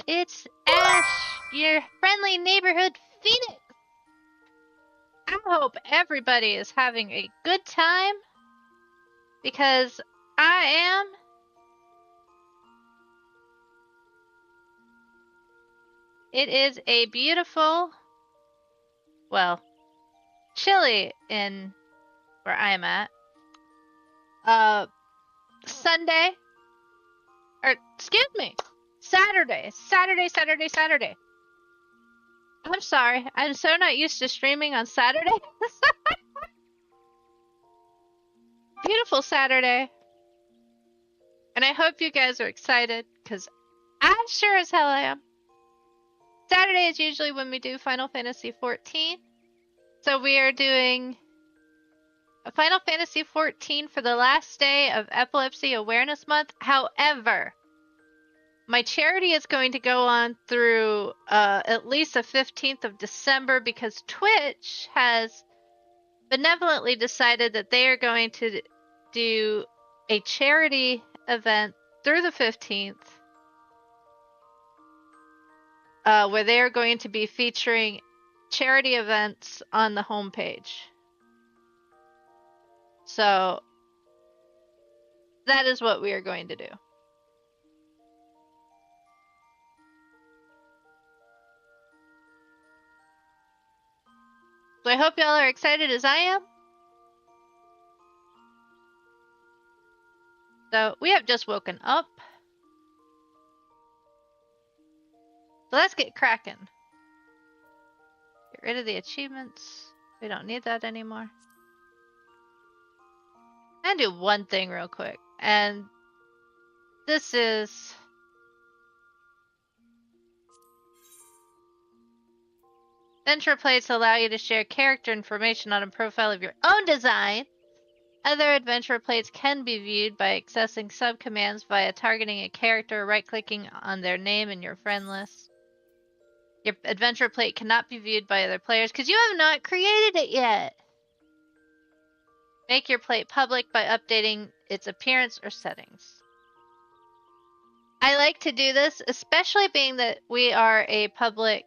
it's Ash, your friendly neighborhood phoenix. I hope everybody is having a good time, because I am. It is a beautiful, well, chilly in where I'm at. Sunday, or excuse me, Saturday. I'm sorry, I'm so not used to streaming on Saturday. Beautiful Saturday. And I hope you guys are excited, because I sure as hell am. Saturday is usually when we do Final Fantasy XIV. So we are doing a Final Fantasy XIV for the last day of Epilepsy Awareness Month. However, my charity is going to go on through at least the 15th of December, because Twitch has benevolently decided that they are going to do a charity event through the 15th, where they are going to be featuring charity events on the homepage. So that is what we are going to do. So I hope y'all are excited as I am. So we have just woken up. So let's get cracking. Get rid of the achievements. We don't need that anymore. I'm gonna do one thing real quick. And this is... Adventure plates allow you to share character information on a profile of your own design. Other adventure plates can be viewed by accessing subcommands via targeting a character or right-clicking on their name in your friend list. Your adventure plate cannot be viewed by other players because you have not created it yet. Make your plate public by updating its appearance or settings. I like to do this, especially being that we are a public...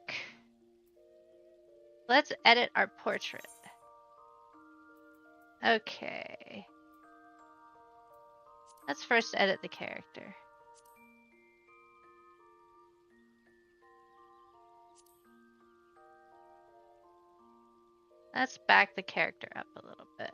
Let's edit our portrait. Okay. Let's first edit the character. Let's back the character up a little bit.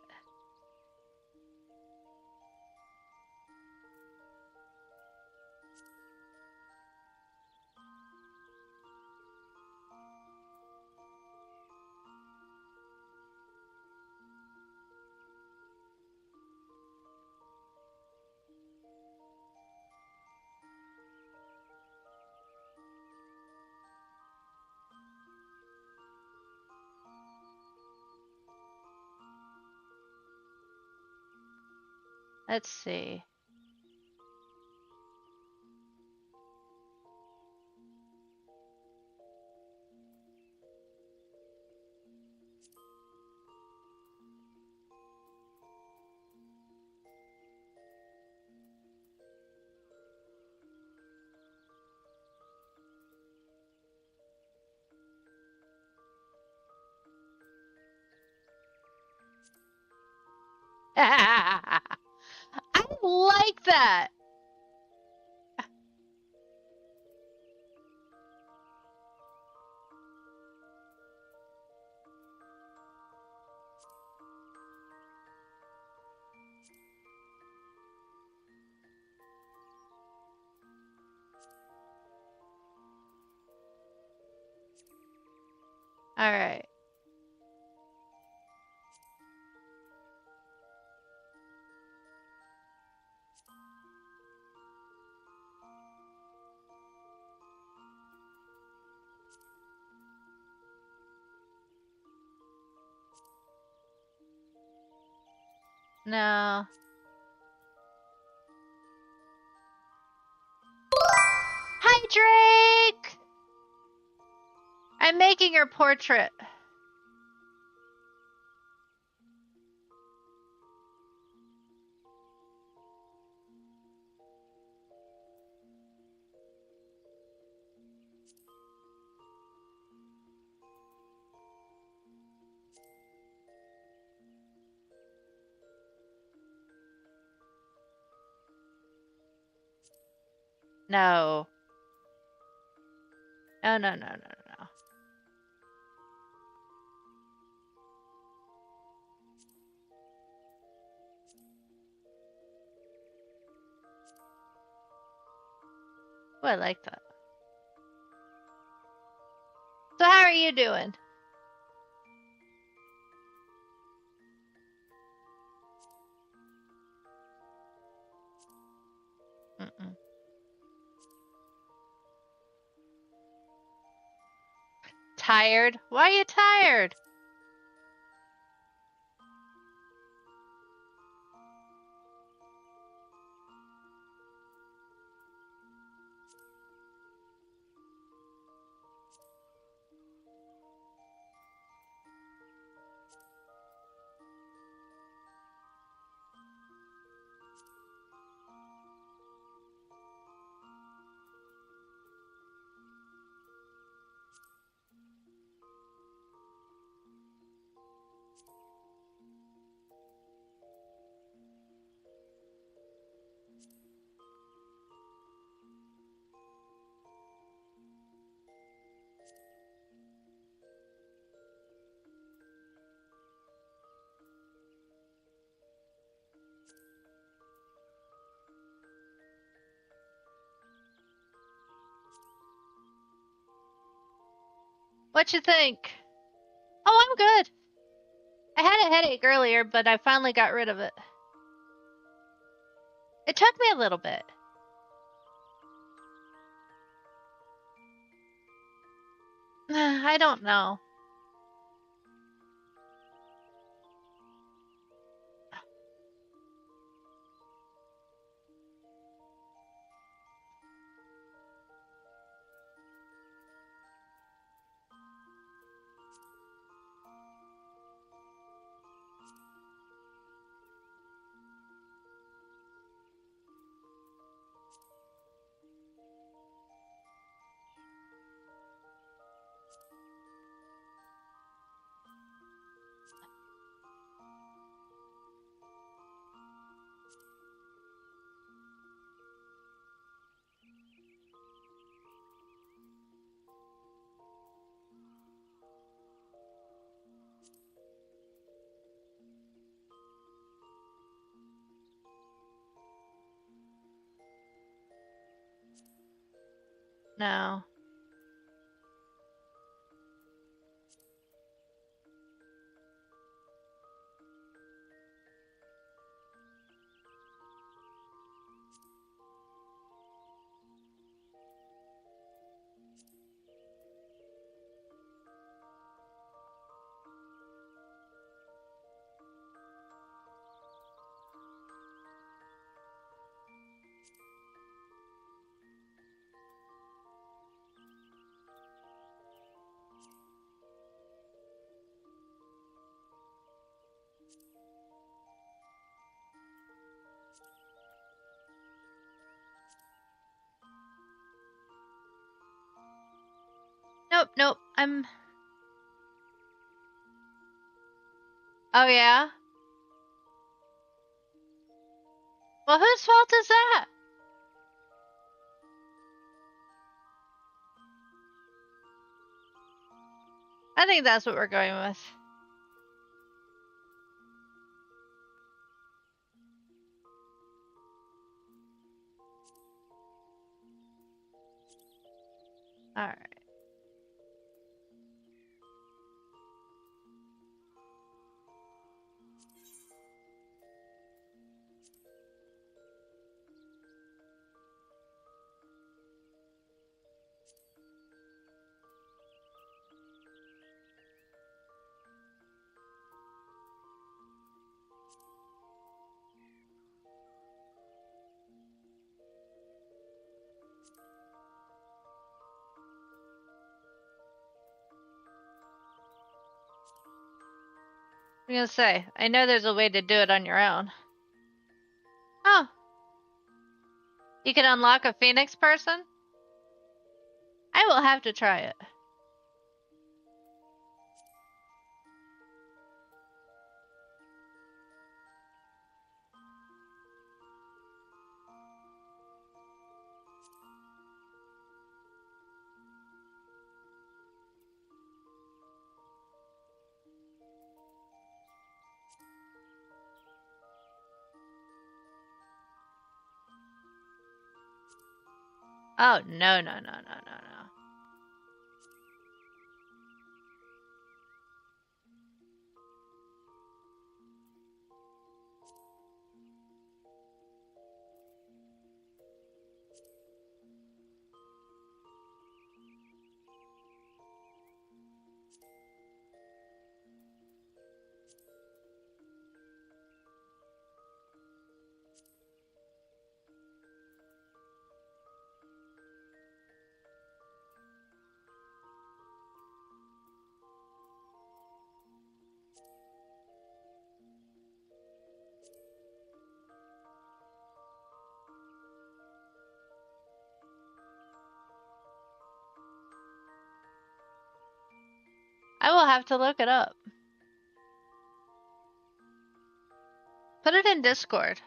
Let's see. I like that. All right. No. Hi, Drake! I'm making your portrait. No. No, no, no, no, no. Oh, I like that. So how are you doing? Mm-mm. Tired? Why are you tired? What you think? Oh, I'm good. I had a headache earlier, but I finally got rid of it. It took me a little bit. I don't know. No. Nope, nope. Oh, yeah? Well, whose fault is that? I think that's what we're going with. Alright. I'm gonna say, I know there's a way to do it on your own. Oh. You can unlock a Phoenix person? I will have to try it. Oh, no, no, no, no, no, no. I will have to look it up. Put it in Discord.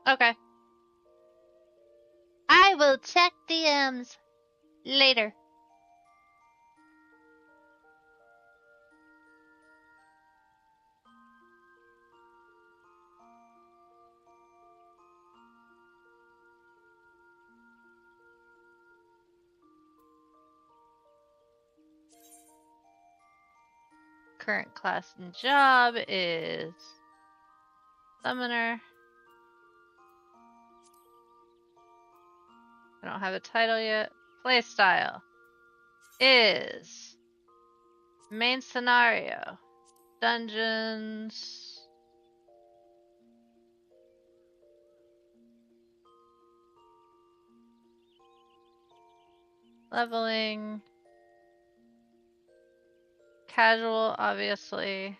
Okay. I will check DMs later. Current class and job is Summoner. I don't have a title yet. Playstyle is main scenario, dungeons, leveling, casual, obviously.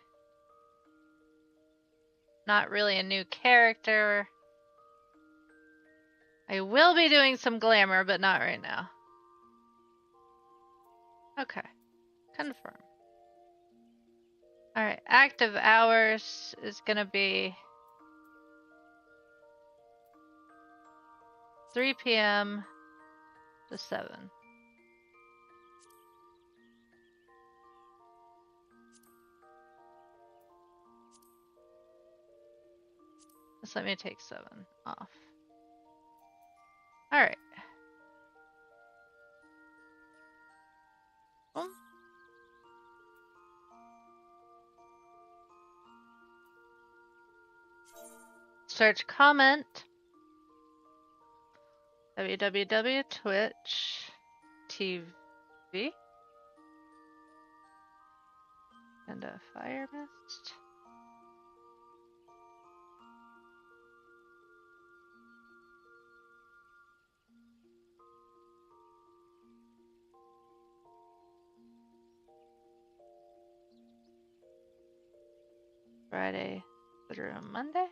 Not really a new character. I will be doing some glamour, but not right now. Okay. Confirm. Alright, active hours is gonna be 3 p.m. to 7. Just let me take 7 off. Alright. Boom. Search comment www.twitch.tv and a fire mist. Friday through Monday,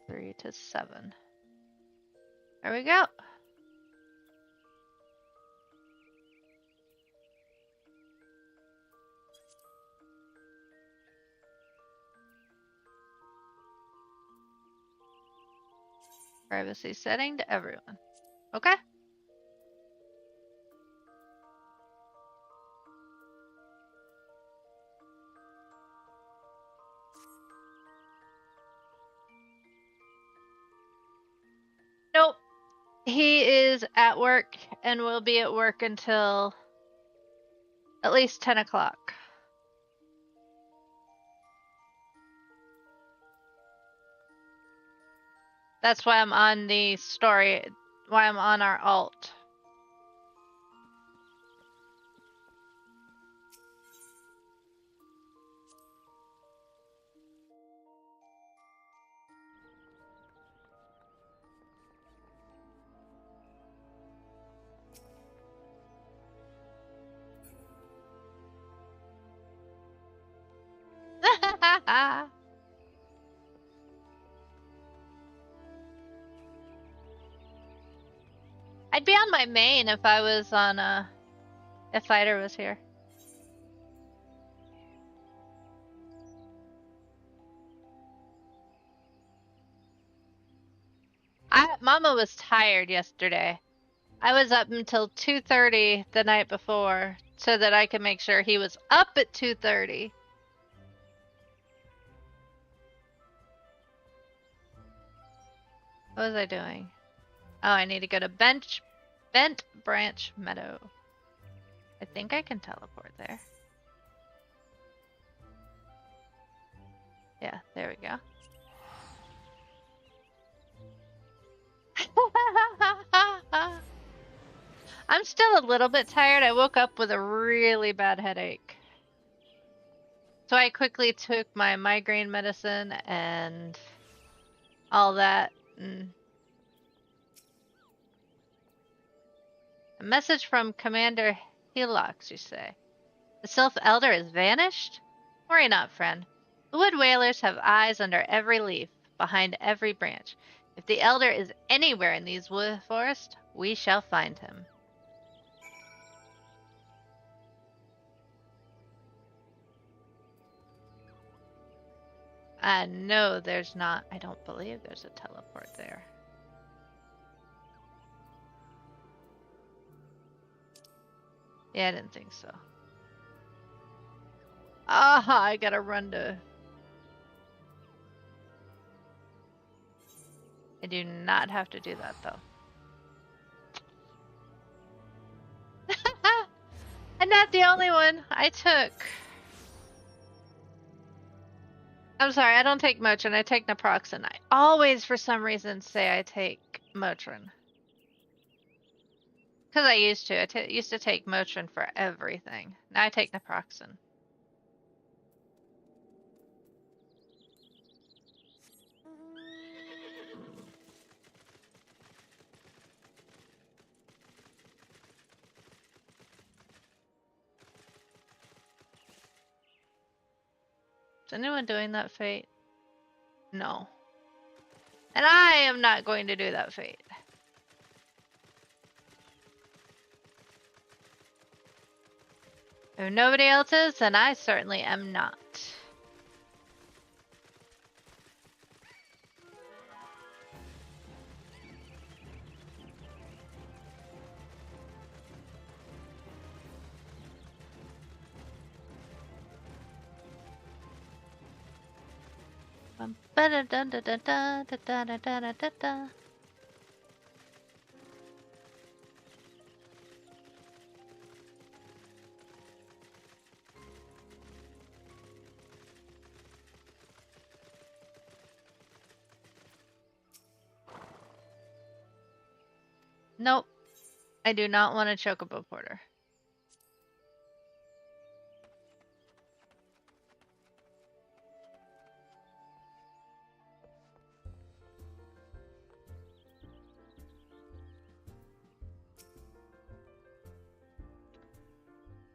3 to 7. There we go. Privacy setting to everyone. Okay. He is at work and will be at work until at least 10 o'clock. That's why I'm on the story, why I'm on our alt. I'd be on my main if I was on if Fighter was here. Mama was tired yesterday. I was up until 2:30 the night before so that I could make sure he was up at 2:30. What was I doing? Oh, I need to go to Bent Branch Meadow. I think I can teleport there. Yeah, there we go. I'm still a little bit tired. I woke up with a really bad headache. So I quickly took my migraine medicine and all that. And a message from Commander Helox, you say. The Sylph Elder has vanished? Worry not, friend. The Wood Whalers have eyes under every leaf, behind every branch. If the Elder is anywhere in these wood forests, we shall find him. No, there's not. I don't believe there's a teleport there. Yeah, I didn't think so. Aha, I gotta run to... I do not have to do that, though. I'm not the only one. I took... I'm sorry, I don't take Motrin. I take Naproxen. I always, for some reason, say I take Motrin. Because I used to. I used to take Motrin for everything. Now I take Naproxen. Is anyone doing that fate? No. And I am not going to do that fate. If nobody else is, then I certainly am not. Nope. I do not want a Chocobo Porter.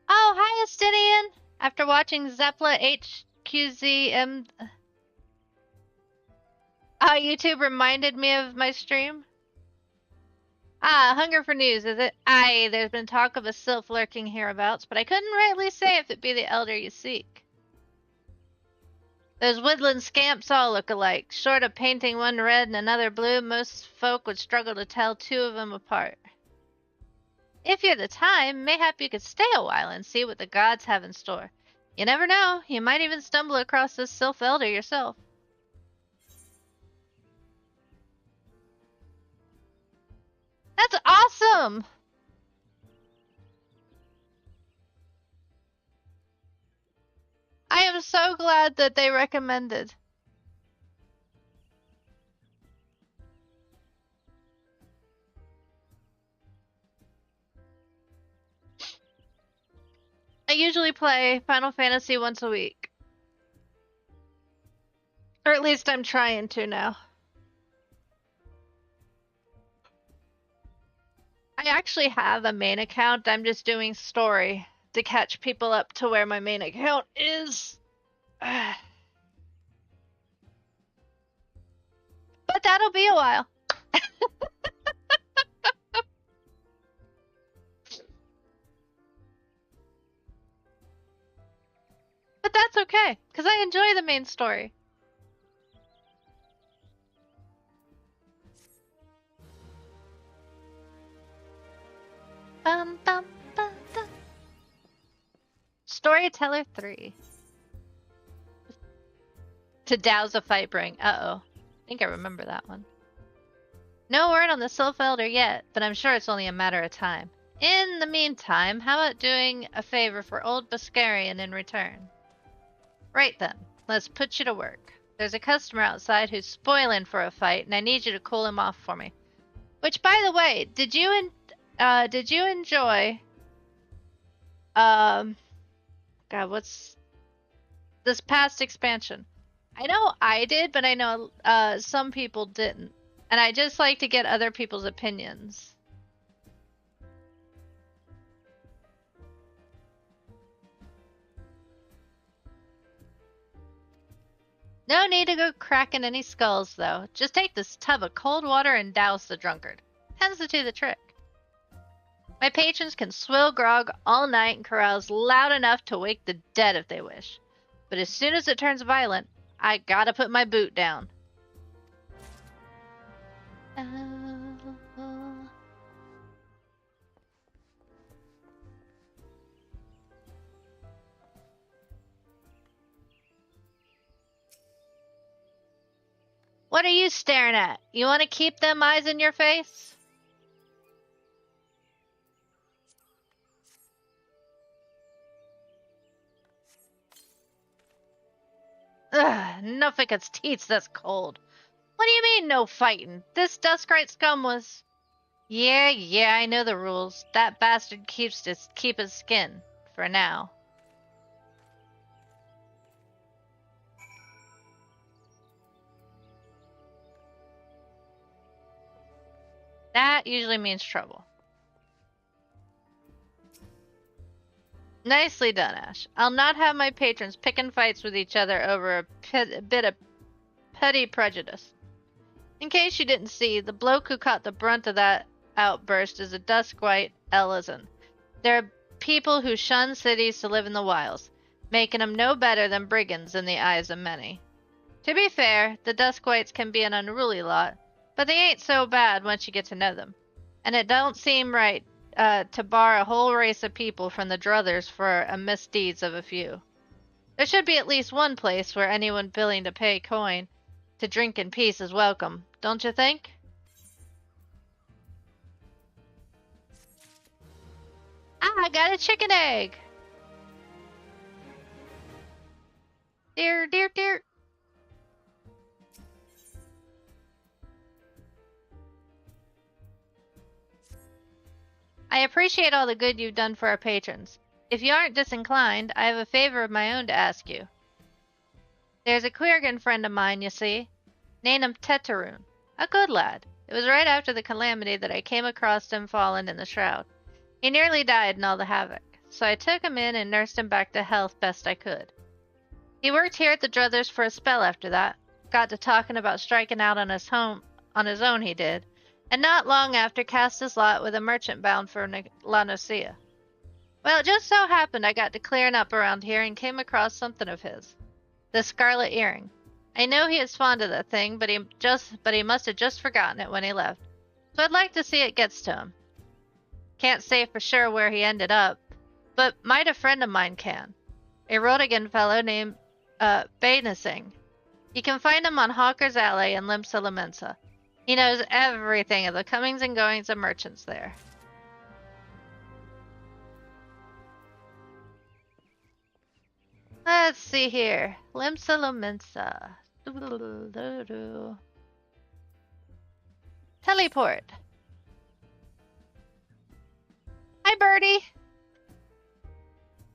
Oh, hi, Estinian! After watching Zeppla HQZM... YouTube reminded me of my stream. Hunger for news, is it? Aye, there's been talk of a sylph lurking hereabouts, but I couldn't rightly say if it be the elder you seek. Those woodland scamps all look alike. Short of painting one red and another blue, most folk would struggle to tell two of them apart. If you're the time, mayhap you could stay a while and see what the gods have in store. You never know, you might even stumble across this sylph elder yourself. That's awesome! I am so glad that they recommended. I usually play Final Fantasy once a week. Or at least I'm trying to now. I actually have a main account. I'm just doing story to catch people up to where my main account is. But that'll be a while. But that's okay, because I enjoy the main story. Bum, bum, bum, bum. Storyteller 3. To douse a fight bring. Uh-oh. I think I remember that one. No word on the Sylph Elder yet, but I'm sure it's only a matter of time. In the meantime, how about doing a favor for old Buscarian in return? Right then, let's put you to work. There's a customer outside who's spoiling for a fight, and I need you to cool him off for me. Which, by the way, did you enjoy God, what's this past expansion? I know I did, but I know some people didn't. And I just like to get other people's opinions. No need to go cracking any skulls, though. Just take this tub of cold water and douse the drunkard. Tends to do the trick. My patrons can swill grog all night and carouse loud enough to wake the dead if they wish. But as soon as it turns violent, I gotta put my boot down. What are you staring at? You want to keep them eyes in your face? Ugh, Nufikat's teats, that's cold. What do you mean, no fighting? This Duskrite scum was... Yeah, I know the rules. That bastard keep his skin. For now. That usually means trouble. Nicely done, Ash. I'll not have my patrons picking fights with each other over a bit of petty prejudice. In case you didn't see, the bloke who caught the brunt of that outburst is a Duskwite Eorzea. They're people who shun cities to live in the wilds, making them no better than brigands in the eyes of many. To be fair, the Duskwites can be an unruly lot, but they ain't so bad once you get to know them. And it don't seem right to bar a whole race of people from the druthers for a misdeeds of a few. There should be at least one place where anyone willing to pay coin to drink in peace is welcome, don't you think? I got a chicken egg! Dear. I appreciate all the good you've done for our patrons. If you aren't disinclined, I have a favor of my own to ask you. There's a Quirgin friend of mine, you see. Name him Teteroon. A good lad. It was right after the calamity that I came across him fallen in the shroud. He nearly died in all the havoc, so I took him in and nursed him back to health best I could. He worked here at the Druthers for a spell after that. Got to talking about striking out on his own he did. And not long after cast his lot with a merchant bound for Eorzea. Well, it just so happened I got to clearing up around here and came across something of his. The scarlet earring. I know he is fond of that thing, but he must have just forgotten it when he left. So I'd like to see it gets to him. Can't say for sure where he ended up, but might a friend of mine can. A Rodigan fellow named Bainasing. You can find him on Hawker's Alley in Limsa Lamensa. He knows everything of the comings and goings of merchants there. Let's see here. Limsa Lominsa. Teleport. Hi, Birdie.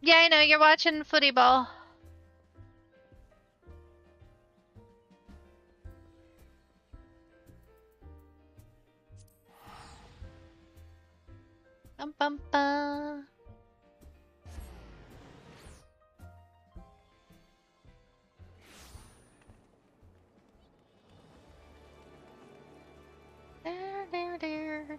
Yeah, I know, you're watching footy ball. Bum, bum, bum. There, there, there.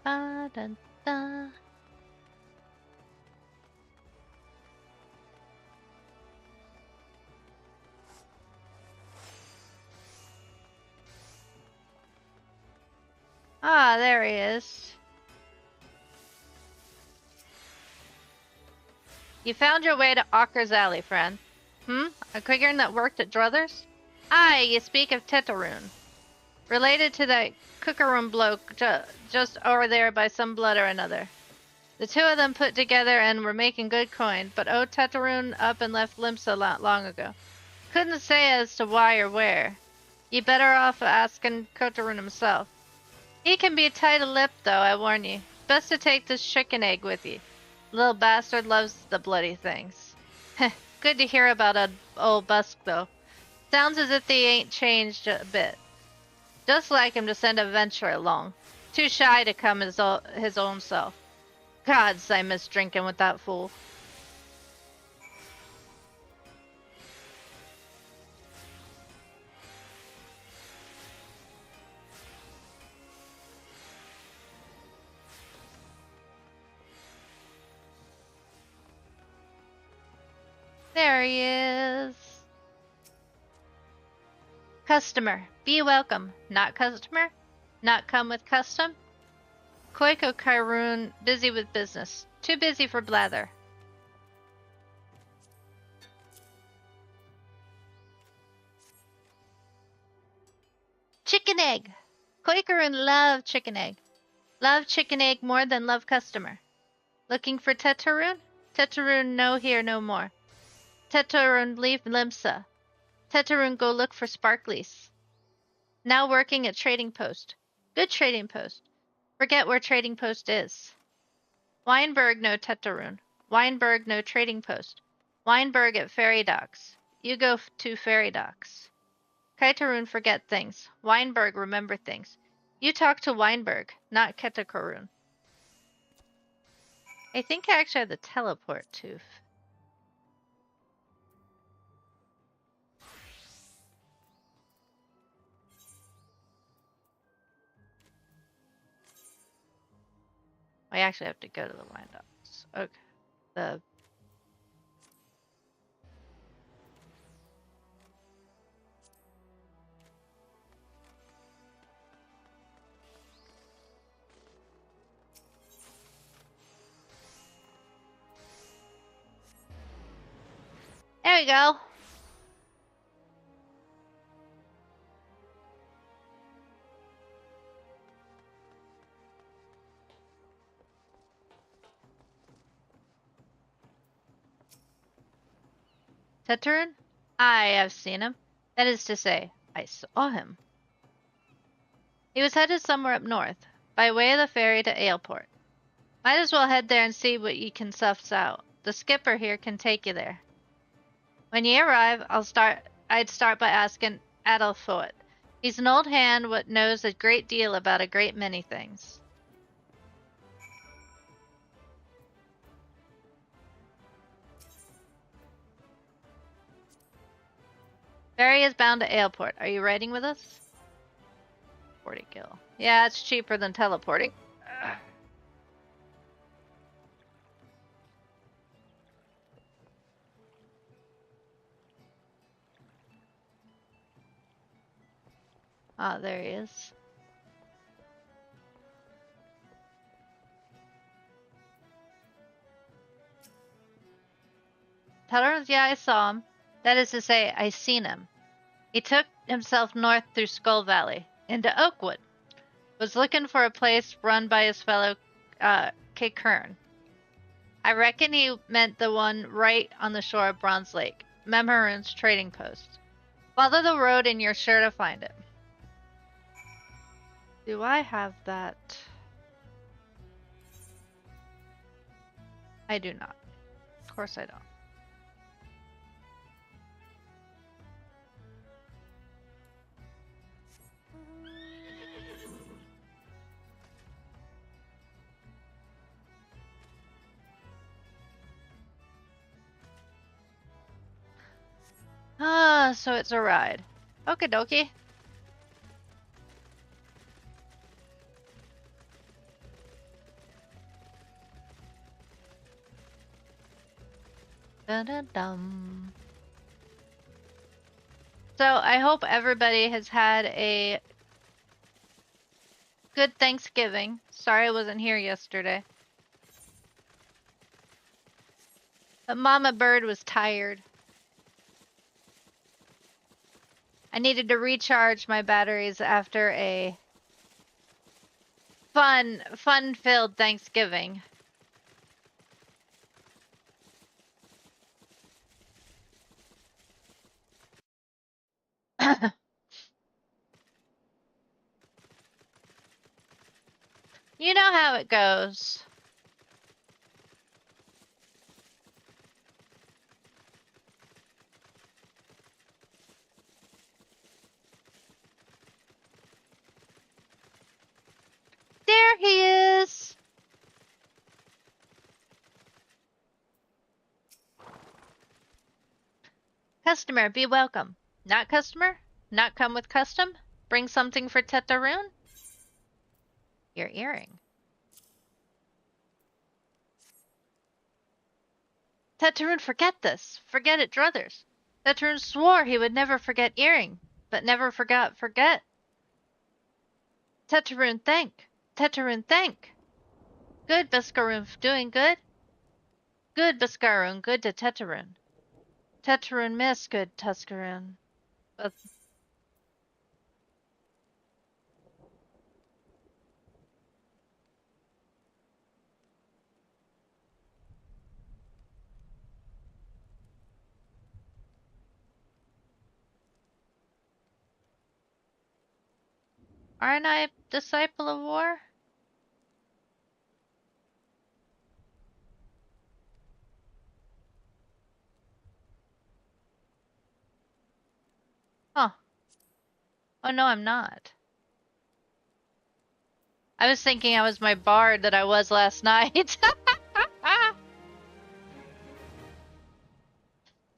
Ba, da, da. Ah, there he is. You found your way to Ocker's Alley, friend. A quiggern that worked at Druthers? Aye, you speak of Tetarun. Related to that cookeroom bloke just over there by some blood or another. The two of them put together and were making good coin, but old Tetarun up and left Limsa not long ago. Couldn't say as to why or where. You better off asking Kotarun himself. He can be tight-lipped, though, I warn you. Best to take this chicken egg with you. Little bastard loves the bloody things. Good to hear about old Busk, though. Sounds as if they ain't changed a bit. Just like him to send a venture along. Too shy to come his own self. Gods, I miss drinking with that fool. There he is. Customer, be welcome. Not customer? Not come with custom? Koiko Kairun, busy with business. Too busy for blather. Chicken egg! Koikarun love chicken egg. Love chicken egg more than love customer. Looking for Tetarun? Tetarun no here no more. Tetarun leave Limsa. Tetarun go look for Sparklies. Now working at Trading Post. Good Trading Post. Forget where Trading Post is. Weinberg no Tetarun. Weinberg no Trading Post. Weinberg at Ferry Docks. You go to Ferry Docks. Kaitarun forget things. Weinberg remember things. You talk to Weinberg, not Ketakarun. I think I actually have the teleport too. I actually have to go to the Wine Docks. Okay. There we go. Tetarun? I have seen him. That is to say, I saw him. He was headed somewhere up north, by way of the ferry to Aleport. Might as well head there and see what you can suss out. The skipper here can take you there. When you arrive, I'd start by asking Adelfoot. He's an old hand what knows a great deal about a great many things. Ferry is bound to Aleport. Are you riding with us? 40 gil. Yeah, it's cheaper than teleporting. Ah, there he is. Teller's, yeah, I saw him. That is to say, I seen him. He took himself north through Skull Valley, into Oakwood. Was looking for a place run by his fellow Kern. I reckon he meant the one right on the shore of Bronze Lake, Memorun's trading post. Follow the road and you're sure to find it. Do I have that? I do not. Of course I don't. Ah, so it's a ride. Okie dokie. Dun-dun-dum. So I hope everybody has had a good Thanksgiving. Sorry I wasn't here yesterday. But Mama Bird was tired. I needed to recharge my batteries after a fun-filled Thanksgiving. You know how it goes. There he is. Customer, be welcome. Not customer? Not come with custom? Bring something for Tetaroon? Your earring. Tetaroon, forget this. Forget it, druthers. Tetaroon swore he would never forget earring, but never forget. Tetaroon, thank. Tetaroon, thank. Good, Buscaroon, doing good. Good, Buscaroon, good to Tetaroon. Tetaroon miss, good Tuscaroon. Aren't I Disciple of War? Huh. Oh no, I'm not. I was thinking I was my bard that I was last night.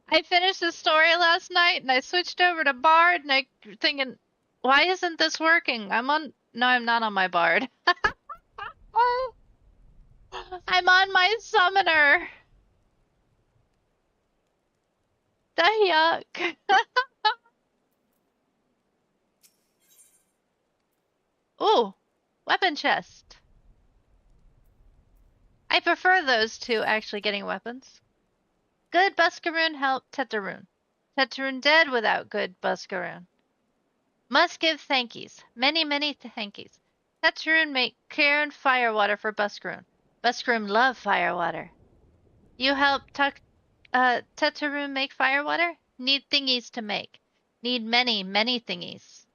I finished the story last night and I switched over to bard and I thinking, why isn't this working? No, I'm not on my bard. I'm on my summoner. The yuck. Ooh, weapon chest. I prefer those to actually getting weapons. Good Buscaroon help Tetaroon. Tetaroon dead without good Buscaroon. Must give thankies. Many, many thankies. Tetaroon make Karen firewater for Buscaroon. Buscaroon love firewater. You help Tetaroon make firewater? Need thingies to make. Need many, many thingies.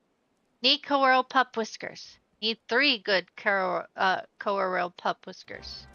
Need Coral pup whiskers. Need 3 good Coral pup whiskers.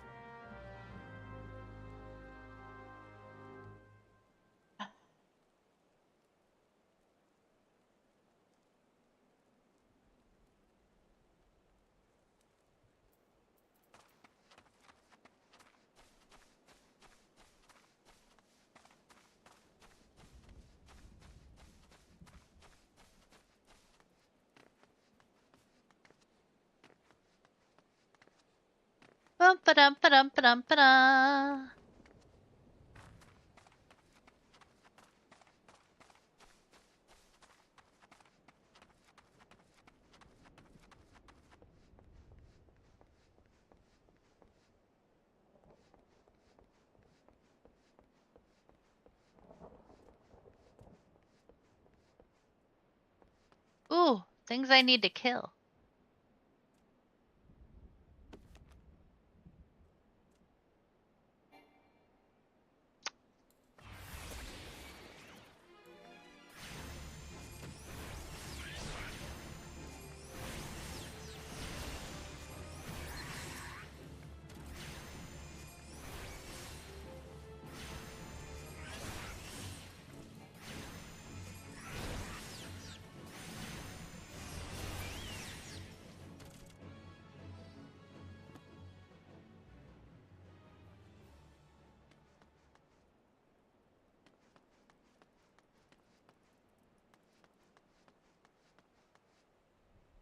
Bum ba dum ba dum ba dum ba da. Things I need to kill.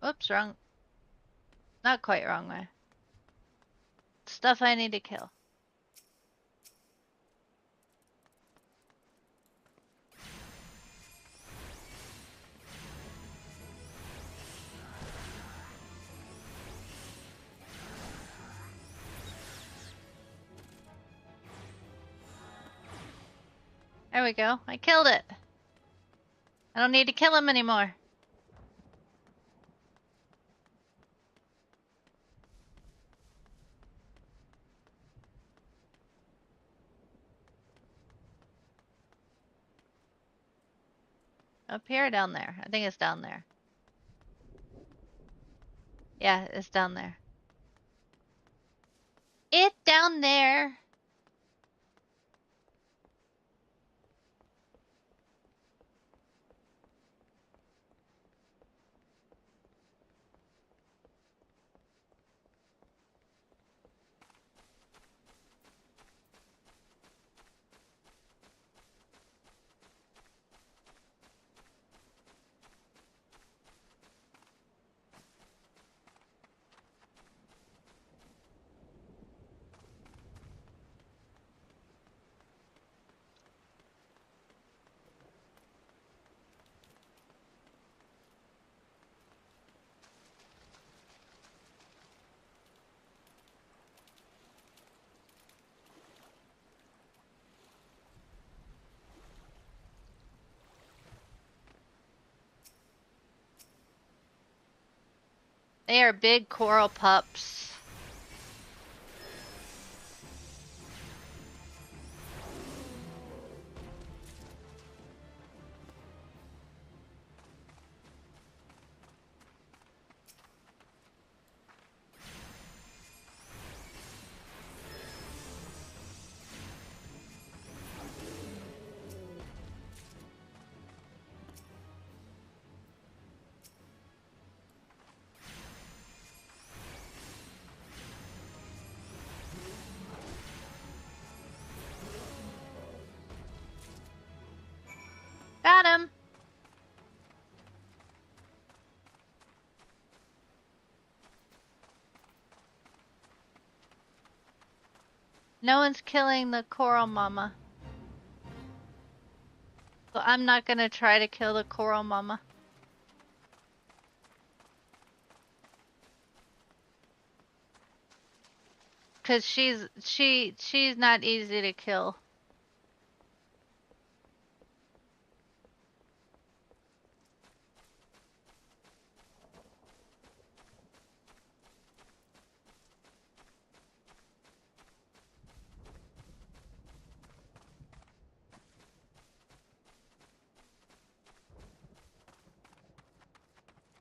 Oops, wrong. Not quite wrong way. Stuff I need to kill. There we go. I killed it. I don't need to kill him anymore. Up here or down there? I think it's down there. Yeah, it's down there. It's down there. They are big coral pups. Got him. No one's killing the coral mama. So I'm not gonna try to kill the coral mama. Cause she's not easy to kill.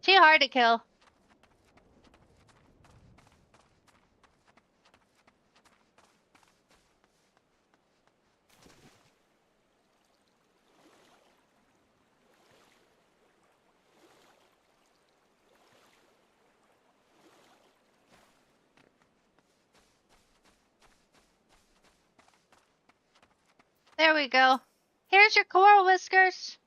Too hard to kill. There we go. Here's your coral whiskers.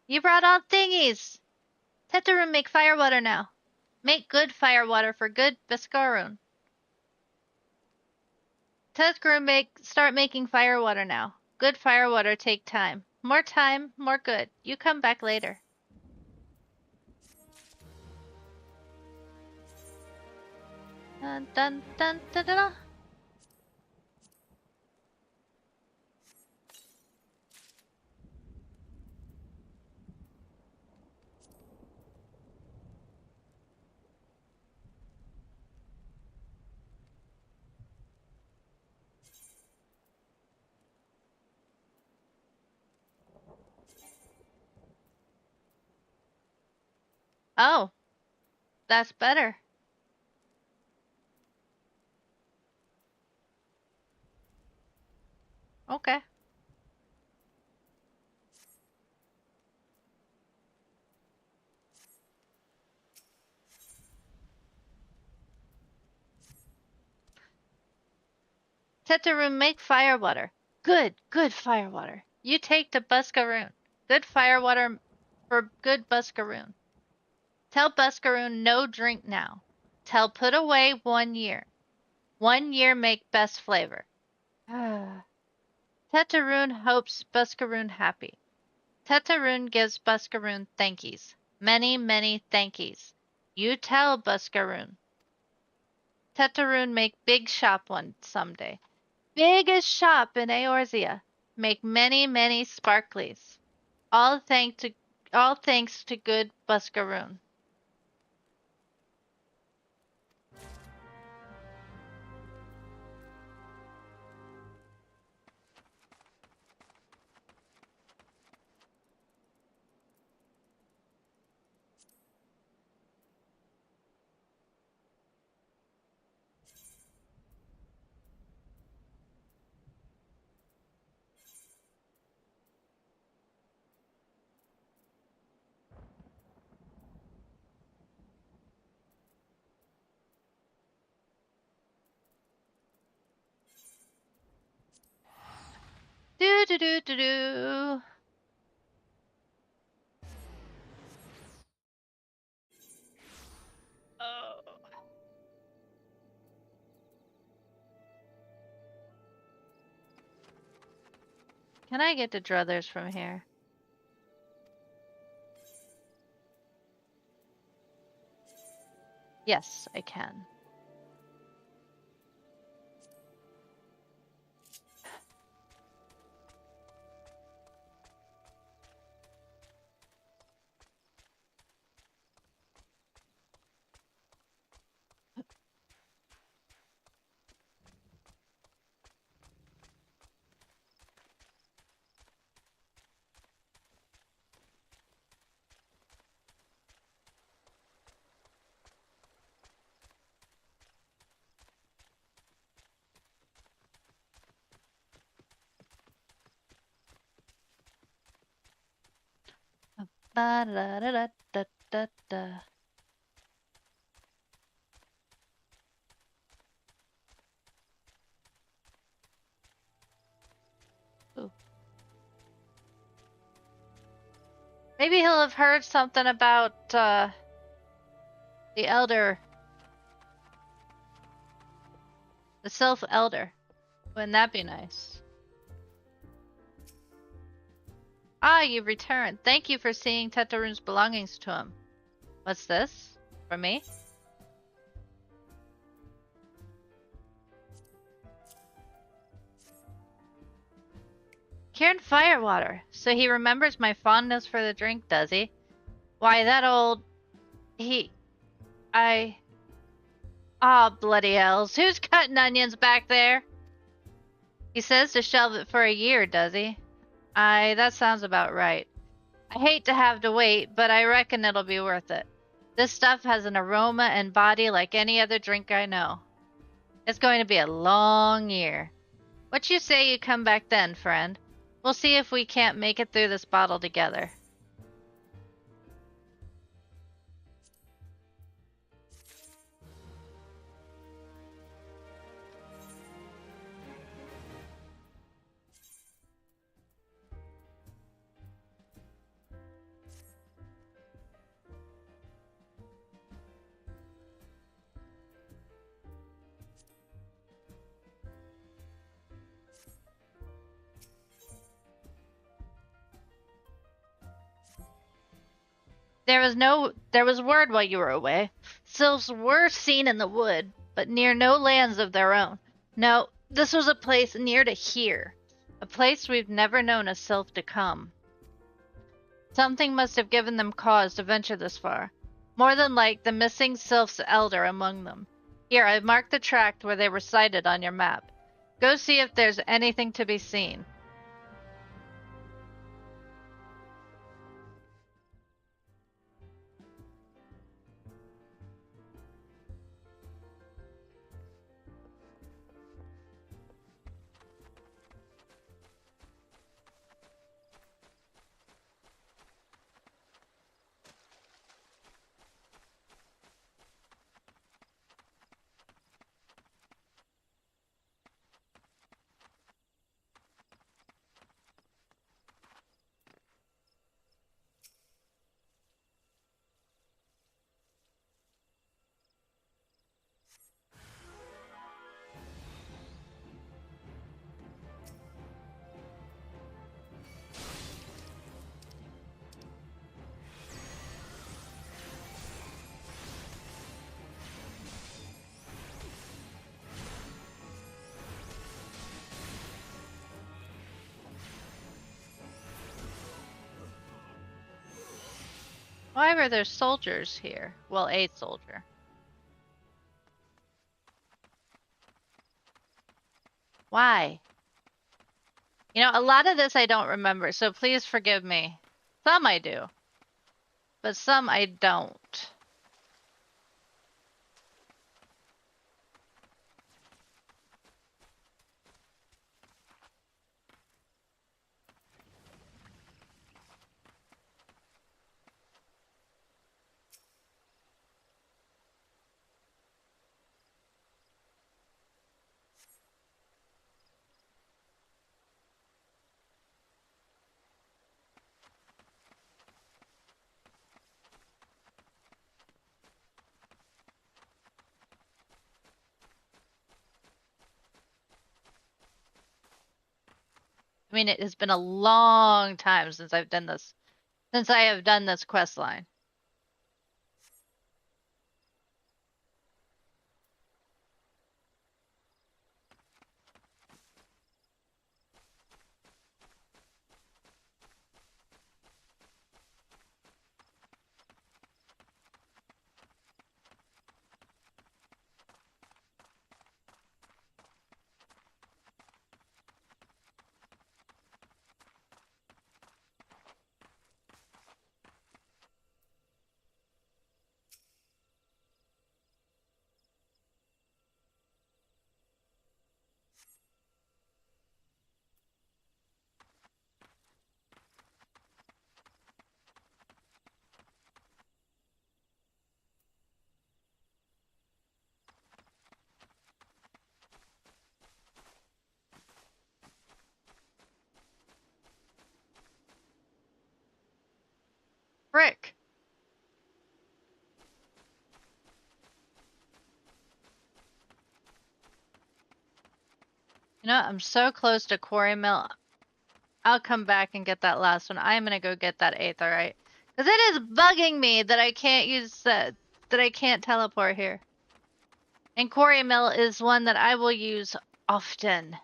You brought all thingies. Tetarun make firewater now. Make good firewater for good Biscarun. Tetarun start making firewater now. Good firewater take time. More time, more good. You come back later. Dun dun dun dun dun. Oh, that's better. Okay. Tetaroon, make firewater. Good firewater. You take to Buscaroon. Good firewater for good Buscaroon. Tell Buscaroon no drink now. Tell put away 1 year. 1 year make best flavor. Tetaroon hopes Buscaroon happy. Tetaroon gives Buscaroon thankies. Many, many thankies. You tell Buscaroon. Tetaroon make big shop one someday. Biggest shop in Eorzea. Make many, many sparklies. All thanks to good Buscaroon. Do do do do do. Oh. Can I get to Druthers from here? Yes, I can. Ba da da da da da da. Ooh. Maybe he'll have heard something about the elder, the Sylph elder. Wouldn't that be nice? Ah, you've returned. Thank you for seeing Tetaroon's belongings to him. What's this? For me? Kieran Firewater. So he remembers my fondness for the drink, does he? Why, that old... Ah, bloody hells. Who's cutting onions back there? He says to shelve it for 1 year, does he? That sounds about right. I hate to have to wait, but I reckon it'll be worth it. This stuff has an aroma and body like any other drink I know. It's going to be a long year. What you say you come back then, friend? We'll see if we can't make it through this bottle together. There was word while you were away. Sylphs were seen in the wood. but near no lands of their own. No, this was a place near to here. A place we've never known a sylph to come. Something must have given them cause to venture this far. More than like the missing sylph's elder among them. Here, I've marked the tract where they were sighted on your map. Go see if there's anything to be seen. Why were there soldiers here? Well, a soldier. Why? You know, a lot of this I don't remember, so please forgive me. Some I do, but some I don't. I mean, it has been a long time since I've done this, since I have done this quest line. Frick. You know, I'm so close to Quarry Mill. I'll come back and get that last one. I'm gonna go get that aetherite. Because it is bugging me that I can't use that I can't teleport here. And Quarry Mill is one that I will use often.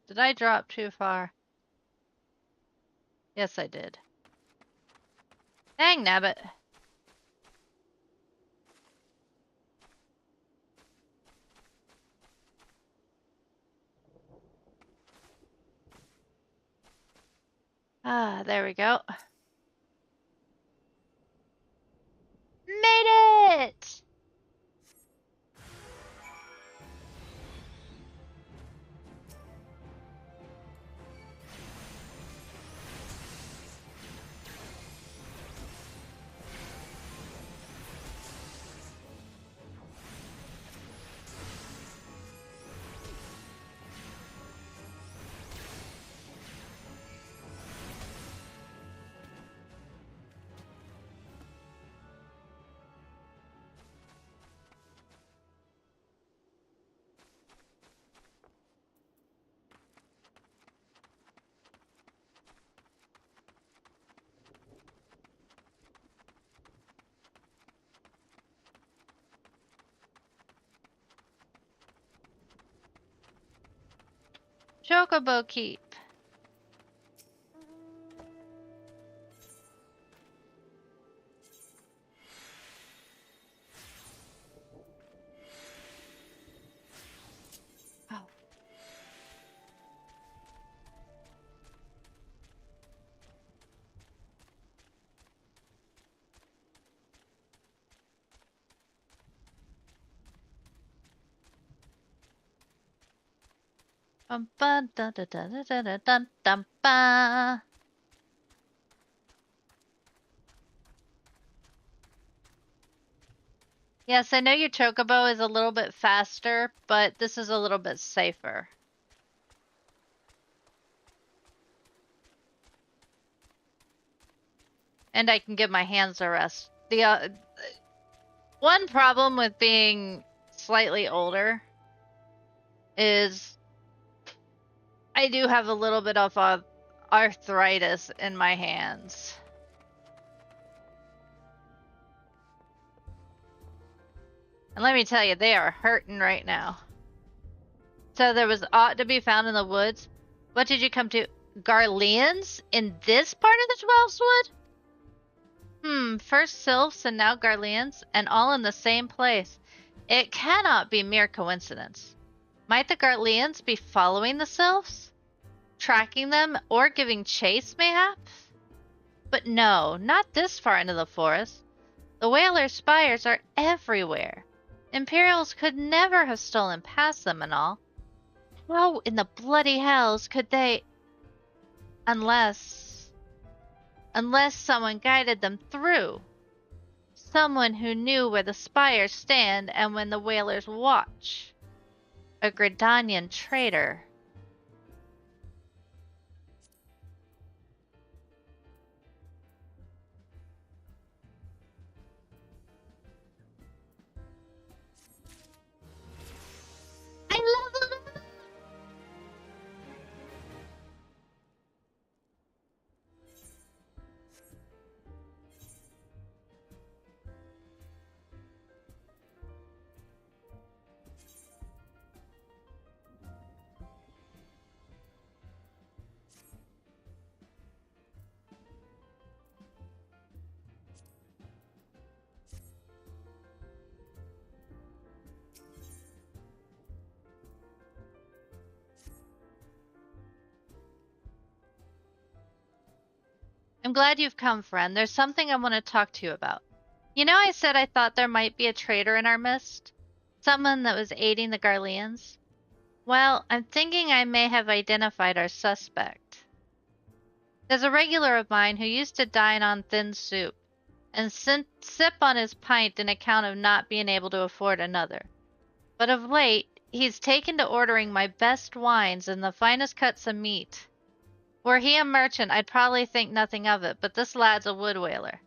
Did I drop too far? Yes, I did. Dang nabbit. Ah, there we go. made it! Chocobo Keep. Oh. Bum, ba, da, da, da, da, da, da, dun, dun, ba. Yes, I know your Chocobo is a little bit faster, but this is a little bit safer. And I can give my hands a rest. The one problem with being slightly older is I do have a little bit of arthritis in my hands. And let me tell you, they are hurting right now. So there was ought to be found in the woods. What did you come to? Garleans in this part of the Twelfthwood? First sylphs and now Garleans, and all in the same place. It cannot be mere coincidence. Might the Garleans be following the sylphs? Tracking them, or giving chase, mayhaps? But no, not this far into the forest. The Whaler's spires are everywhere. Imperials could never have stolen past them and all. How in the bloody hells could they... Unless someone guided them through. Someone who knew where the spires stand and when the Whalers watch. A Gridanian traitor. I love them! I'm glad you've come, friend. There's something I want to talk to you about. You know I said I thought there might be a traitor in our midst? Someone that was aiding the Garleans? Well, I'm thinking I may have identified our suspect. There's a regular of mine who used to dine on thin soup, and sip on his pint in account of not being able to afford another. But of late, he's taken to ordering my best wines and the finest cuts of meat. Were he a merchant, I'd probably think nothing of it, but this lad's a wood whaler.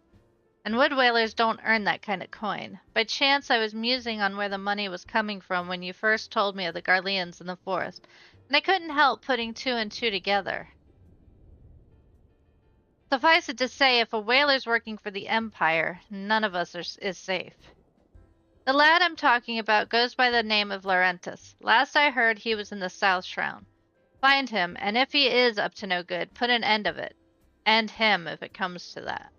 And wood whalers don't earn that kind of coin. By chance, I was musing on where the money was coming from when you first told me of the Garleans in the forest, and I couldn't help putting two and two together. Suffice it to say, if a whaler's working for the Empire, none of us is safe. The lad I'm talking about goes by the name of Laurentus. Last I heard, he was in the South Shroud. Find him, and if he is up to no good, put an end of it. End him if it comes to that.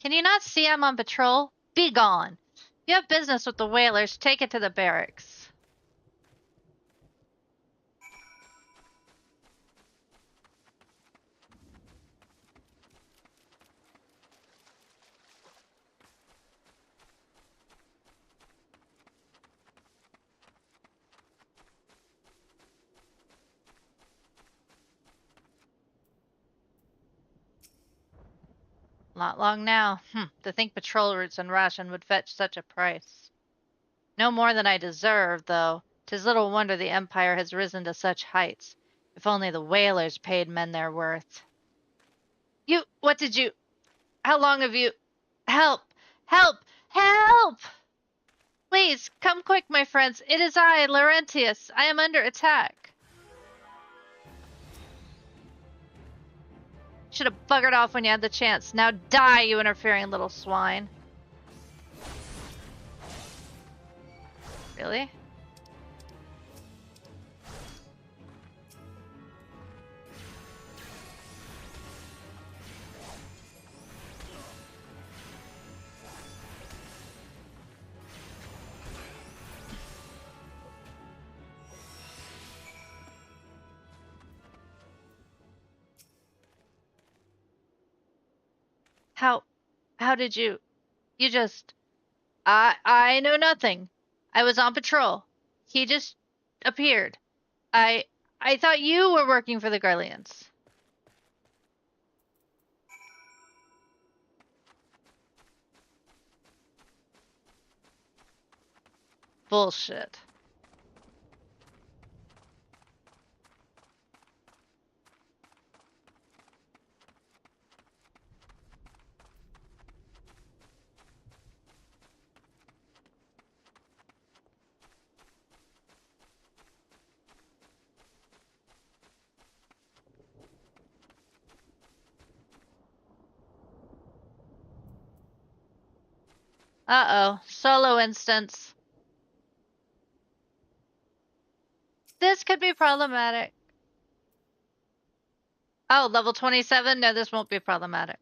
Can you not see I'm on patrol? Be gone. If you have business with the whalers, take it to the barracks. Not long now. To think patrol routes and ration would fetch such a price. No more than I deserve, though. 'Tis little wonder the Empire has risen to such heights. If only the whalers paid men their worth. What did you... How long have you... Help! Help! Help! Please, come quick, my friends. It is I, Laurentius. I am under attack. Should have buggered off when you had the chance. Now die, you interfering little swine. Really? How did you just... I know nothing. I was on patrol. He just appeared. I thought you were working for the Garleans. Bullshit. Uh-oh. Solo instance. This could be problematic. Oh, level 27? No, this won't be problematic.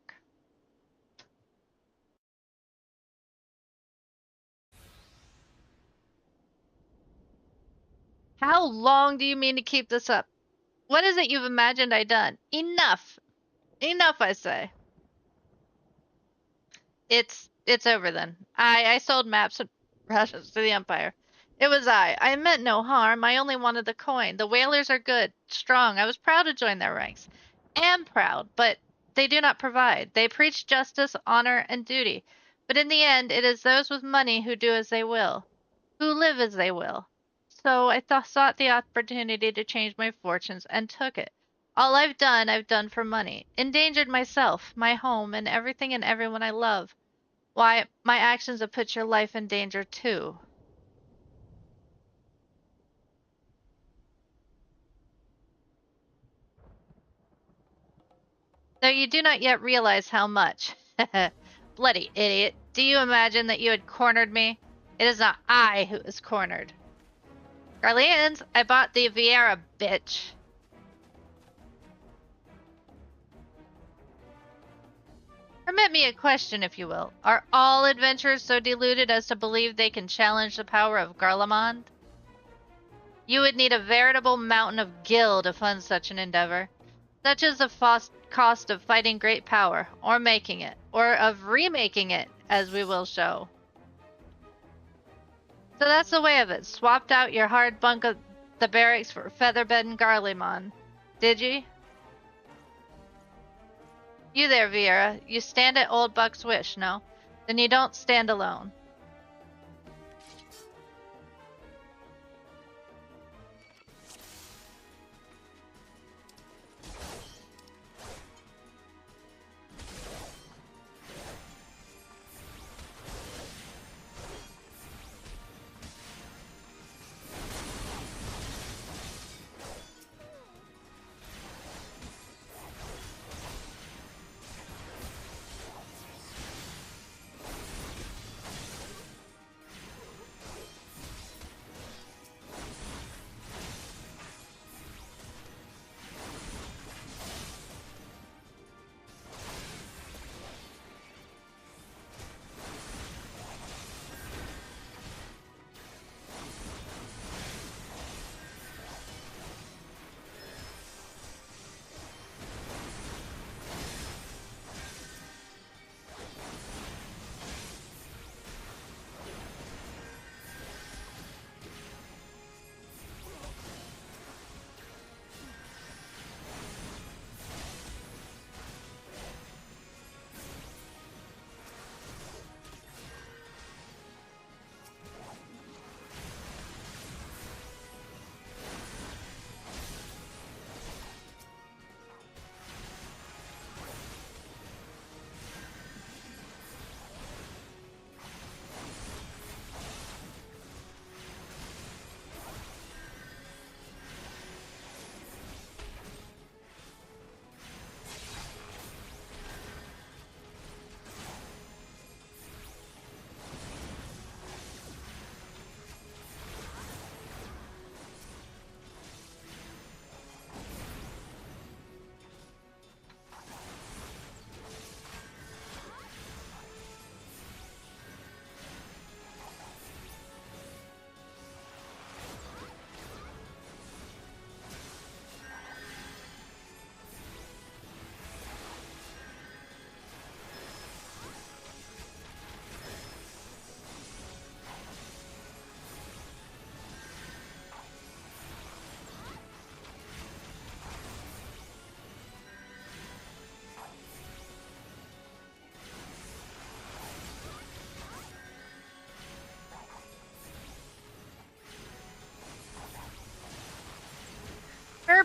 How long do you mean to keep this up? What is it you've imagined I done? Enough! Enough, I say. It's over then. I sold maps and rations to the Empire. It was I. I meant no harm. I only wanted the coin. The whalers are good, strong. I was proud to join their ranks. Am proud, but they do not provide. They preach justice, honor, and duty. But in the end, it is those with money who do as they will, who live as they will. So I sought the opportunity to change my fortunes and took it. All I've done for money. Endangered myself, my home, and everything and everyone I love. Why, my actions have put your life in danger too. Though you do not yet realize how much. Bloody idiot. Do you imagine that you had cornered me? It is not I who is cornered. Garleans, I bought the Vieira, bitch. Permit me a question, if you will. Are all adventurers so deluded as to believe they can challenge the power of Garlemald? You would need a veritable mountain of gil to fund such an endeavor. Such is the cost of fighting great power, or making it, or of remaking it, as we will show. So that's the way of it. Swapped out your hard bunk of the barracks for featherbed and Garlemald. Did ye? You there, Vieira. You stand at old Buck's wish, no? Then you don't stand alone.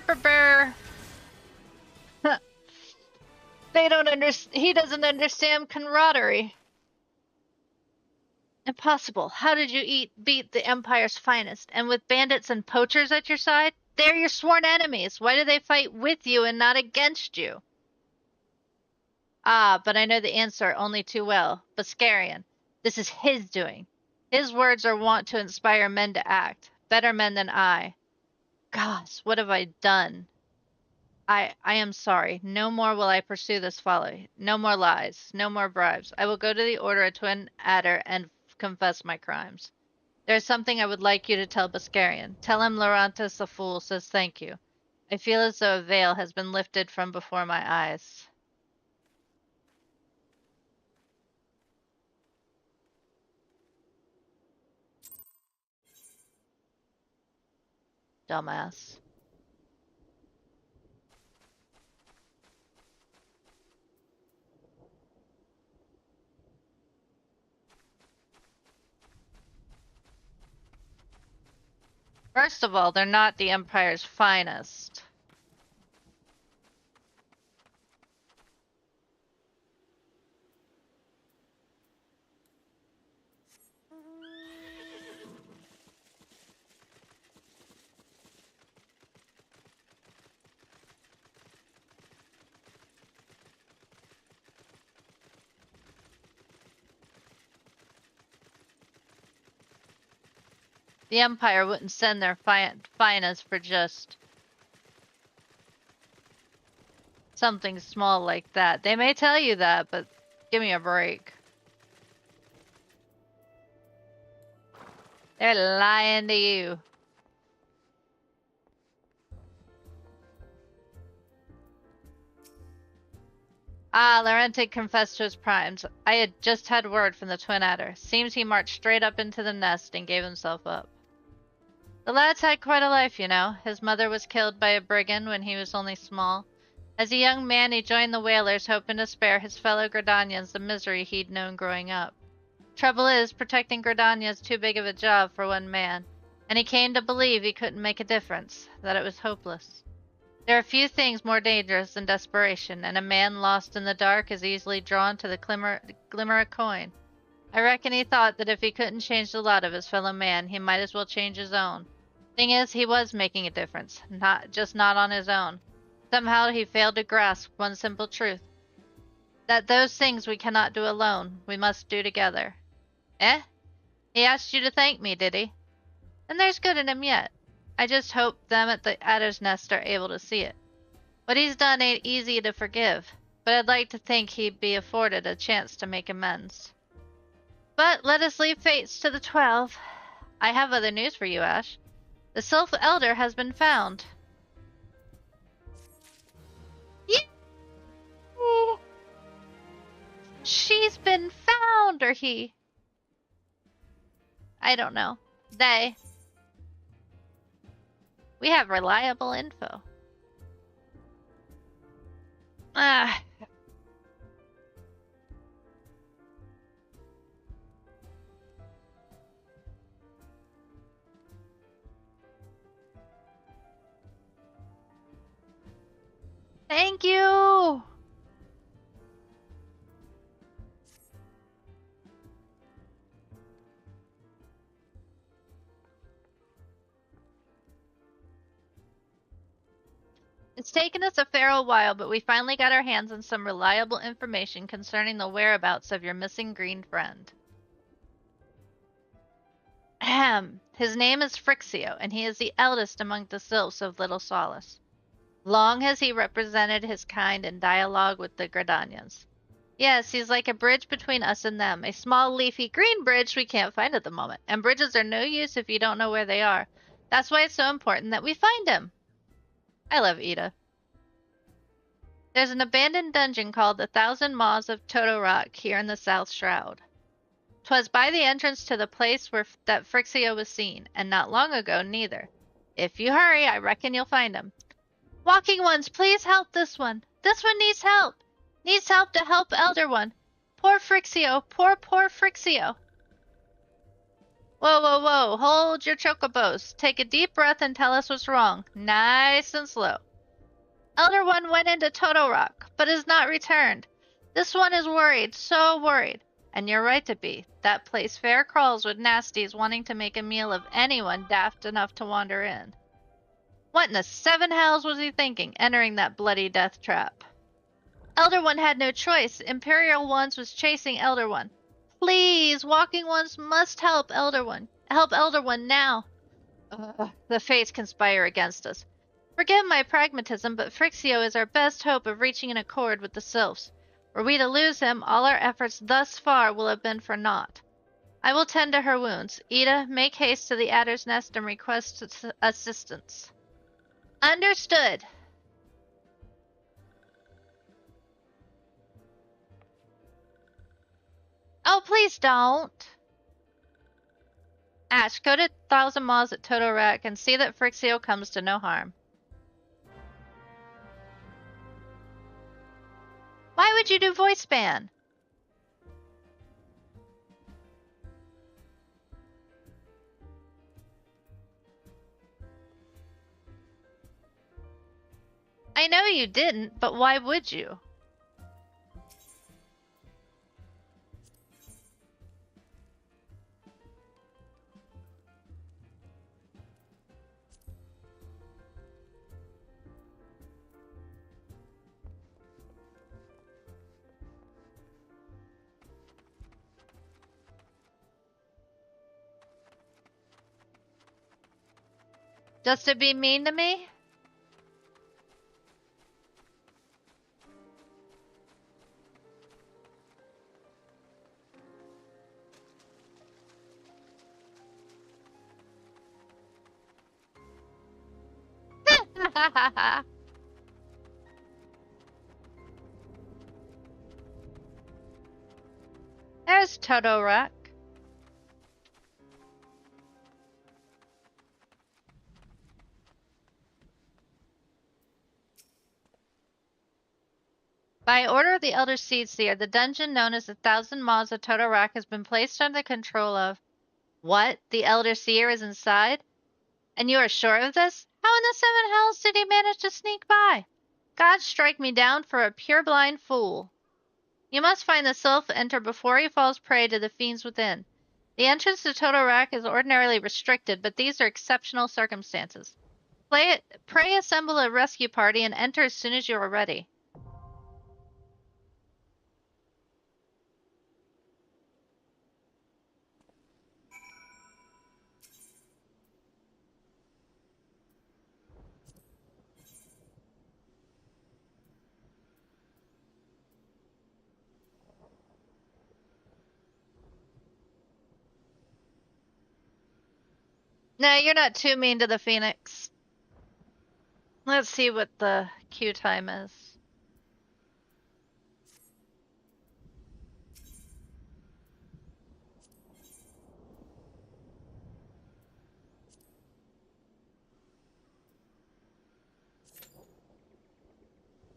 Brr. They don't understand. He doesn't understand camaraderie. Impossible. How did you beat the Empire's finest? And with bandits and poachers at your side? They're your sworn enemies. Why do they fight with you and not against you? Ah, but I know the answer only too well. Beskarian. This is his doing. His words are wont to inspire men to act. Better men than I. Gosh, what have I done? I am sorry. No more will I pursue this folly. No more lies. No more bribes. I will go to the Order of Twin Adder and confess my crimes. There is something I would like you to tell Beskarian. Tell him Laurantis the Fool says thank you. I feel as though a veil has been lifted from before my eyes. Dumbass. First of all, they're not the Empire's finest. The Empire wouldn't send their finest for just something small like that. They may tell you that, but give me a break. They're lying to you. Ah, Laurenti confessed to his crimes. I had just had word from the Twin Adder. Seems he marched straight up into the nest and gave himself up. The lad's had quite a life, you know. His mother was killed by a brigand when he was only small. As a young man, he joined the whalers, hoping to spare his fellow Gridanians the misery he'd known growing up. Trouble is, protecting Gridania is too big of a job for one man, and he came to believe he couldn't make a difference, that it was hopeless. There are few things more dangerous than desperation, and a man lost in the dark is easily drawn to the glimmer of coin. I reckon he thought that if he couldn't change the lot of his fellow man, he might as well change his own. Thing is, he was making a difference, not on his own. Somehow he failed to grasp one simple truth. That those things we cannot do alone, we must do together. Eh? He asked you to thank me, did he? And there's good in him yet. I just hope them at the Adder's Nest are able to see it. What he's done ain't easy to forgive, but I'd like to think he'd be afforded a chance to make amends. But let us leave fates to the 12. I have other news for you, Ash. The Sylph Elder has been found. Yay! She's been found, or he. I don't know. They. We have reliable info. Ah. Thank you! It's taken us a fair while, but we finally got our hands on some reliable information concerning the whereabouts of your missing green friend. Ahem. His name is Frixio, and he is the eldest among the sylphs of Little Solace. Long has he represented his kind in dialogue with the Gridanians. Yes, he's like a bridge between us and them, a small leafy green bridge we can't find at the moment, and bridges are no use if you don't know where they are. That's why it's so important that we find him. I love Ida. There's an abandoned dungeon called the Thousand Maws of Todorok here in the South Shroud. 'Twas by the entrance to the place where that Frixio was seen, and not long ago neither. If you hurry, I reckon you'll find him. Walking ones, please help this one. This one needs help. Needs help to help Elder One. Poor Frixio. Poor Frixio. Whoa, whoa, whoa. Hold your chocobos. Take a deep breath and tell us what's wrong. Nice and slow. Elder One went into Toto Rock, but has not returned. This one is worried, so worried. And you're right to be. That place fair crawls with nasties wanting to make a meal of anyone daft enough to wander in. What in the seven hells was he thinking, entering that bloody death trap? Elder One had no choice. Imperial Ones was chasing Elder One. Please, Walking Ones must help Elder One. Help Elder One now. The fates conspire against us. Forgive my pragmatism, but Frixio is our best hope of reaching an accord with the sylphs. Were we to lose him, all our efforts thus far will have been for naught. I will tend to her wounds. Ida, make haste to the Adder's Nest and request assistance. Understood. Oh, please don't. Ash, go to Thousand Maws at Totorak and see that Frixio comes to no harm. Why would you do voice ban? I know you didn't, but why would you? Just to be mean to me? There's Totorak. By order of the Elder Seedseer, the dungeon known as the Thousand Maws of Totorak has been placed under the control of... What? The Elder Seer is inside? And you are sure of this? How in the seven hells did he manage to sneak by? God strike me down for a purblind fool. You must find the sylph, enter before he falls prey to the fiends within. The entrance to Totorak is ordinarily restricted, but these are exceptional circumstances. Pray assemble a rescue party and enter as soon as you are ready. No, you're not too mean to the Phoenix. Let's see what the queue time is.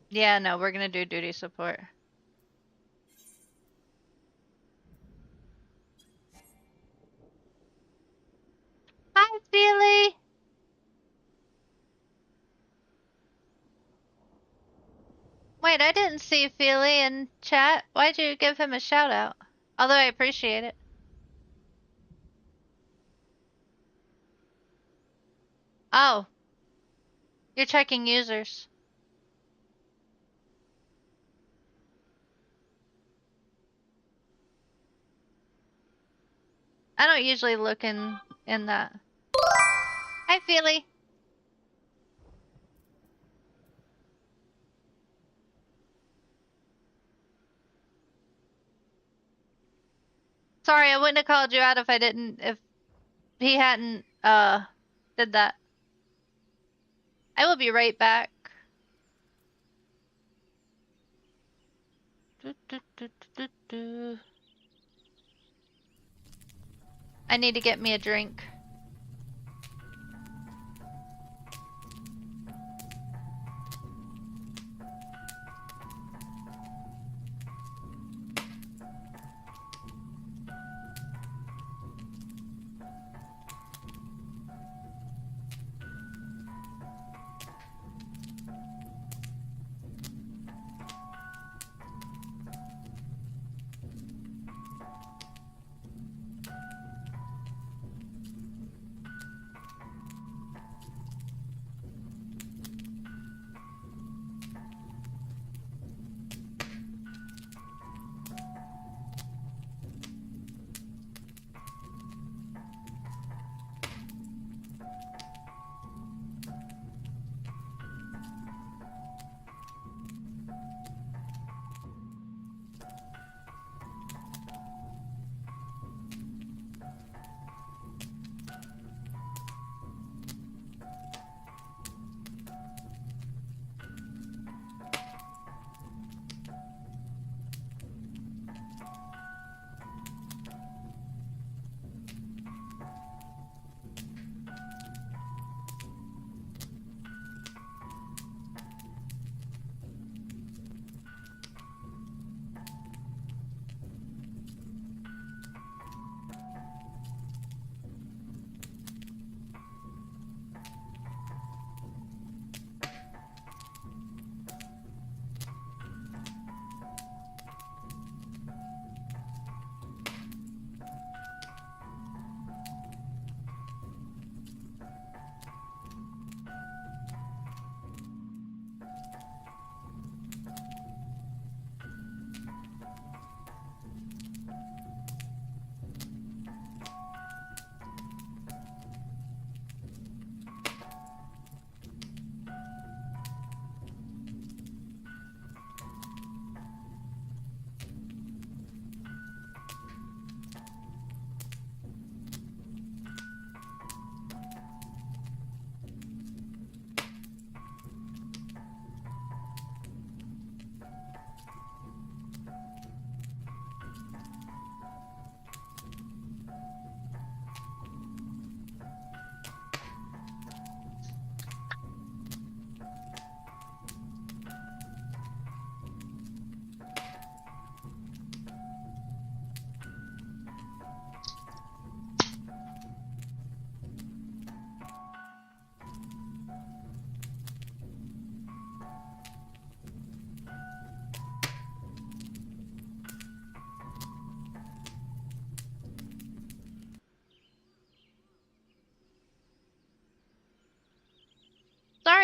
Yeah, no, we're gonna do duty support. Hi, Feely! Wait, I didn't see Feely in chat. Why'd you give him a shout out? Although I appreciate it. Oh. You're checking users. I don't usually look in that. Hi, Feely. Sorry, I wouldn't have called you out if he hadn't, did that. I will be right back. I need to get me a drink.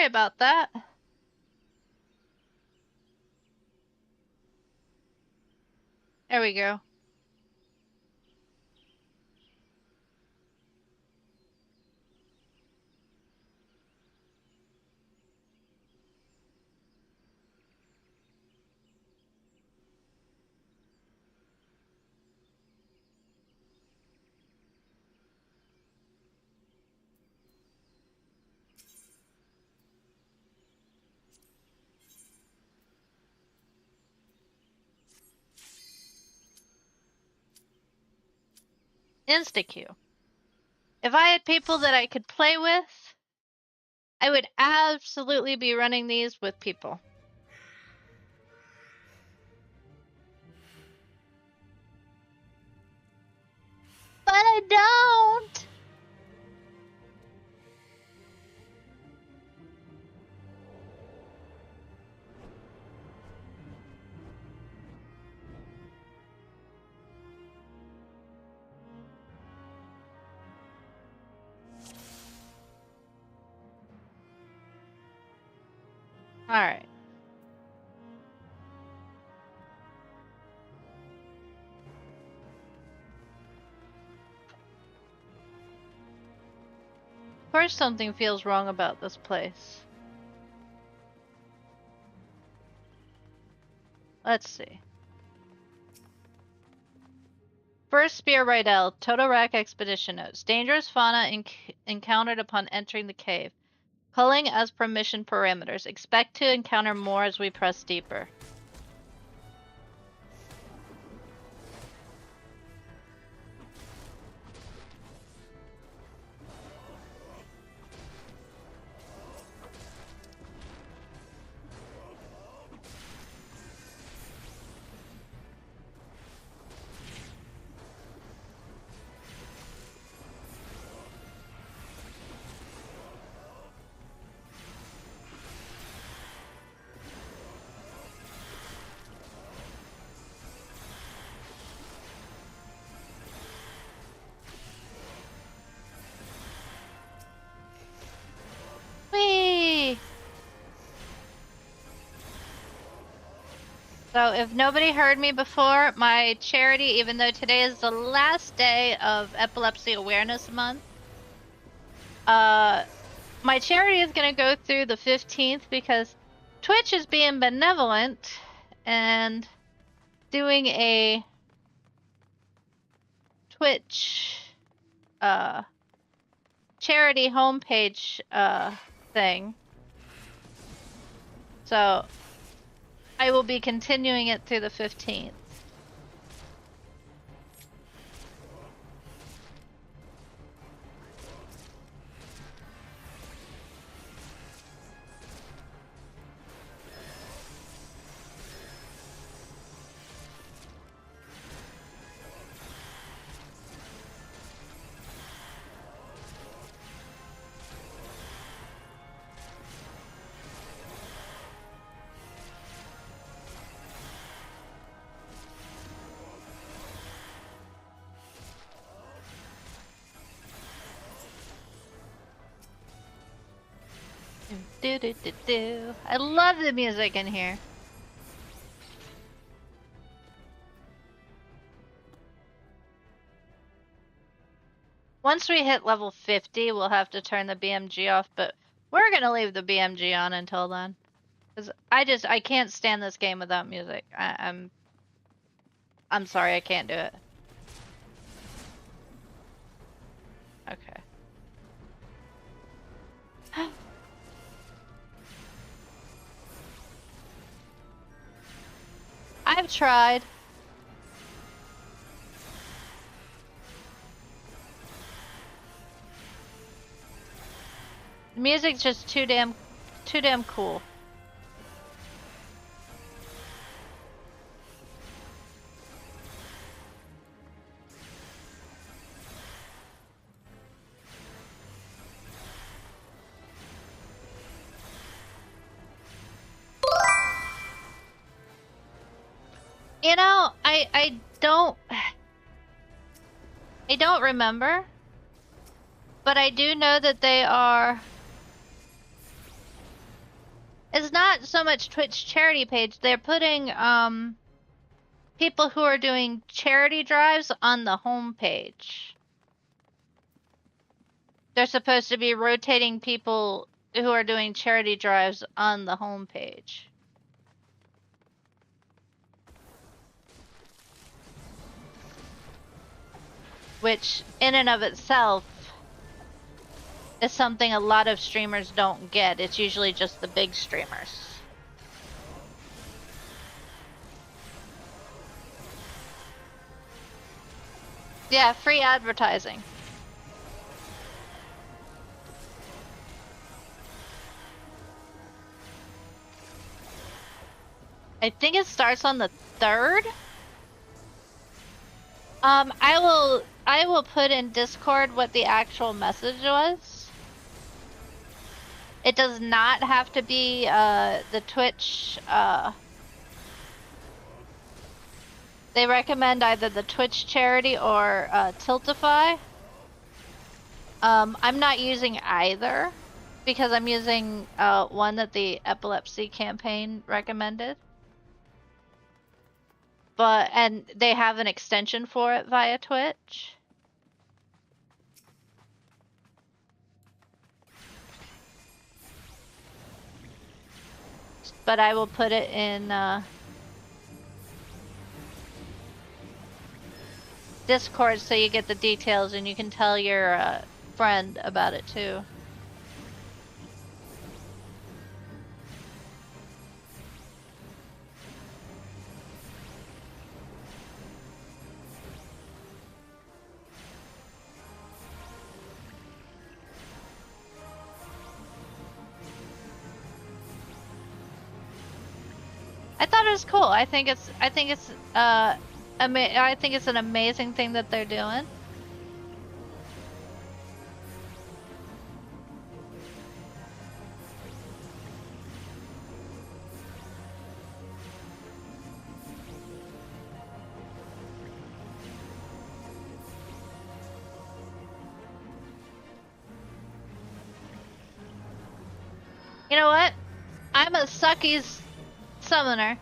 Sorry about that. There we go. Insta-Q. If I had people that I could play with, I would absolutely be running these with people. But I don't! Alright. Of course something feels wrong about this place. Let's see. First Spear Rydell, Total Rack Expedition Notes. Dangerous fauna encountered upon entering the cave. Culling as per mission parameters. Expect to encounter more as we press deeper. Whee! So if nobody heard me before, my charity, even though today is the last day of Epilepsy Awareness Month, my charity is going to go through the 15th because Twitch is being benevolent and doing a Twitch charity homepage thing. So I will be continuing it through the 15th. Do do do do. I love the music in here. Once we hit level 50, we'll have to turn the BMG off, but we're gonna leave the BMG on until then. Cause I can't stand this game without music. I'm sorry, I can't do it. Okay. I've tried. The music's just too damn cool. You know, I don't remember, but I do know that they are It's not so much Twitch charity page. They're putting people who are doing charity drives on the home page. They're supposed to be rotating people who are doing charity drives on the home page. Which, in and of itself, is something a lot of streamers don't get. It's usually just the big streamers. Yeah, free advertising. I think it starts on the 3rd. I will put in Discord what the actual message was. It does not have to be the Twitch. They recommend either the Twitch charity or Tiltify. I'm not using either because I'm using one that the Epilepsy campaign recommended. And they have an extension for it via Twitch. But I will put it in Discord so you get the details and you can tell your friend about it too. I thought it was cool. I think it's an amazing thing that they're doing. You know what? I'm a suckies summoner.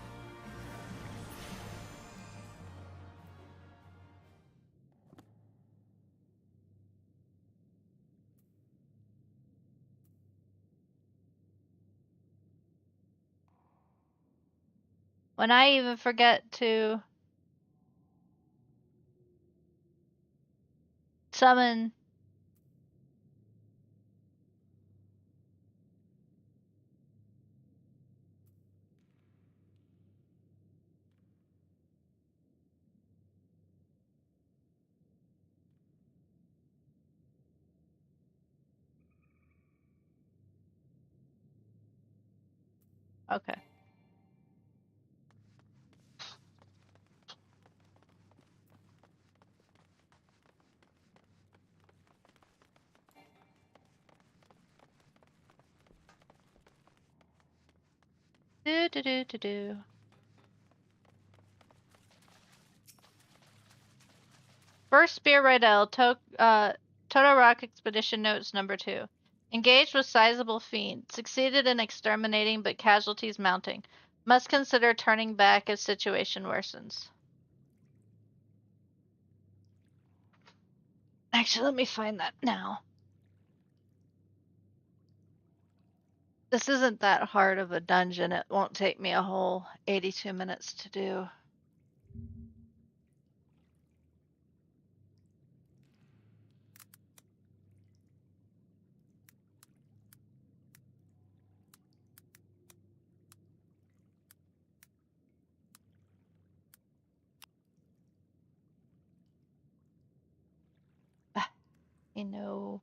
When I even forget to summon okay. Do. First Spear Raidel, Toto Rock Expedition Notes number 2. Engaged with sizable fiend. Succeeded in exterminating but casualties mounting. Must consider turning back if situation worsens. Actually, let me find that now. This isn't that hard of a dungeon. It won't take me a whole 82 minutes to do. You know.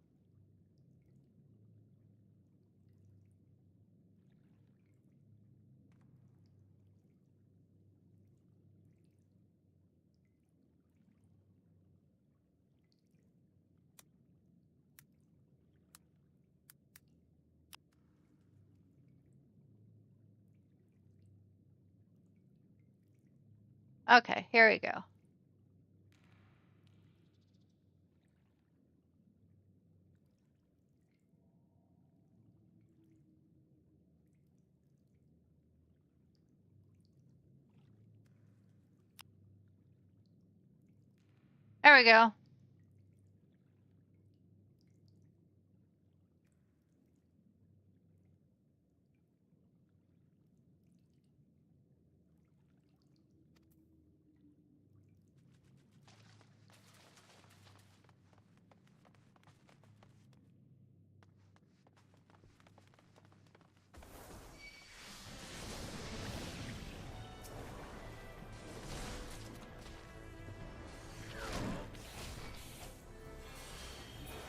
Okay, here we go. There we go.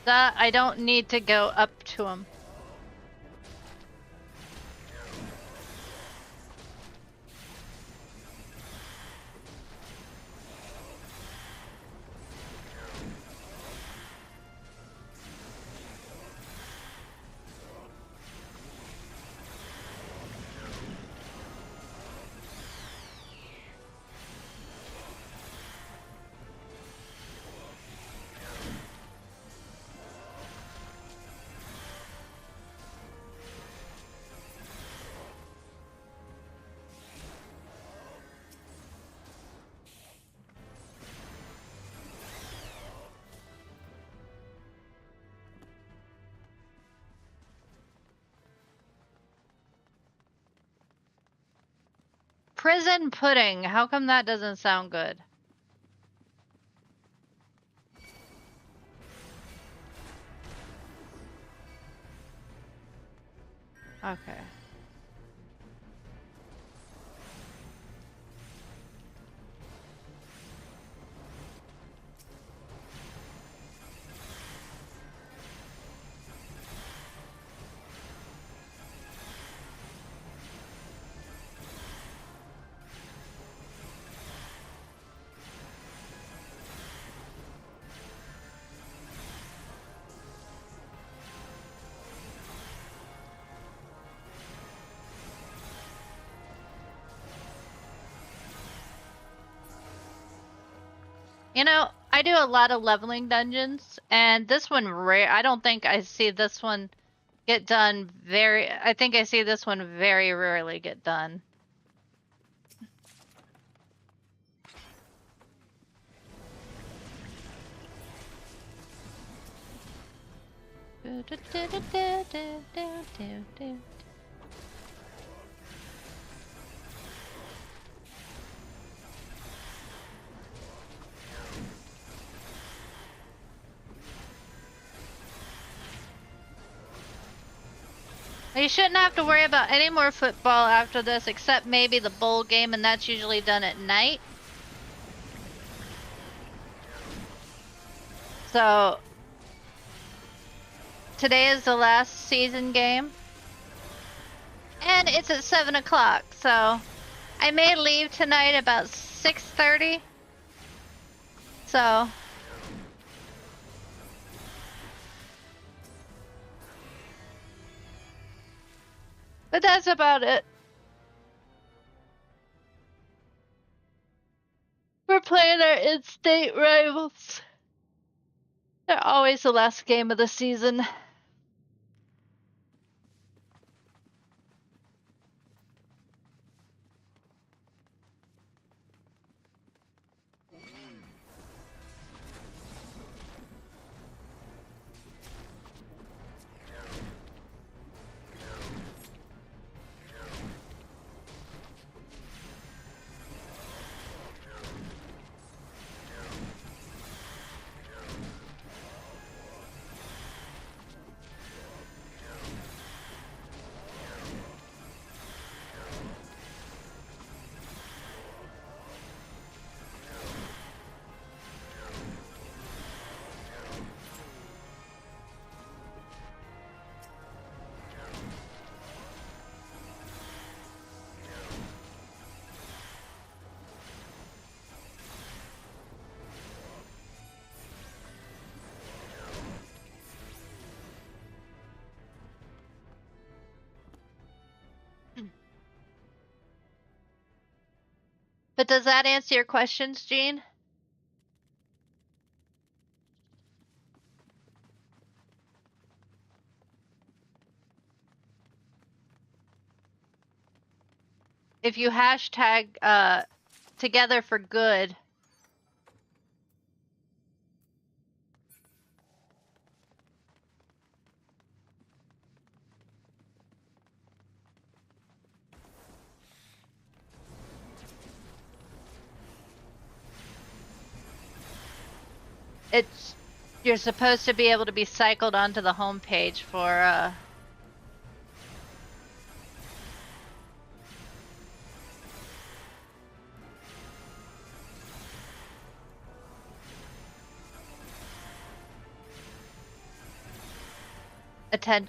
That I don't need to go up to him. Prison pudding. How come that doesn't sound good? Okay. You know, I do a lot of leveling dungeons, and this one I don't think I see this one get done I think I see this one very rarely get done. You shouldn't have to worry about any more football after this, except maybe the bowl game, and that's usually done at night. So, today is the last season game. And it's at 7 o'clock, so I may leave tonight about 6:30. So... But that's about it. We're playing our in-state rivals. They're always the last game of the season. But does that answer your questions, Jean? If you hashtag together for good, It's you're supposed to be able to be cycled onto the home page for attend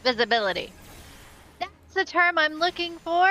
visibility. That's the term I'm looking for.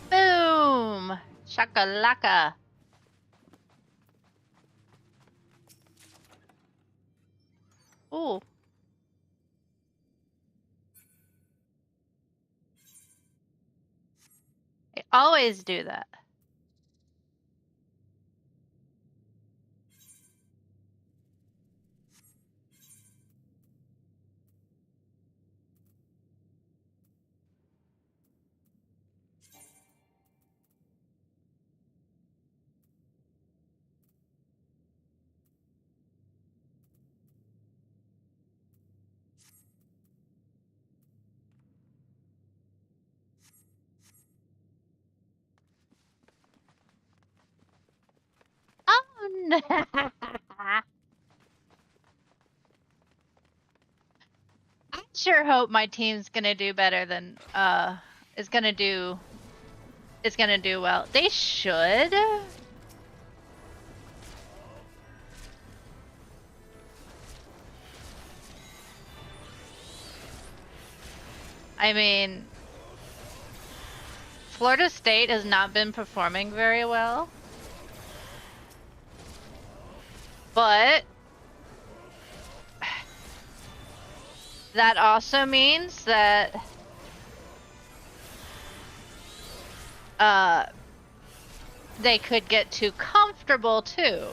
Boom! Shakalaka. Ooh. I always do that. Oh no. I sure hope my team's gonna do better than is gonna do well. They should. I mean, Florida State has not been performing very well. But that also means that they could get too comfortable too.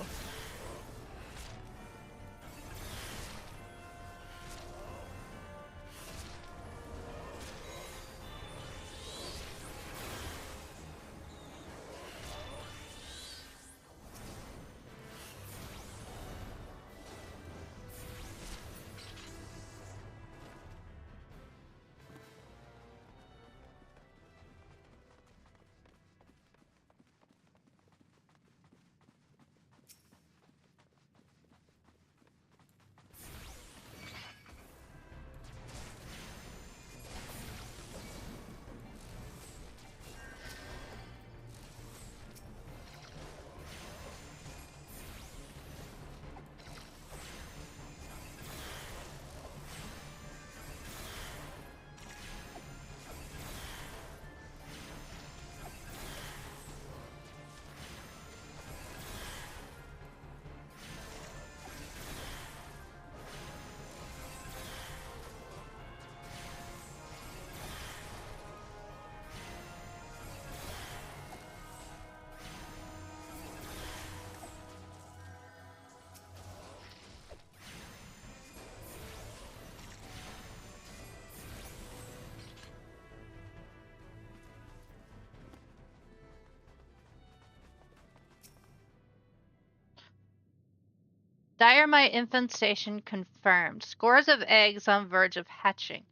Diorite infestation confirmed. Scores of eggs on verge of hatching.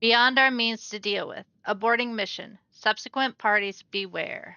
Beyond our means to deal with. Aborting mission. Subsequent parties beware.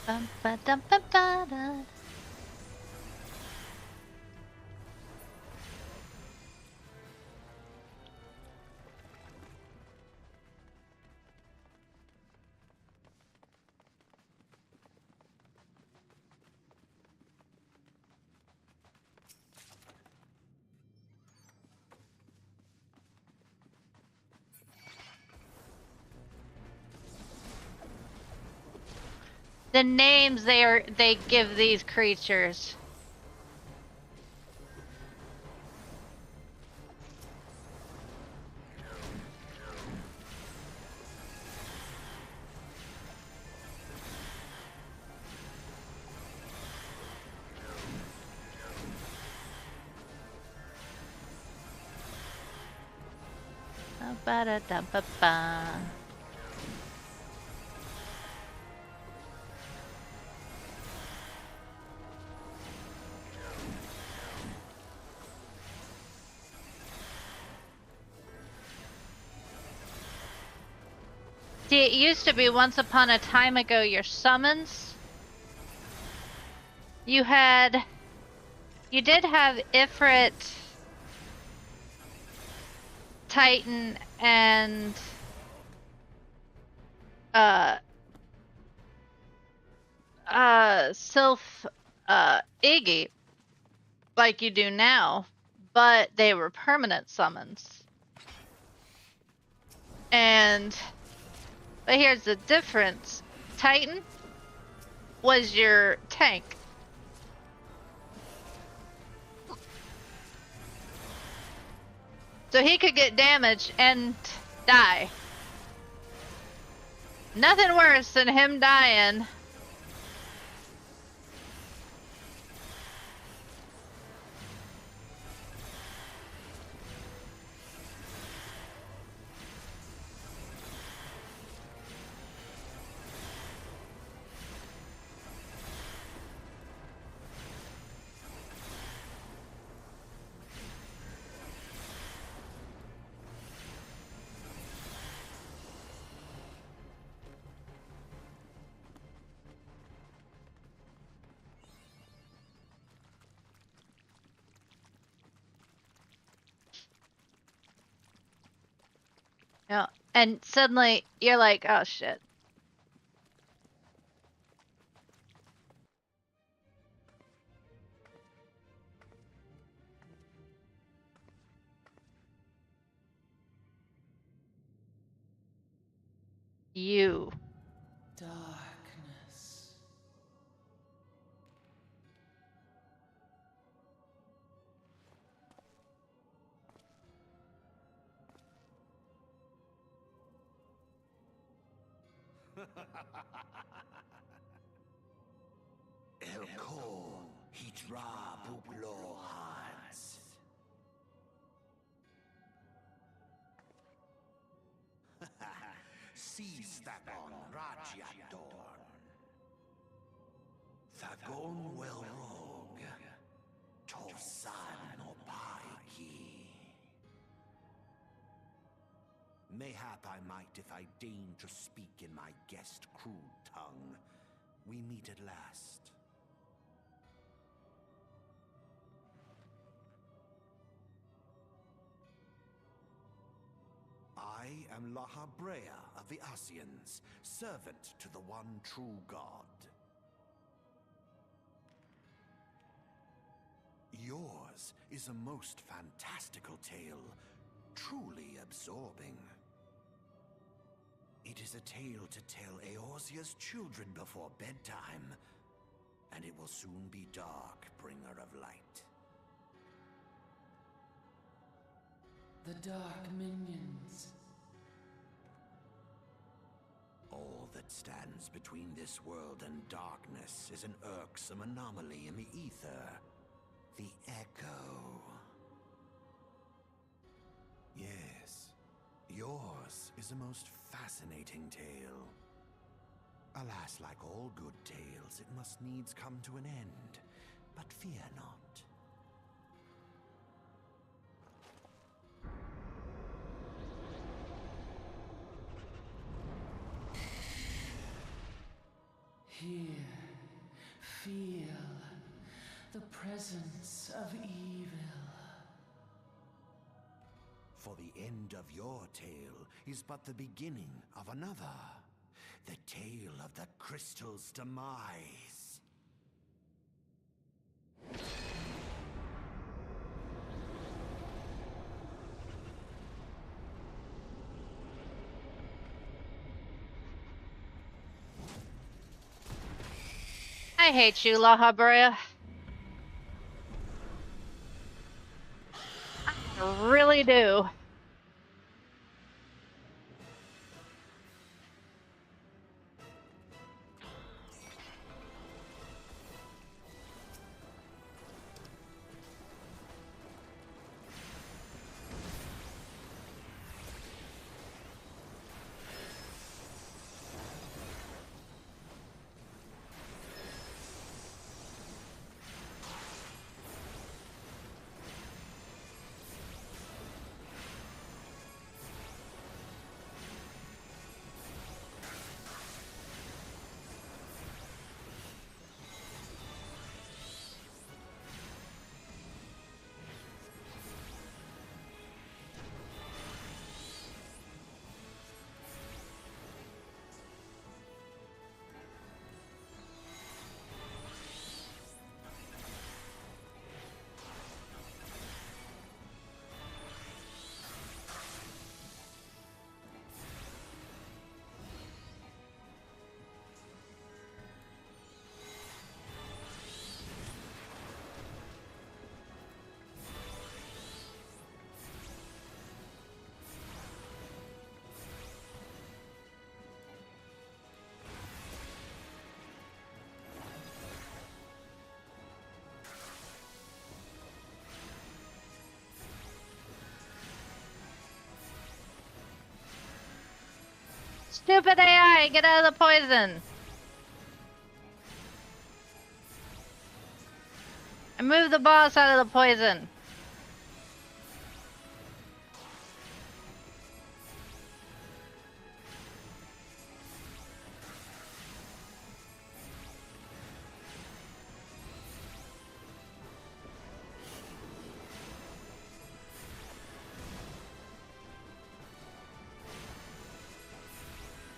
Bum, ba, dum, ba, ba, da. The names they give these creatures. Ba-da-da-ba-ba. See, it used to be once upon a time ago your summons. You did have Ifrit, Titan, and Sylph, Iggy, like you do now, but they were permanent summons. But here's the difference. Titan was your tank. So he could get damaged and die. Nothing worse than him dying. Yeah, and suddenly you're like, oh shit. You. Darkness. Elko hitra buglo hans. Seastapon Rajiadorn. Thagon well rogue. Tosan no paiki. Mayhap I might if I deign to speak in my guest crude tongue. We meet at last. am Eorzea of the Eorzeans, servant to the one true god. Yours is a most fantastical tale, truly absorbing. It is a tale to tell Eorzea's children before bedtime, and it will soon be dark, bringer of light. The dark minions. All that stands between this world and darkness is an irksome anomaly in the ether. The Echo. Yes, yours is a most fascinating tale. Alas, like all good tales, it must needs come to an end. But fear not. Here, feel the presence of evil. For the end of your tale is but the beginning of another. The tale of the crystal's demise. I hate you, Eorzea. I really do. Stupid AI, get out of the poison. And move the boss out of the poison.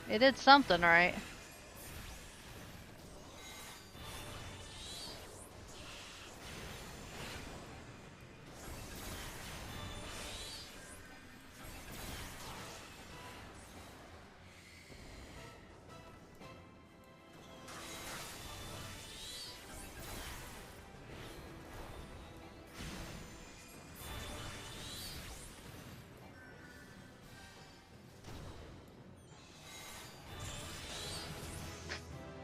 It did something right.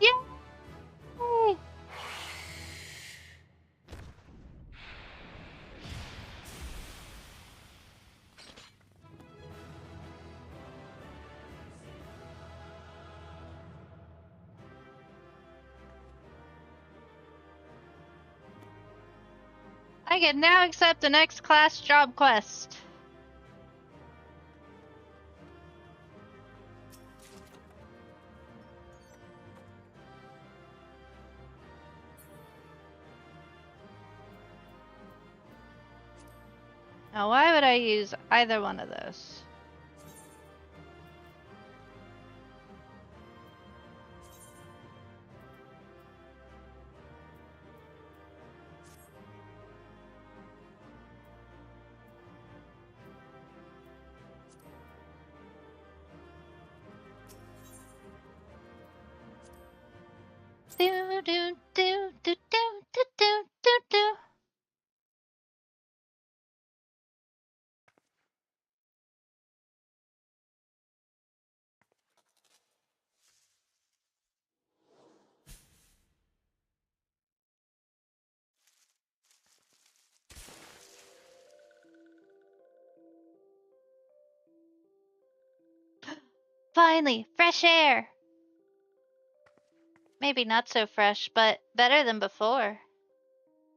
Yay! I can now accept the next class job quest. Now, why would I use either one of those? Do do do do do do do do do. Finally, fresh air! Maybe not so fresh, but better than before.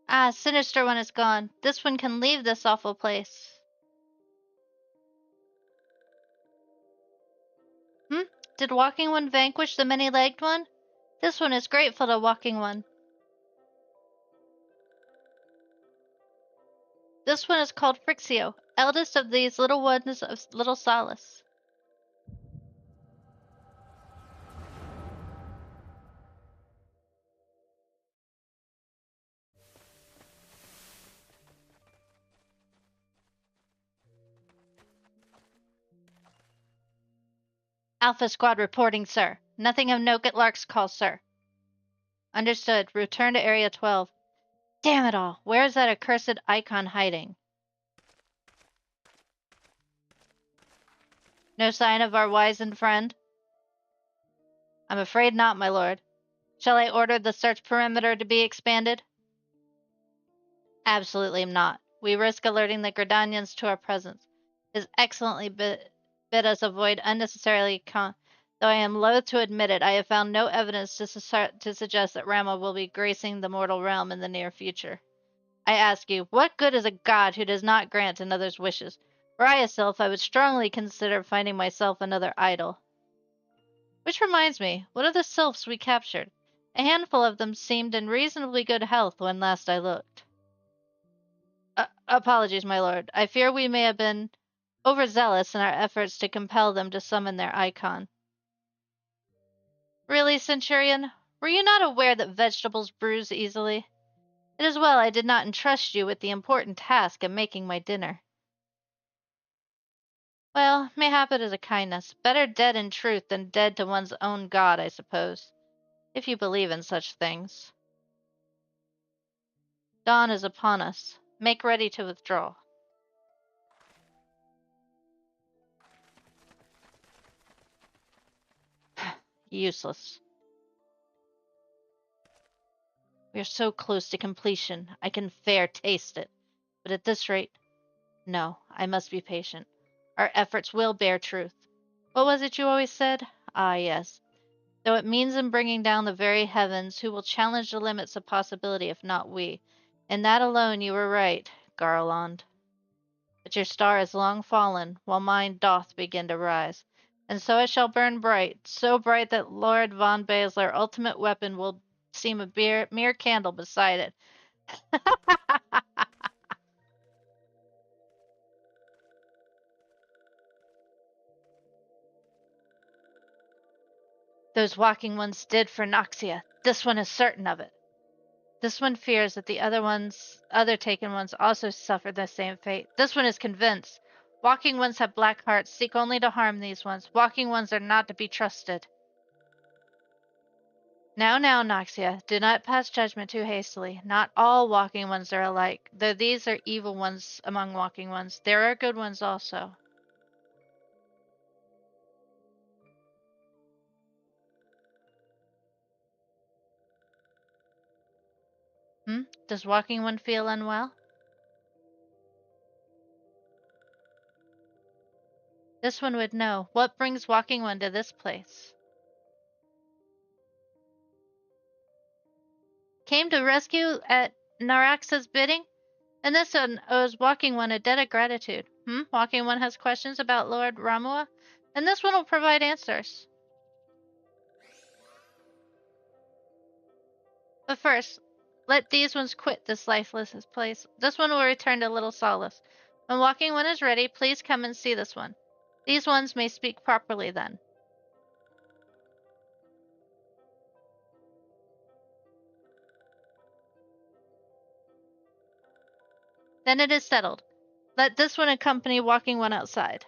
Ah, Sinister One is gone. This one can leave this awful place. Hmm? Did Walking One vanquish the many-legged one? This one is grateful to Walking One. This one is called Frixio, eldest of these little ones of Little Solace. Alpha Squad reporting, sir. Nothing of note at Lark's call, sir. Understood. Return to Area 12. Damn it all. Where is that accursed icon hiding? No sign of our wizened friend? I'm afraid not, my lord. Shall I order the search perimeter to be expanded? Absolutely not. We risk alerting the Gridanians to our presence. It is excellently bid us avoid unnecessarily though I am loath to admit it, I have found no evidence to suggest that Rama will be gracing the mortal realm in the near future. I ask you, what good is a god who does not grant another's wishes? Were I a sylph, I would strongly consider finding myself another idol. Which reminds me, what of the sylphs we captured? A handful of them seemed in reasonably good health when last I looked. Apologies, my lord. I fear we may have been overzealous in our efforts to compel them to summon their icon. Really, Centurion? Were you not aware that vegetables bruise easily? It is well I did not entrust you with the important task of making my dinner. Well, mayhap it is a kindness. Better dead in truth than dead to one's own god, I suppose. If you believe in such things. Dawn is upon us. Make ready to withdraw. Useless. We are so close to completion. I can fair taste it. But at this rate, no, I must be patient. Our efforts will bear truth. What was it you always said? Ah, yes. Though it means in bringing down the very heavens, who will challenge the limits of possibility if not we? In that alone you were right, Garland. But your star is long fallen, while mine doth begin to rise. And so it shall burn bright, so bright that Lord von Basler' ultimate weapon will seem a mere candle beside it. Those walking ones did for Noxia. This one is certain of it. This one fears that the other taken ones also suffer the same fate. This one is convinced. Walking ones have black hearts, seek only to harm these ones. Walking ones are not to be trusted. Now, Noxia, do not pass judgment too hastily. Not all walking ones are alike. Though these are evil ones among walking ones, there are good ones also. Does walking one feel unwell? This one would know. What brings walking one to this place? Came to rescue at Naraxa's bidding? And this one owes Walking One a debt of gratitude. Walking One has questions about Lord Ramua? And this one will provide answers. But first, let these ones quit this lifeless place. This one will return to Little Solace. When Walking One is ready, please come and see this one. These ones may speak properly then. Then it is settled. Let this one accompany Walking One outside.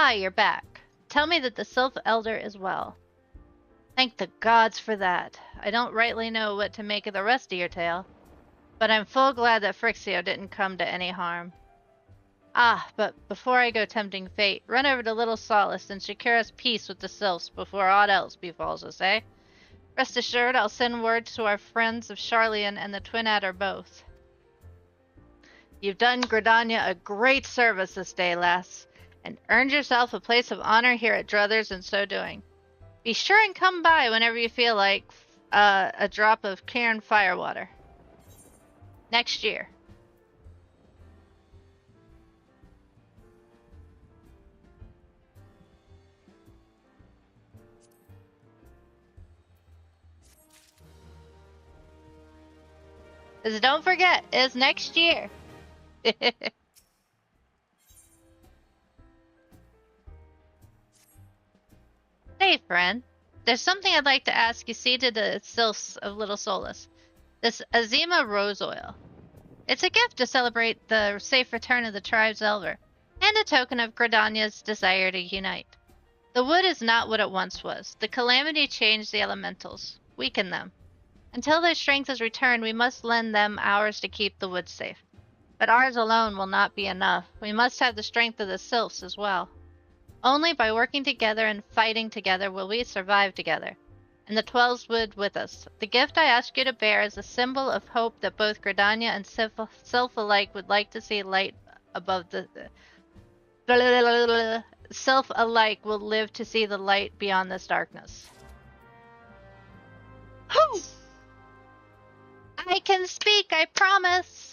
Ah, you're back. Tell me that the Sylph Elder is well. Thank the gods for that. I don't rightly know what to make of the rest of your tale, but I'm full glad that Frixio didn't come to any harm. Ah, but before I go tempting fate, run over to Little Solace and secure us peace with the Sylphs before aught else befalls us, eh? Rest assured, I'll send word to our friends of Charlian and the Twin Adder both. You've done Gridania a great service this day, lass, and earned yourself a place of honor here at Druthers in so doing. Be sure and come by whenever you feel like a drop of Cairn firewater. Next year. Because don't forget, it's next year. Hey, friend. There's something I'd like to ask you see to the Sylphs of Little Solace. This Azima rose oil. It's a gift to celebrate the safe return of the tribe's elder, and a token of Gridania's desire to unite. The wood is not what it once was. The calamity changed the elementals, weakened them. Until their strength is returned, we must lend them ours to keep the wood safe. But ours alone will not be enough. We must have the strength of the Sylphs as well. Only by working together and fighting together will we survive together. And the 12s would with us. The gift I ask you to bear is a symbol of hope that both Gridania and Sylph alike would like to see light above the... Sylph alike will live to see the light beyond this darkness. I can speak, I promise!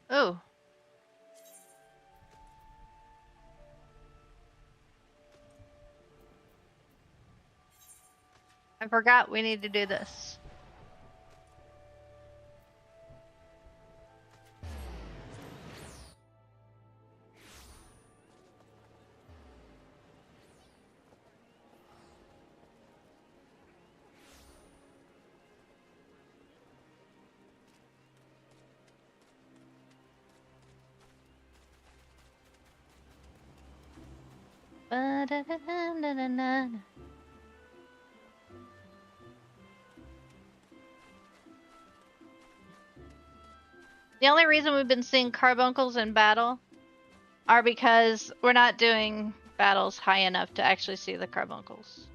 Oh. I forgot we need to do this. Ba-da-da-da-da-da-da. The only reason we've been seeing carbuncles in battle are because we're not doing battles high enough to actually see the carbuncles.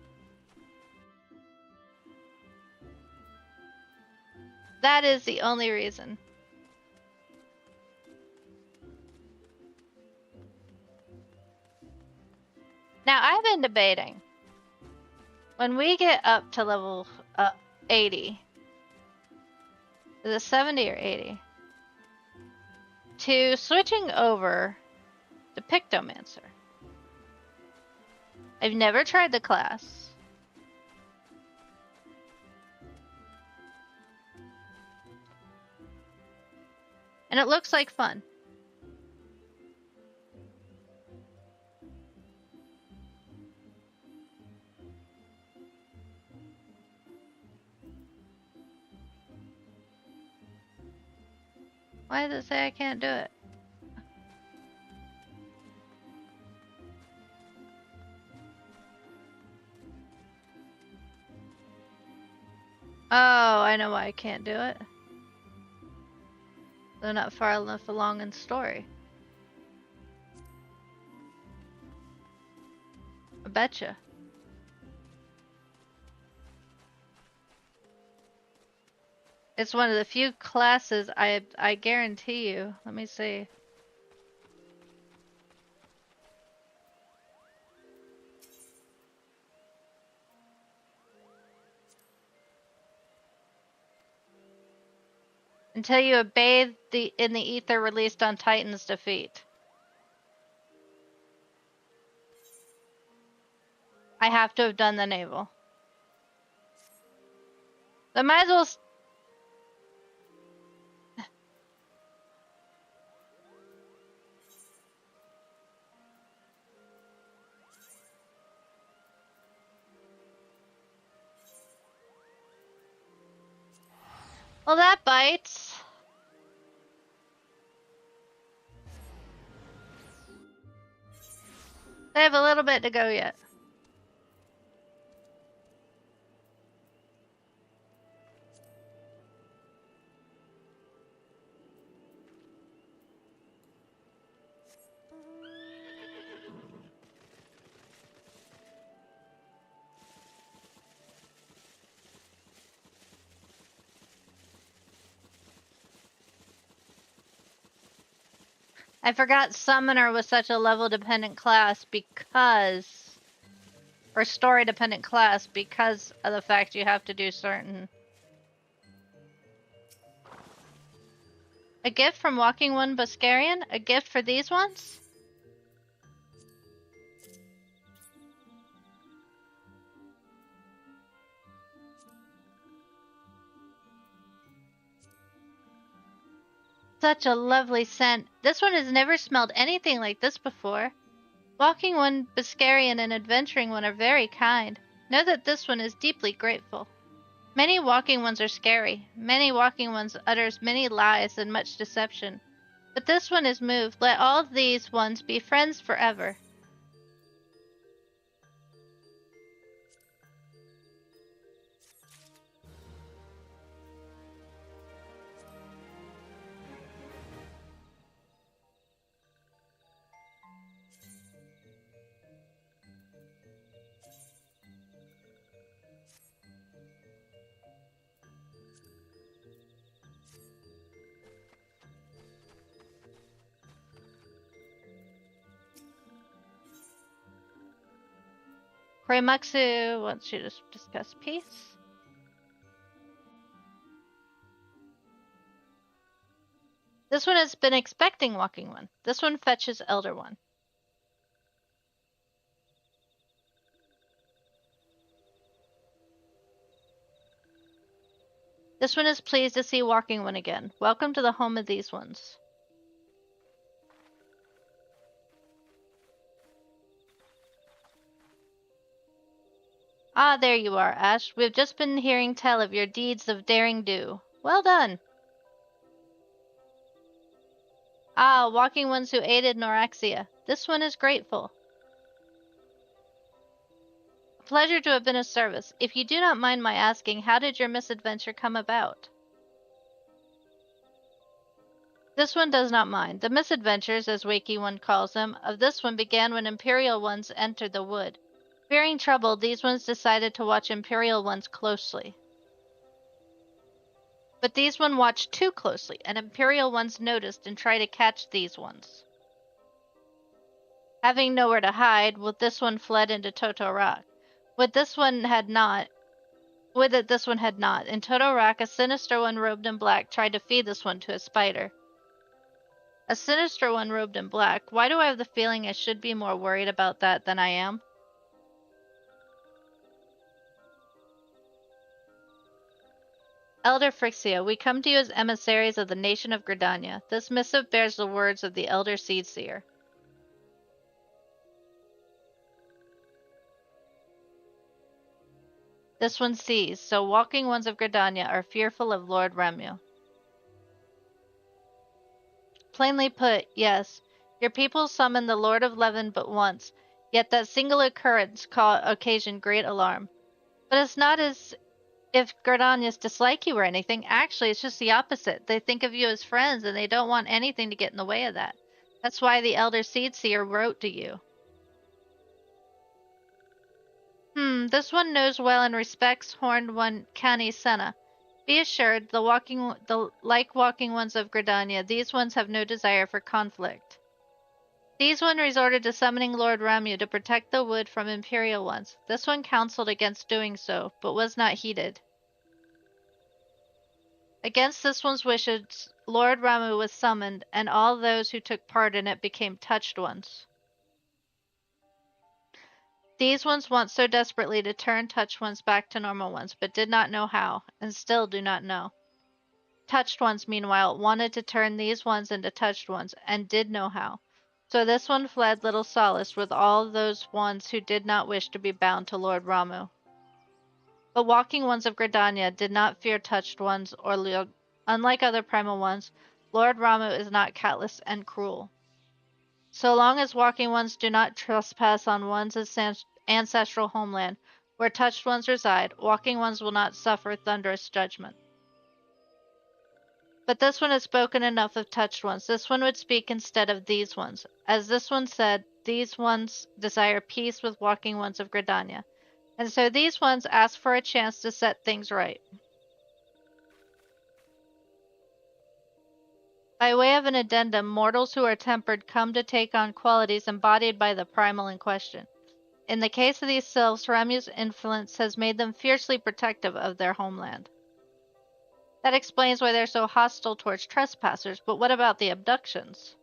That is the only reason. Now, I've been debating. When we get up to level 80, is it 70 or 80? To switching over to Pictomancer. I've never tried the class. And it looks like fun. Why does it say I can't do it? Oh, I know why I can't do it. They're not far enough along in story. I betcha. It's one of the few classes I guarantee you. Let me see. until you have bathed in the ether released on Titan's defeat. I have to have done the naval. So I might as well... Well, that bites. They have a little bit to go yet. I forgot Summoner was such a level-dependent class because... or story-dependent class because of the fact you have to do certain... A gift from Walking One Buscarian? A gift for these ones? Such a lovely scent. This one has never smelled anything like this before. Walking One, Buscarian, and Adventuring One are very kind. Know that this one is deeply grateful. Many Walking Ones are scary. Many Walking Ones utters many lies and much deception. But this one is moved. Let all these ones be friends forever. Korematsu wants you to discuss peace. This one has been expecting Walking One. This one fetches Elder One. This one is pleased to see Walking One again. Welcome to the home of these ones. Ah, there you are, Ash. We've just been hearing tell of your deeds of daring do. Well done. Ah, Walking Ones who aided Eorzea. This one is grateful. A pleasure to have been of service. If you do not mind my asking, how did your misadventure come about? This one does not mind. The misadventures, as Wakey One calls them, of this one began when Imperial Ones entered the wood. Fearing trouble, these ones decided to watch Imperial Ones closely. But these one watched too closely, and Imperial Ones noticed and tried to catch these ones. Having nowhere to hide, this one fled into Toto Rock. With it, this one had not. In Toto Rock, a sinister one robed in black tried to feed this one to a spider. A sinister one robed in black? Why do I have the feeling I should be more worried about that than I am? Elder Frixia, we come to you as emissaries of the nation of Gridania. This missive bears the words of the Elder Seedseer. This one sees, so Walking Ones of Gridania are fearful of Lord Remu. Plainly put, yes, your people summoned the Lord of Levin but once, yet that single occurrence occasioned great alarm. But it's not as if Gridanians dislike you or anything. Actually, it's just the opposite. They think of you as friends, and they don't want anything to get in the way of that. That's why the Elder Seedseer wrote to you. This one knows well and respects Horned One Kani Senna. Be assured, like Walking Ones of Gridania, these ones have no desire for conflict. These one resorted to summoning Lord Ramu to protect the wood from Imperial Ones. This one counseled against doing so, but was not heeded. Against this one's wishes, Lord Ramu was summoned, and all those who took part in it became touched ones. These ones want so desperately to turn touched ones back to normal ones, but did not know how, and still do not know. Touched ones, meanwhile, wanted to turn these ones into touched ones, and did know how. So this one fled little solaced with all those ones who did not wish to be bound to Lord Ramu. The walking ones of Gridania did not fear touched ones, unlike other primal ones, Lord Ramu is not callous and cruel. So long as walking ones do not trespass on one's ancestral homeland, where touched ones reside, walking ones will not suffer thunderous judgment. But this one has spoken enough of touched ones. This one would speak instead of these ones. As this one said, these ones desire peace with walking ones of Gridania. And so these ones ask for a chance to set things right. By way of an addendum, mortals who are tempered come to take on qualities embodied by the primal in question. In the case of these sylphs, Ramu's influence has made them fiercely protective of their homeland. That explains why they're so hostile towards trespassers, but what about the abductions?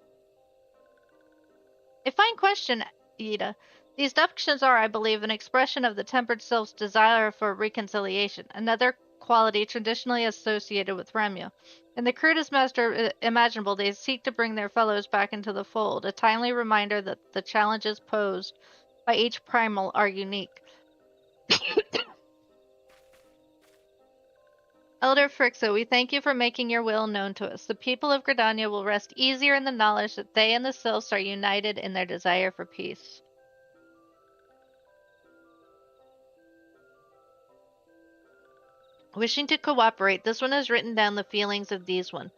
A fine question, Ida. These abductions are, I believe, an expression of the tempered sylph's desire for reconciliation, another quality traditionally associated with Ramu. In the crudest manner imaginable, they seek to bring their fellows back into the fold, a timely reminder that the challenges posed by each primal are unique. Elder Frixa, we thank you for making your will known to us. The people of Gridania will rest easier in the knowledge that they and the sylphs are united in their desire for peace. Wishing to cooperate, this one has written down the feelings of these one.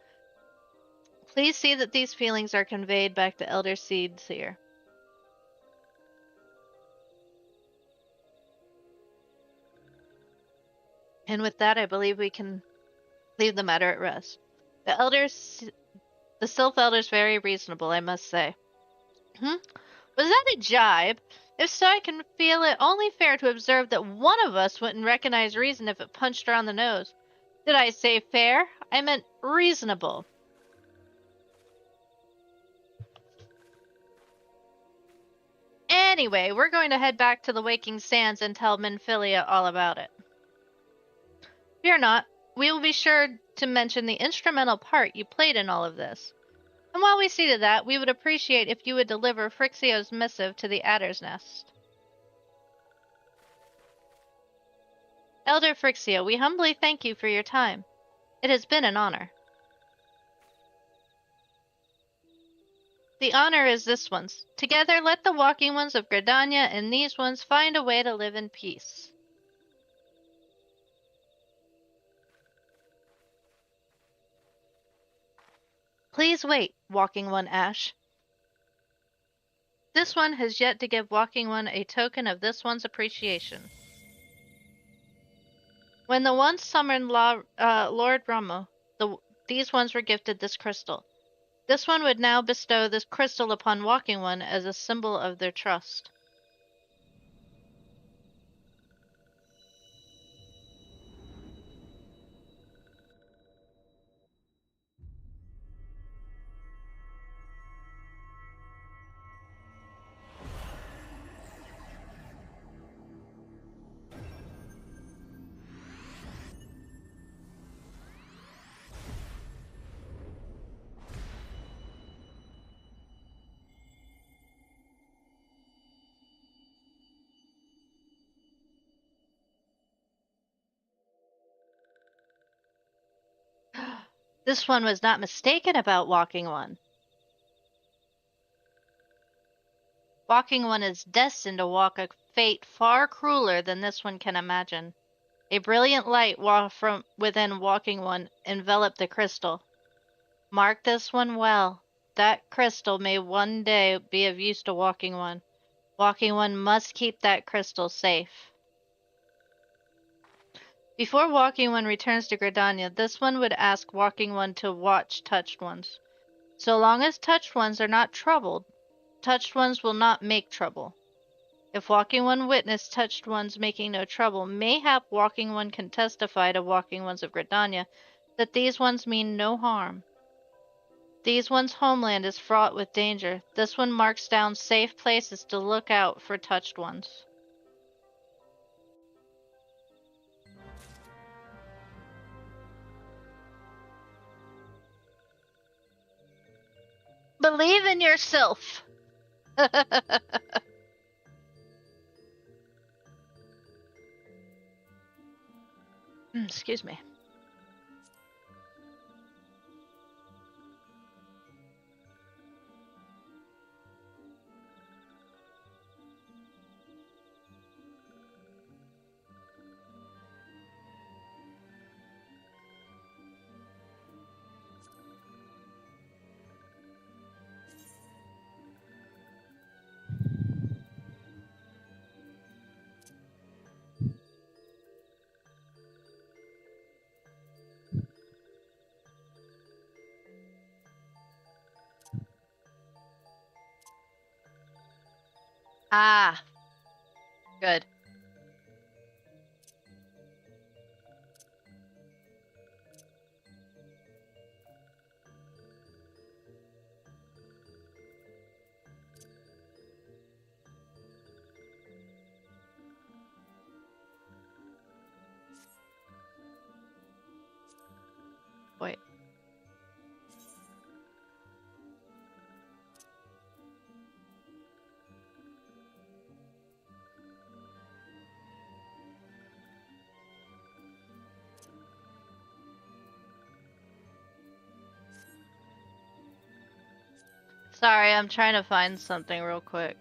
Please see that these feelings are conveyed back to Elder Seedseer. And with that, I believe we can leave the matter at rest. The Sylph Elder's very reasonable, I must say. Was that a jibe? If so, I can feel it only fair to observe that one of us wouldn't recognize reason if it punched her on the nose. Did I say fair? I meant reasonable. Anyway, we're going to head back to the Waking Sands and tell Minfilia all about it. Fear not, we will be sure to mention the instrumental part you played in all of this. And while we see to that, we would appreciate if you would deliver Frixio's missive to the Adder's Nest. Elder Frixio, we humbly thank you for your time. It has been an honor. The honor is this one's. Together, let the walking ones of Gridania and these ones find a way to live in peace. Please wait, Walking One Ash. This one has yet to give Walking One a token of this one's appreciation. When the ones summoned Lord Ramu, these ones were gifted this crystal. This one would now bestow this crystal upon Walking One as a symbol of their trust. This one was not mistaken about Walking One. Walking One is destined to walk a fate far crueler than this one can imagine. A brilliant light from within Walking One enveloped the crystal. Mark this one well. That crystal may one day be of use to Walking One. Walking One must keep that crystal safe. Before Walking One returns to Gridania, this one would ask Walking One to watch touched ones. So long as touched ones are not troubled, touched ones will not make trouble. If Walking One witnessed touched ones making no trouble, mayhap Walking One can testify to Walking Ones of Gridania that these ones mean no harm. These ones' homeland is fraught with danger. This one marks down safe places to look out for touched ones. Believe in yourself. Excuse me. Ah, good. Wait. Sorry, I'm trying to find something real quick.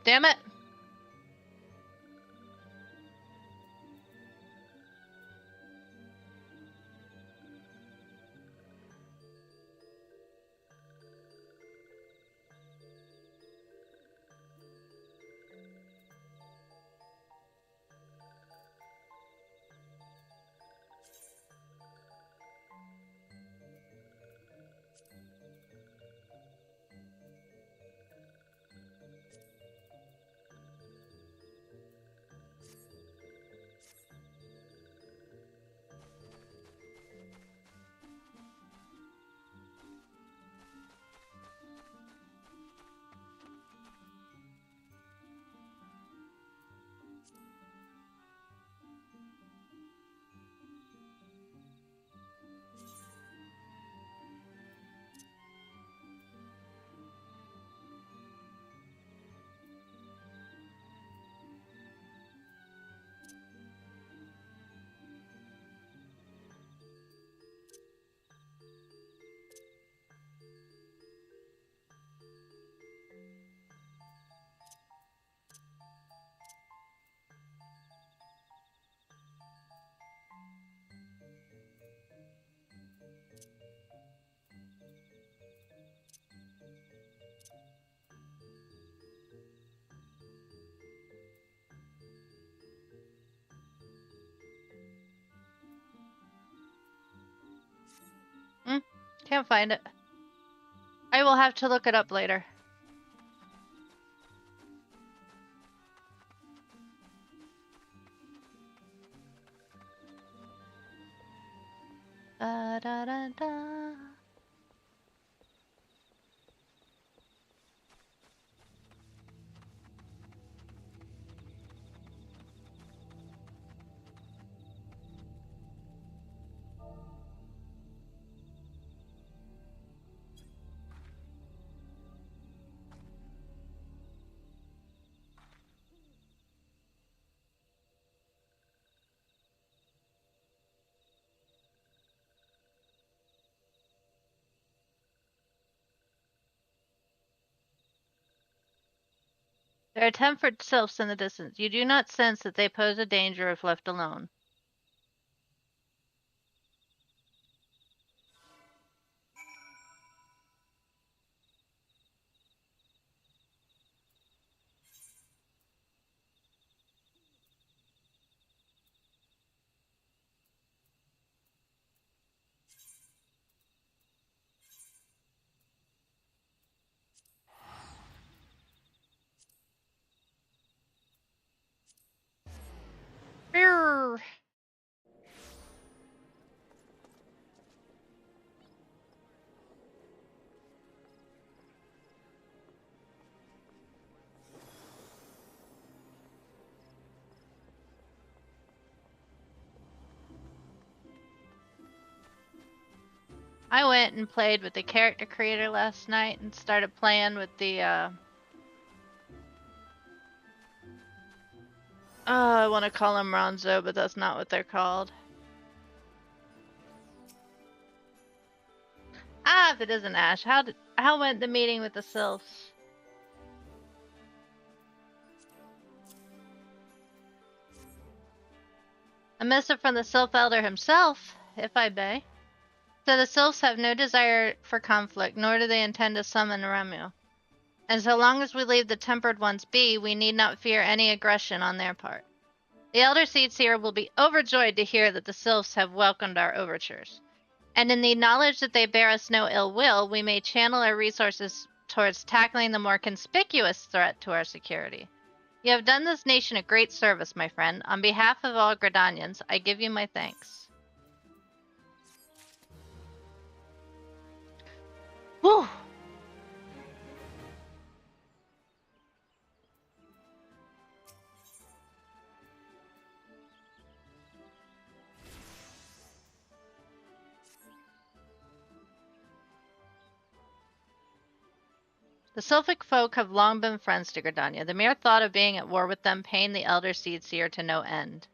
Damn it. Can't find it. I will have to look it up later. Da da da da. There are 10 foot sylphs in the distance. You do not sense that they pose a danger if left alone. Brrr. I went and played with the character creator last night and started playing with the I want to call them Ronzo, but that's not what they're called. Ah, if it isn't Ash, how went the meeting with the sylphs? A missive from the Sylph Elder himself, if I may. So the Sylphs have no desire for conflict, nor do they intend to summon Remu. And so long as we leave the Tempered Ones be, we need not fear any aggression on their part. The Elder Seedseer will be overjoyed to hear that the Sylphs have welcomed our overtures. And in the knowledge that they bear us no ill will, we may channel our resources towards tackling the more conspicuous threat to our security. You have done this nation a great service, my friend. On behalf of all Gradanians, I give you my thanks. Whew! The Sylphic folk have long been friends to Gridania. The mere thought of being at war with them pained the Elder Seedseer to no end.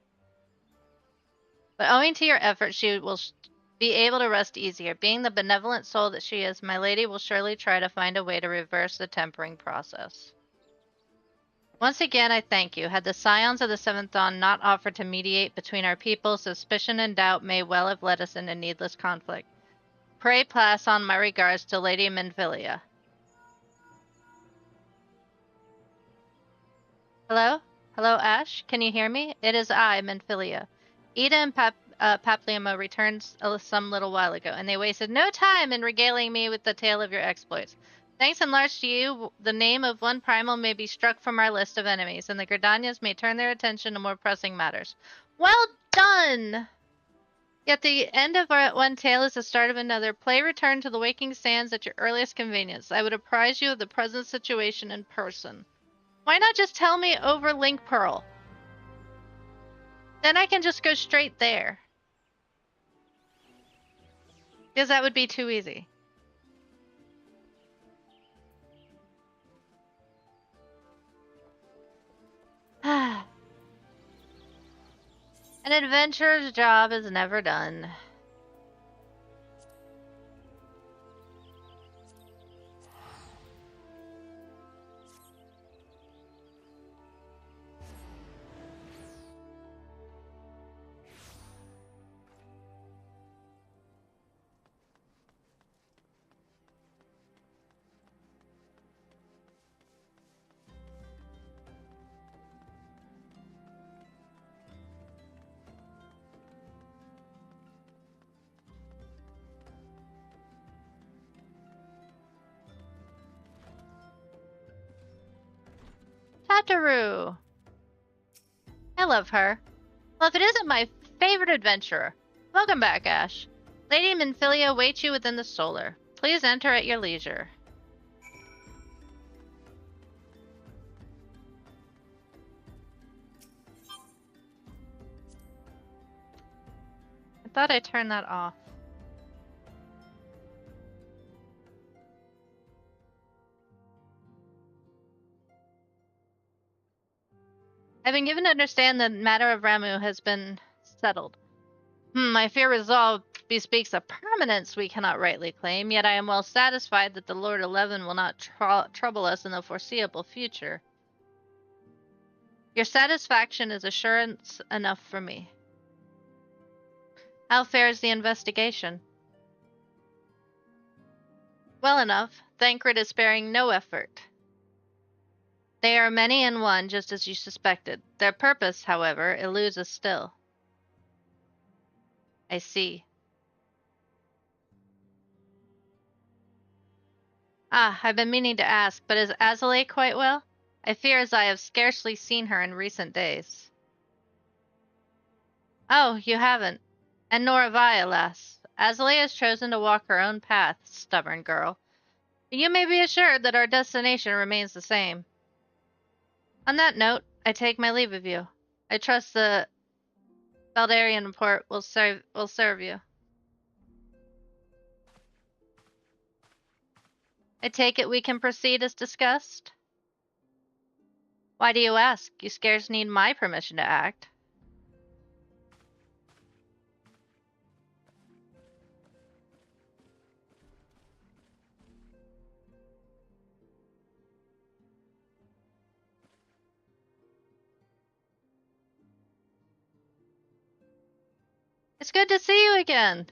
But owing to your efforts, she will be able to rest easier. Being the benevolent soul that she is, my lady will surely try to find a way to reverse the tempering process. Once again, I thank you. Had the Scions of the Seventh Dawn not offered to mediate between our people, suspicion and doubt may well have led us into needless conflict. Pray pass on my regards to Lady Menphilia. Hello? Hello, Ash? Can you hear me? It is I, Menphilia. Ida and Papliamo returned some little while ago, and they wasted no time in regaling me with the tale of your exploits. Thanks in large to you, the name of one primal may be struck from our list of enemies, and the Gridanians may turn their attention to more pressing matters. Well done! Yet the end of one tale is the start of another. Play return to the Waking Sands at your earliest convenience. I would apprise you of the present situation in person. Why not just tell me over Link Pearl? Then I can just go straight there. Because that would be too easy. An adventurer's job is never done. Wataru! I love her. Well, if it isn't my favorite adventurer. Welcome back, Ash. Lady Minfilia awaits you within the solar. Please enter at your leisure. I thought I turned that off. I've been given to understand the matter of Ramuh has been settled. I fear resolve bespeaks a permanence we cannot rightly claim, yet I am well satisfied that the Lord Eleven will not trouble us in the foreseeable future. Your satisfaction is assurance enough for me. How fares the investigation? Well enough. Thancred is sparing no effort. They are many in one, just as you suspected. Their purpose, however, eludes us still. I see. I've been meaning to ask, but is Azalea quite well? I fear as I have scarcely seen her in recent days. Oh, you haven't. And nor have I, alas. Azalea has chosen to walk her own path, stubborn girl. But you may be assured that our destination remains the same. On that note, I take my leave of you. I trust the Baldarian report will serve you. I take it we can proceed as discussed? Why do you ask? You scarce need my permission to act. It's good to see you again.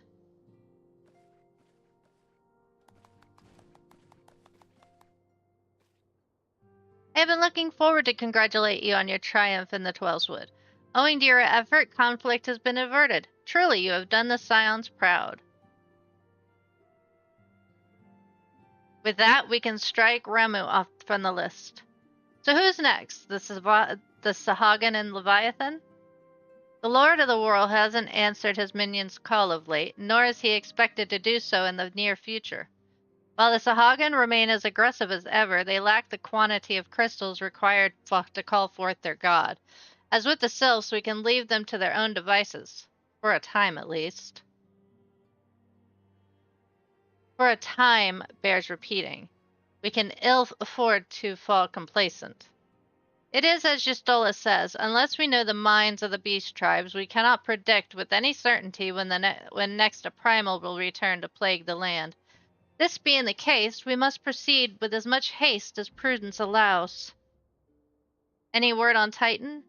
I have been looking forward to congratulate you on your triumph in the Twellswood. Owing to your effort, conflict has been averted. Truly, you have done the Scions proud. With that, we can strike Ramuh off from the list. So who's next? The Sahagin and Leviathan? The Lord of the World hasn't answered his minion's call of late, nor is he expected to do so in the near future. While the Sahagin remain as aggressive as ever, they lack the quantity of crystals required to call forth their god. As with the Sylphs, we can leave them to their own devices. For a time, at least. For a time bears repeating. We can ill afford to fall complacent. It is as Justola says, unless we know the minds of the beast tribes, we cannot predict with any certainty when next a primal will return to plague the land. This being the case, we must proceed with as much haste as prudence allows. Any word on Titan?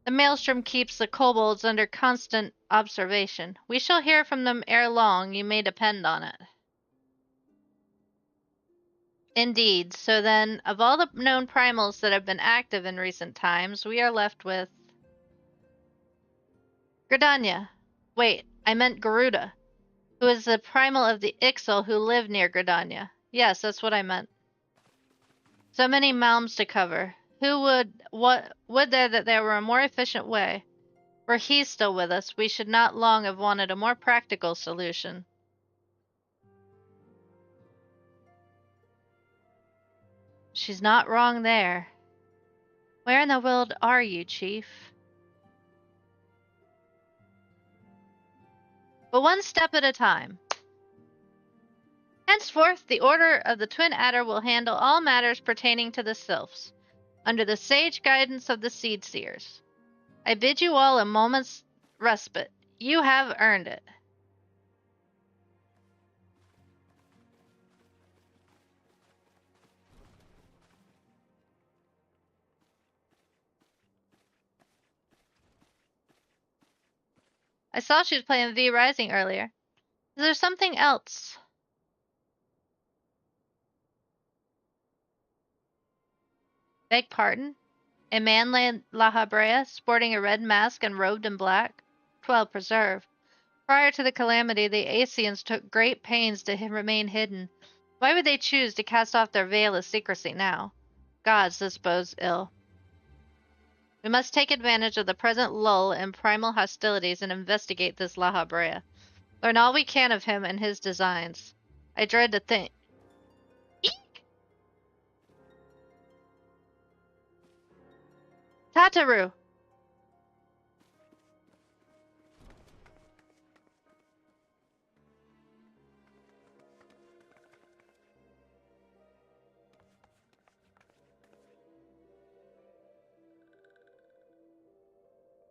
The Maelstrom keeps the kobolds under constant observation. We shall hear from them ere long, you may depend on it. Indeed, so then, of all the known primals that have been active in recent times, we are left with... Gridania. Wait, I meant Garuda, who is the primal of the Ixal who live near Gridania. Yes, that's what I meant. So many malms to cover. Would there were a more efficient way? Were he still with us, we should not long have wanted a more practical solution. She's not wrong there. Where in the world are you, Chief? But one step at a time. Henceforth, the Order of the Twin Adder will handle all matters pertaining to the Sylphs, under the sage guidance of the Seed Seers. I bid you all a moment's respite. You have earned it. I saw she was playing V Rising earlier. Is there something else? Beg pardon? A man lay La Habrea, sporting a red mask and robed in black? Twelve preserve. Prior to the calamity, the Aesians took great pains to remain hidden. Why would they choose to cast off their veil of secrecy now? Gods, this bodes ill. We must take advantage of the present lull in primal hostilities and investigate this La Habrea. Learn all we can of him and his designs. I dread to think. Eek! Tataru!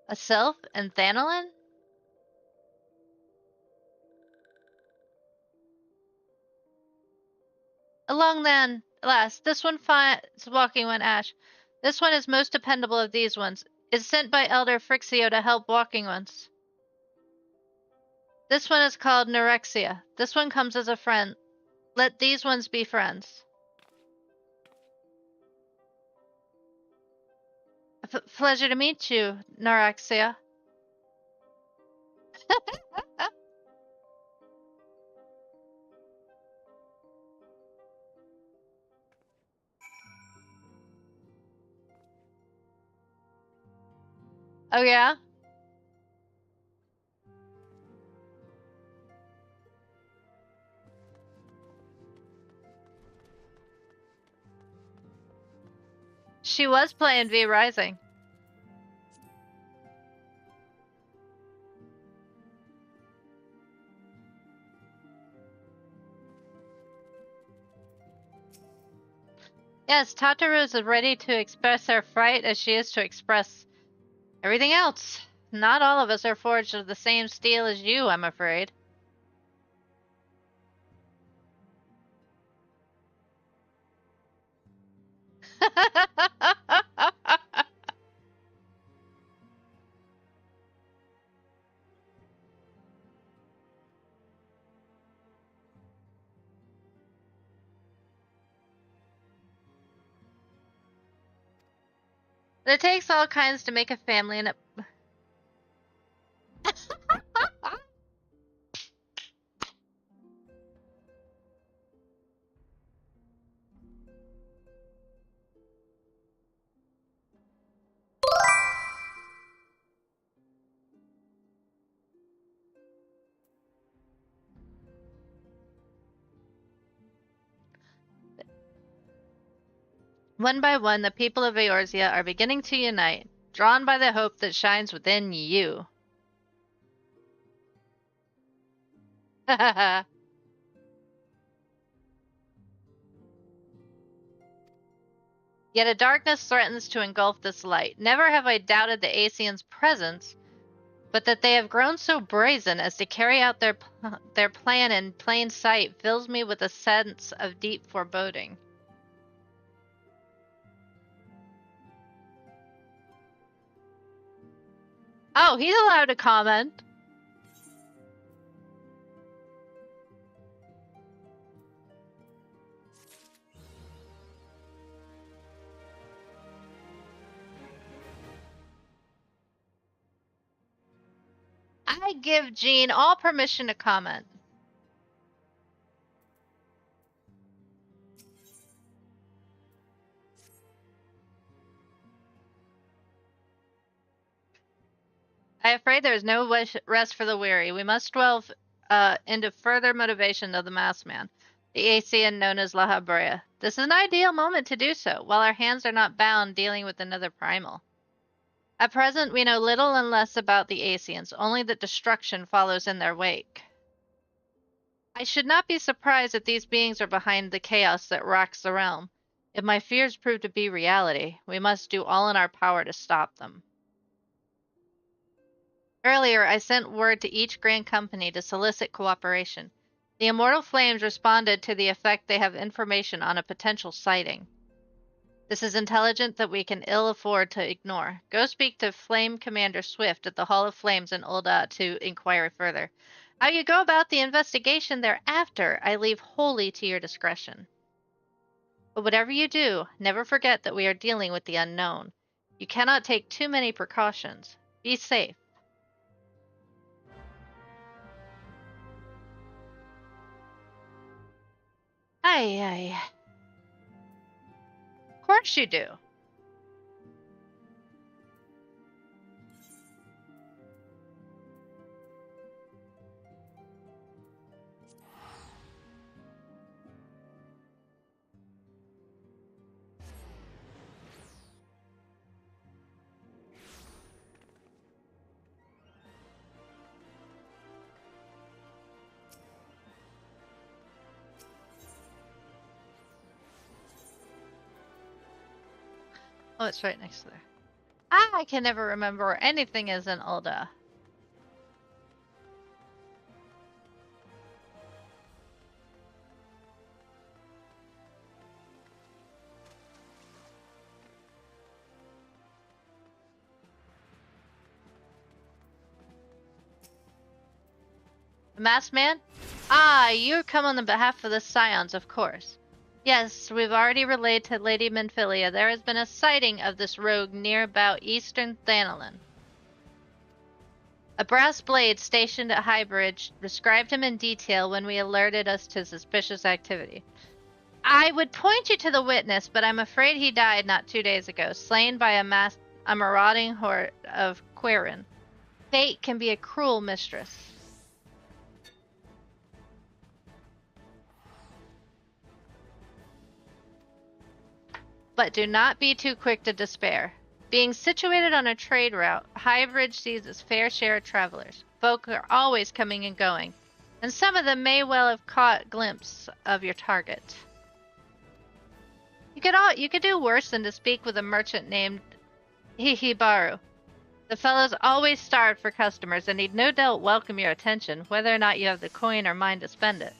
A sylph and Thanalin? Along then, alas, this one finds walking one Ash. This one is most dependable of these ones. Is sent by Elder Frixio to help walking ones. This one is called Neurexia. This one comes as a friend. Let these ones be friends. Pleasure to meet you, Neurexia. Oh yeah? She was playing V Rising. Yes, Tataru is as ready to express her fright as she is to express everything else. Not all of us are forged of the same steel as you, I'm afraid. It takes all kinds to make a family, and it... One by one, the people of Eorzea are beginning to unite, drawn by the hope that shines within you. Yet a darkness threatens to engulf this light. Never have I doubted the Aesians' presence, but that they have grown so brazen as to carry out their plan in plain sight fills me with a sense of deep foreboding. Oh, he's allowed to comment. I give Jean all permission to comment. I am afraid there is no rest for the weary. We must delve into further motivation of the masked man, the Eorzea known as La Habrea. This is an ideal moment to do so, while our hands are not bound dealing with another primal. At present, we know little and less about the Eorzeans, only that destruction follows in their wake. I should not be surprised if these beings are behind the chaos that rocks the realm. If my fears prove to be reality, we must do all in our power to stop them. Earlier, I sent word to each Grand Company to solicit cooperation. The Immortal Flames responded to the effect they have information on a potential sighting. This is intelligence that we can ill afford to ignore. Go speak to Flame Commander Swift at the Hall of Flames in Ul'dah to inquire further. How you go about the investigation thereafter, I leave wholly to your discretion. But whatever you do, never forget that we are dealing with the unknown. You cannot take too many precautions. Be safe. Ay, ay. Of course you do. Oh, it's right next to there. I can never remember where anything is in Ulda. The masked man? Ah, you come on the behalf of the Scions, of course. Yes, we've already relayed to Lady Menphilia there has been a sighting of this rogue near about eastern Thanalin. A brass blade stationed at Highbridge described him in detail when we alerted us to suspicious activity. I would point you to the witness, but I'm afraid he died not 2 days ago, slain by a marauding horde of Quirin. Fate can be a cruel mistress. But do not be too quick to despair. Being situated on a trade route, Highbridge sees its fair share of travelers. Folk are always coming and going, and some of them may well have caught a glimpse of your target. You could do worse than to speak with a merchant named Hihibaru. The fellow's always starved for customers, and he'd no doubt welcome your attention, whether or not you have the coin or mind to spend it.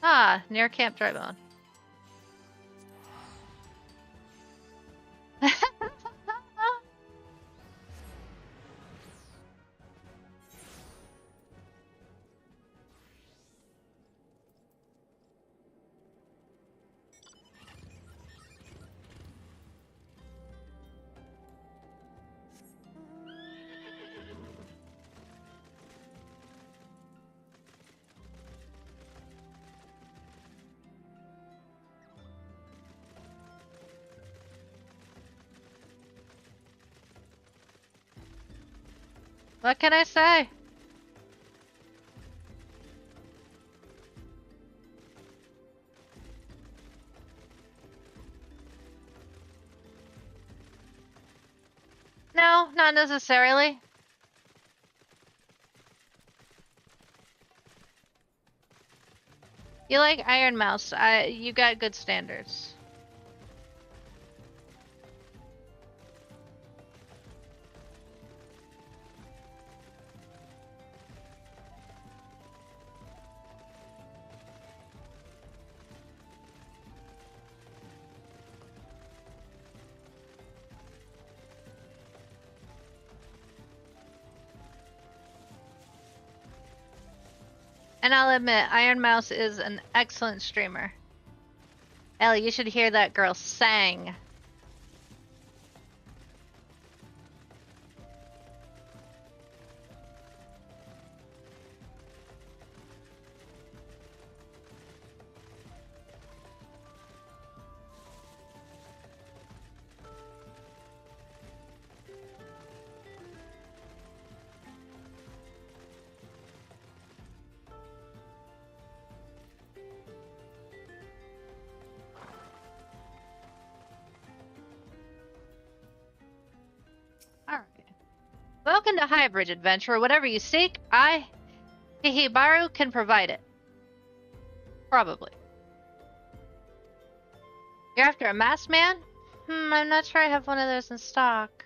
Ah, near Camp Drybone. What can I say? No, not necessarily. You like Iron Mouse. You got good standards. And I'll admit, Iron Mouse is an excellent streamer. Ellie, you should hear that girl sang. Alright. Welcome to Highbridge, adventurer. Whatever you seek, Hihibaru, can provide it. Probably. You're after a masked man? I'm not sure I have one of those in stock.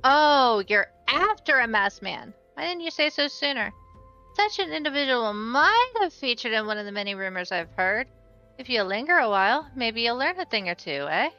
Oh, you're after a masked man. Why didn't you say so sooner? Such an individual might have featured in one of the many rumors I've heard. If you linger a while, maybe you'll learn a thing or two, eh?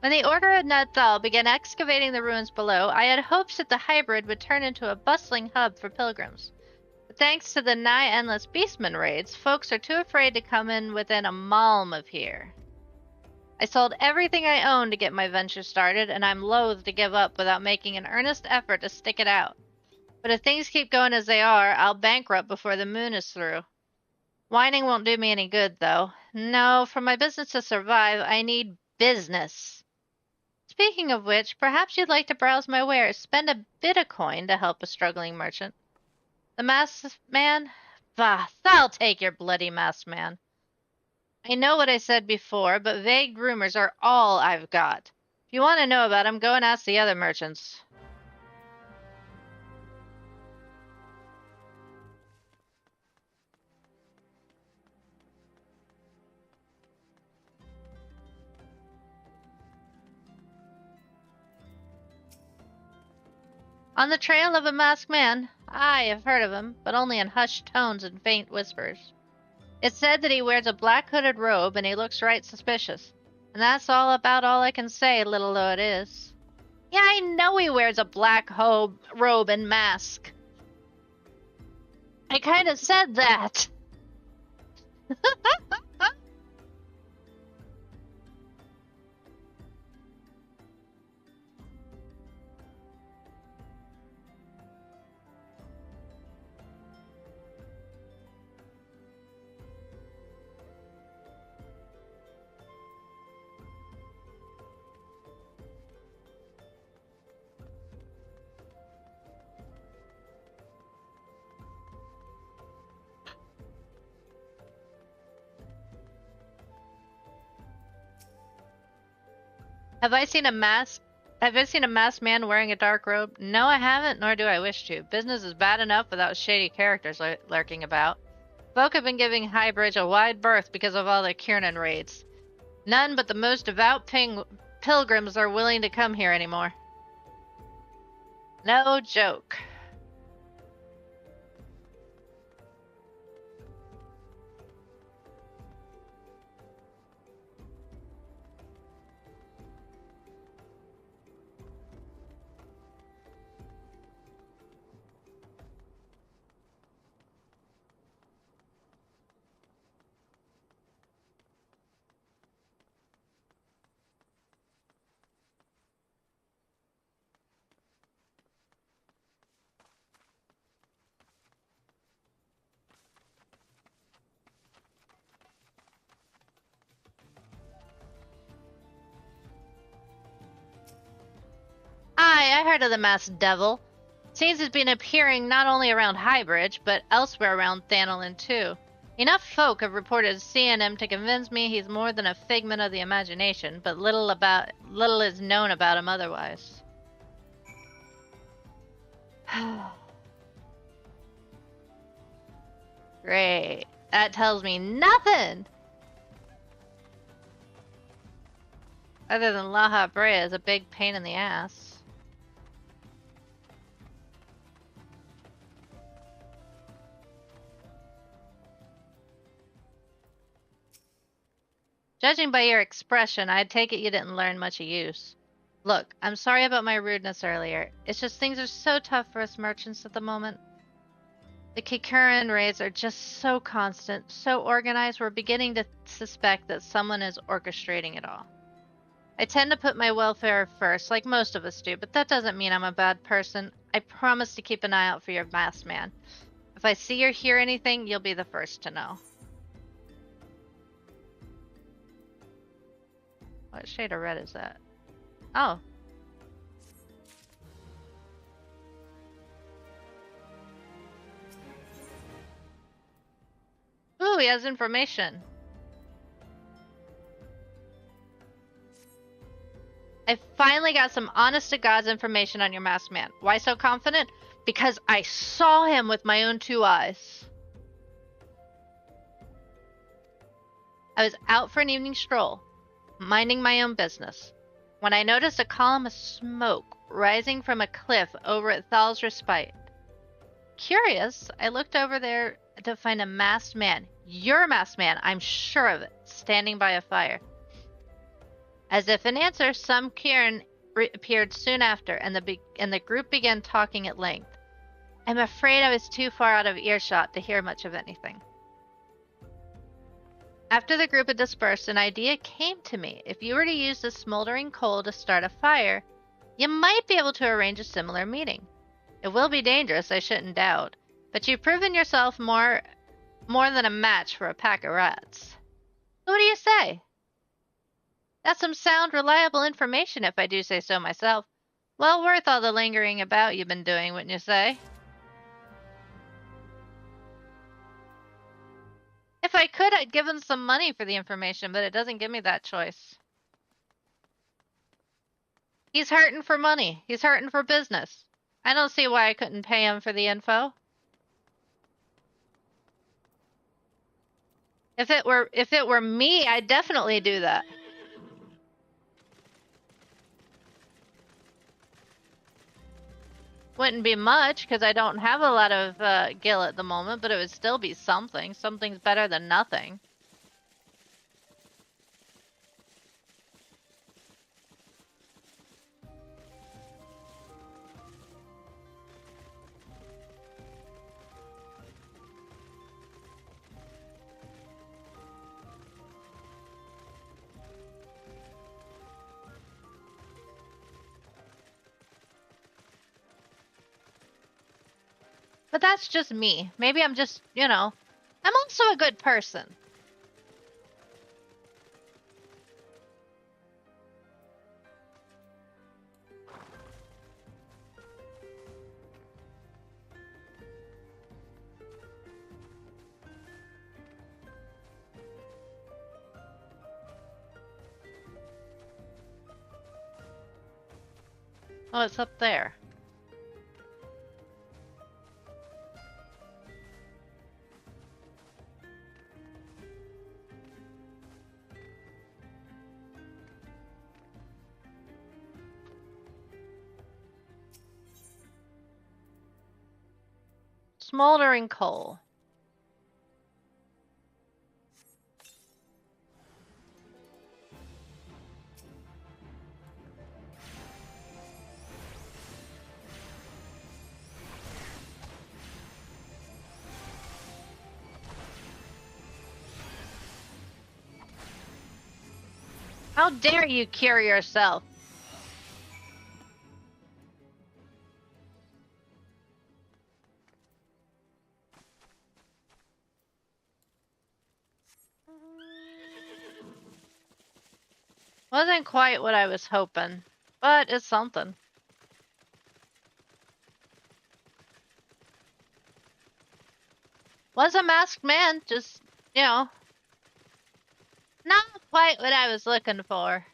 When the Order of Nathal began excavating the ruins below, I had hopes that the hybrid would turn into a bustling hub for pilgrims. But thanks to the nigh-endless beastman raids, folks are too afraid to come in within a malm of here. I sold everything I owned to get my venture started, and I'm loath to give up without making an earnest effort to stick it out. But if things keep going as they are, I'll bankrupt before the moon is through. Whining won't do me any good, though. No, for my business to survive, I need business. Speaking of which, perhaps you'd like to browse my wares. Spend a bit of coin to help a struggling merchant. The masked man? Bah, I'll take your bloody masked man. I know what I said before, but vague rumors are all I've got. If you want to know about them, go and ask the other merchants. On the trail of a masked man? I have heard of him, but only in hushed tones and faint whispers. It's said that he wears a black hooded robe and he looks right suspicious. And that's all I can say, little though it is. Yeah, I know he wears a black robe and mask. I kind of said that. Have I seen a masked man wearing a dark robe? No, I haven't, nor do I wish to. Business is bad enough without shady characters lurking about. Folk have been giving Highbridge a wide berth because of all the Kiernan raids. None but the most devout pilgrims are willing to come here anymore. No joke. I heard of the masked devil. Seems he's been appearing not only around Highbridge, but elsewhere around Thanolin too. Enough folk have reported seeing him to convince me he's more than a figment of the imagination, but little is known about him otherwise. Great. That tells me nothing! Other than La Habrea is a big pain in the ass. Judging by your expression, I'd take it you didn't learn much use. Look, I'm sorry about my rudeness earlier. It's just things are so tough for us merchants at the moment. The Kikuran raids are just so constant, so organized, we're beginning to suspect that someone is orchestrating it all. I tend to put my welfare first, like most of us do, but that doesn't mean I'm a bad person. I promise to keep an eye out for your masked man. If I see or hear anything, you'll be the first to know. What shade of red is that? Oh. Ooh, he has information. I finally got some honest-to-God's information on your masked man. Why so confident? Because I saw him with my own 2 eyes. I was out for an evening stroll, minding my own business, when I noticed a column of smoke rising from a cliff over at Thal's Respite. Curious, I looked over there to find a masked man. Your masked man, I'm sure of it, standing by a fire. As if in answer, some Kieran appeared soon after, and the group began talking at length. I'm afraid I was too far out of earshot to hear much of anything. After the group had dispersed, an idea came to me. If you were to use the smoldering coal to start a fire, you might be able to arrange a similar meeting. It will be dangerous, I shouldn't doubt, but you've proven yourself more than a match for a pack of rats. What do you say? That's some sound, reliable information, if I do say so myself. Well worth all the lingering about you've been doing, wouldn't you say? If I could, I'd give him some money for the information, but it doesn't give me that choice. He's hurting for money. He's hurting for business. I don't see why I couldn't pay him for the info. If it were me, I'd definitely do that. Wouldn't be much, because I don't have a lot of gil at the moment, but it would still be something. Something's better than nothing. But that's just me. Maybe I'm just, I'm also a good person. Oh, it's up there. Smoldering coal. How dare you cure yourself? Wasn't quite what I was hoping, but it's something. Was a masked man, just, not quite what I was looking for.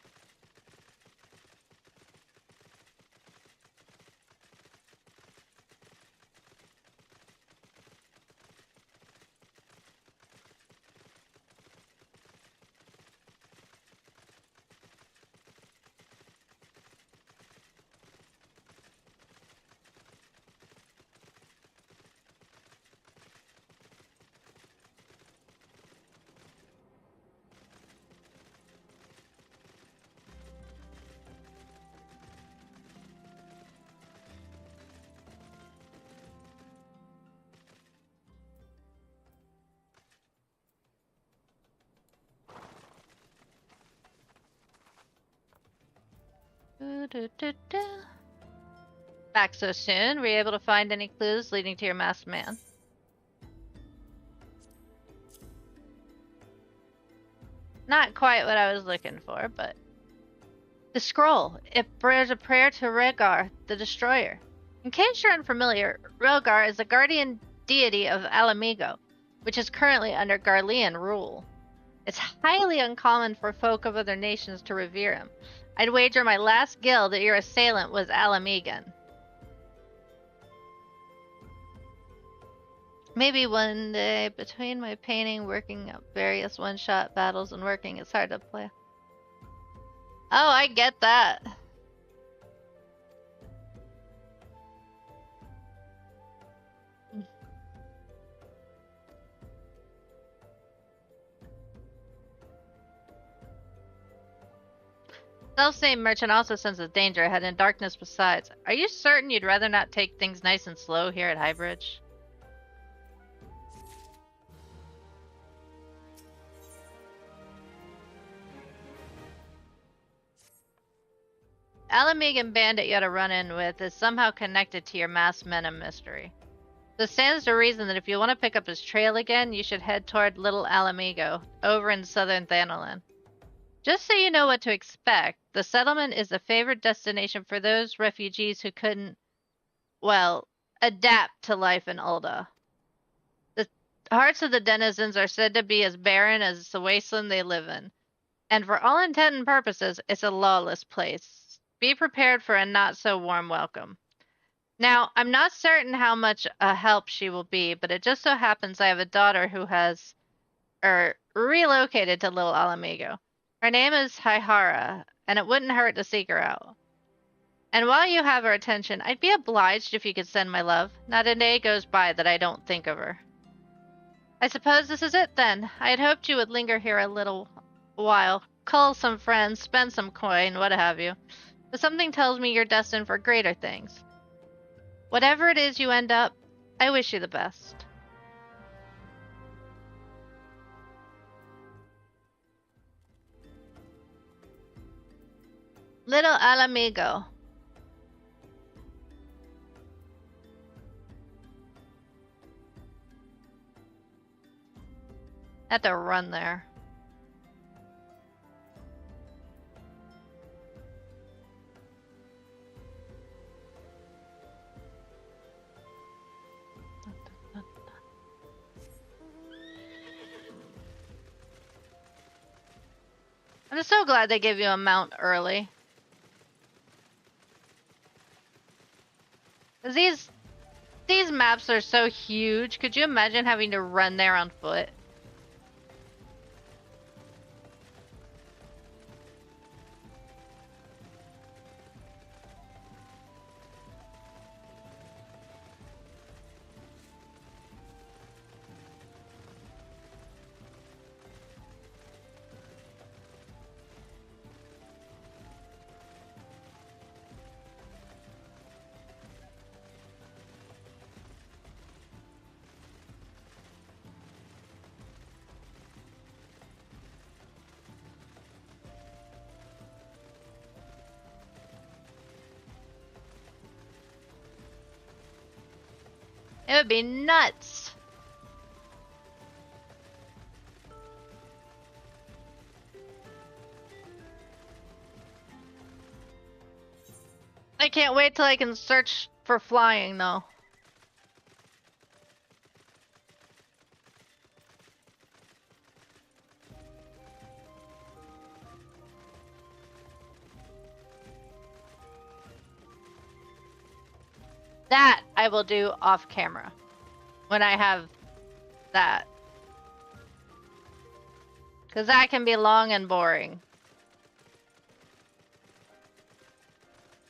Back so soon? Were you able to find any clues leading to your masked man? Not quite what I was looking for, but... The scroll. It bears a prayer to Rhaegar, the Destroyer. In case you're unfamiliar, Rhaegar is the guardian deity of Alamigo, which is currently under Garlean rule. It's highly uncommon for folk of other nations to revere him. I'd wager my last gil that your assailant was Alamigan. Maybe one day, between my painting, working up various one-shot battles, and working, it's hard to play. Oh, I get that. Self-same merchant also senses danger ahead and darkness besides. Are you certain you'd rather not take things nice and slow here at Highbridge? Alamegan bandit you had a run-in with is somehow connected to your masked men of mystery. This stands to reason that if you want to pick up his trail again, you should head toward Little Alamigo, over in southern Thanalan. Just so you know what to expect, the settlement is a favored destination for those refugees who couldn't, well, adapt to life in Ulda. The hearts of the denizens are said to be as barren as the wasteland they live in, and for all intent and purposes, it's a lawless place. Be prepared for a not-so-warm welcome. Now, I'm not certain how much a help she will be, but it just so happens I have a daughter who has, relocated to Little Alamigo. Her name is Haihara, and it wouldn't hurt to seek her out. And while you have her attention, I'd be obliged if you could send my love. Not a day goes by that I don't think of her. I suppose this is it then. I had hoped you would linger here a little while, cull some friends, spend some coin, what have you. But something tells me you're destined for greater things. Whatever it is you end up, I wish you the best. Little Alamigo. Had to run there. I'm so glad they give you a mount early. 'Cause these maps are so huge. Could you imagine having to run there on foot? It would be nuts. I can't wait till I can search for flying though. That I will do off camera when I have that. Because that can be long and boring.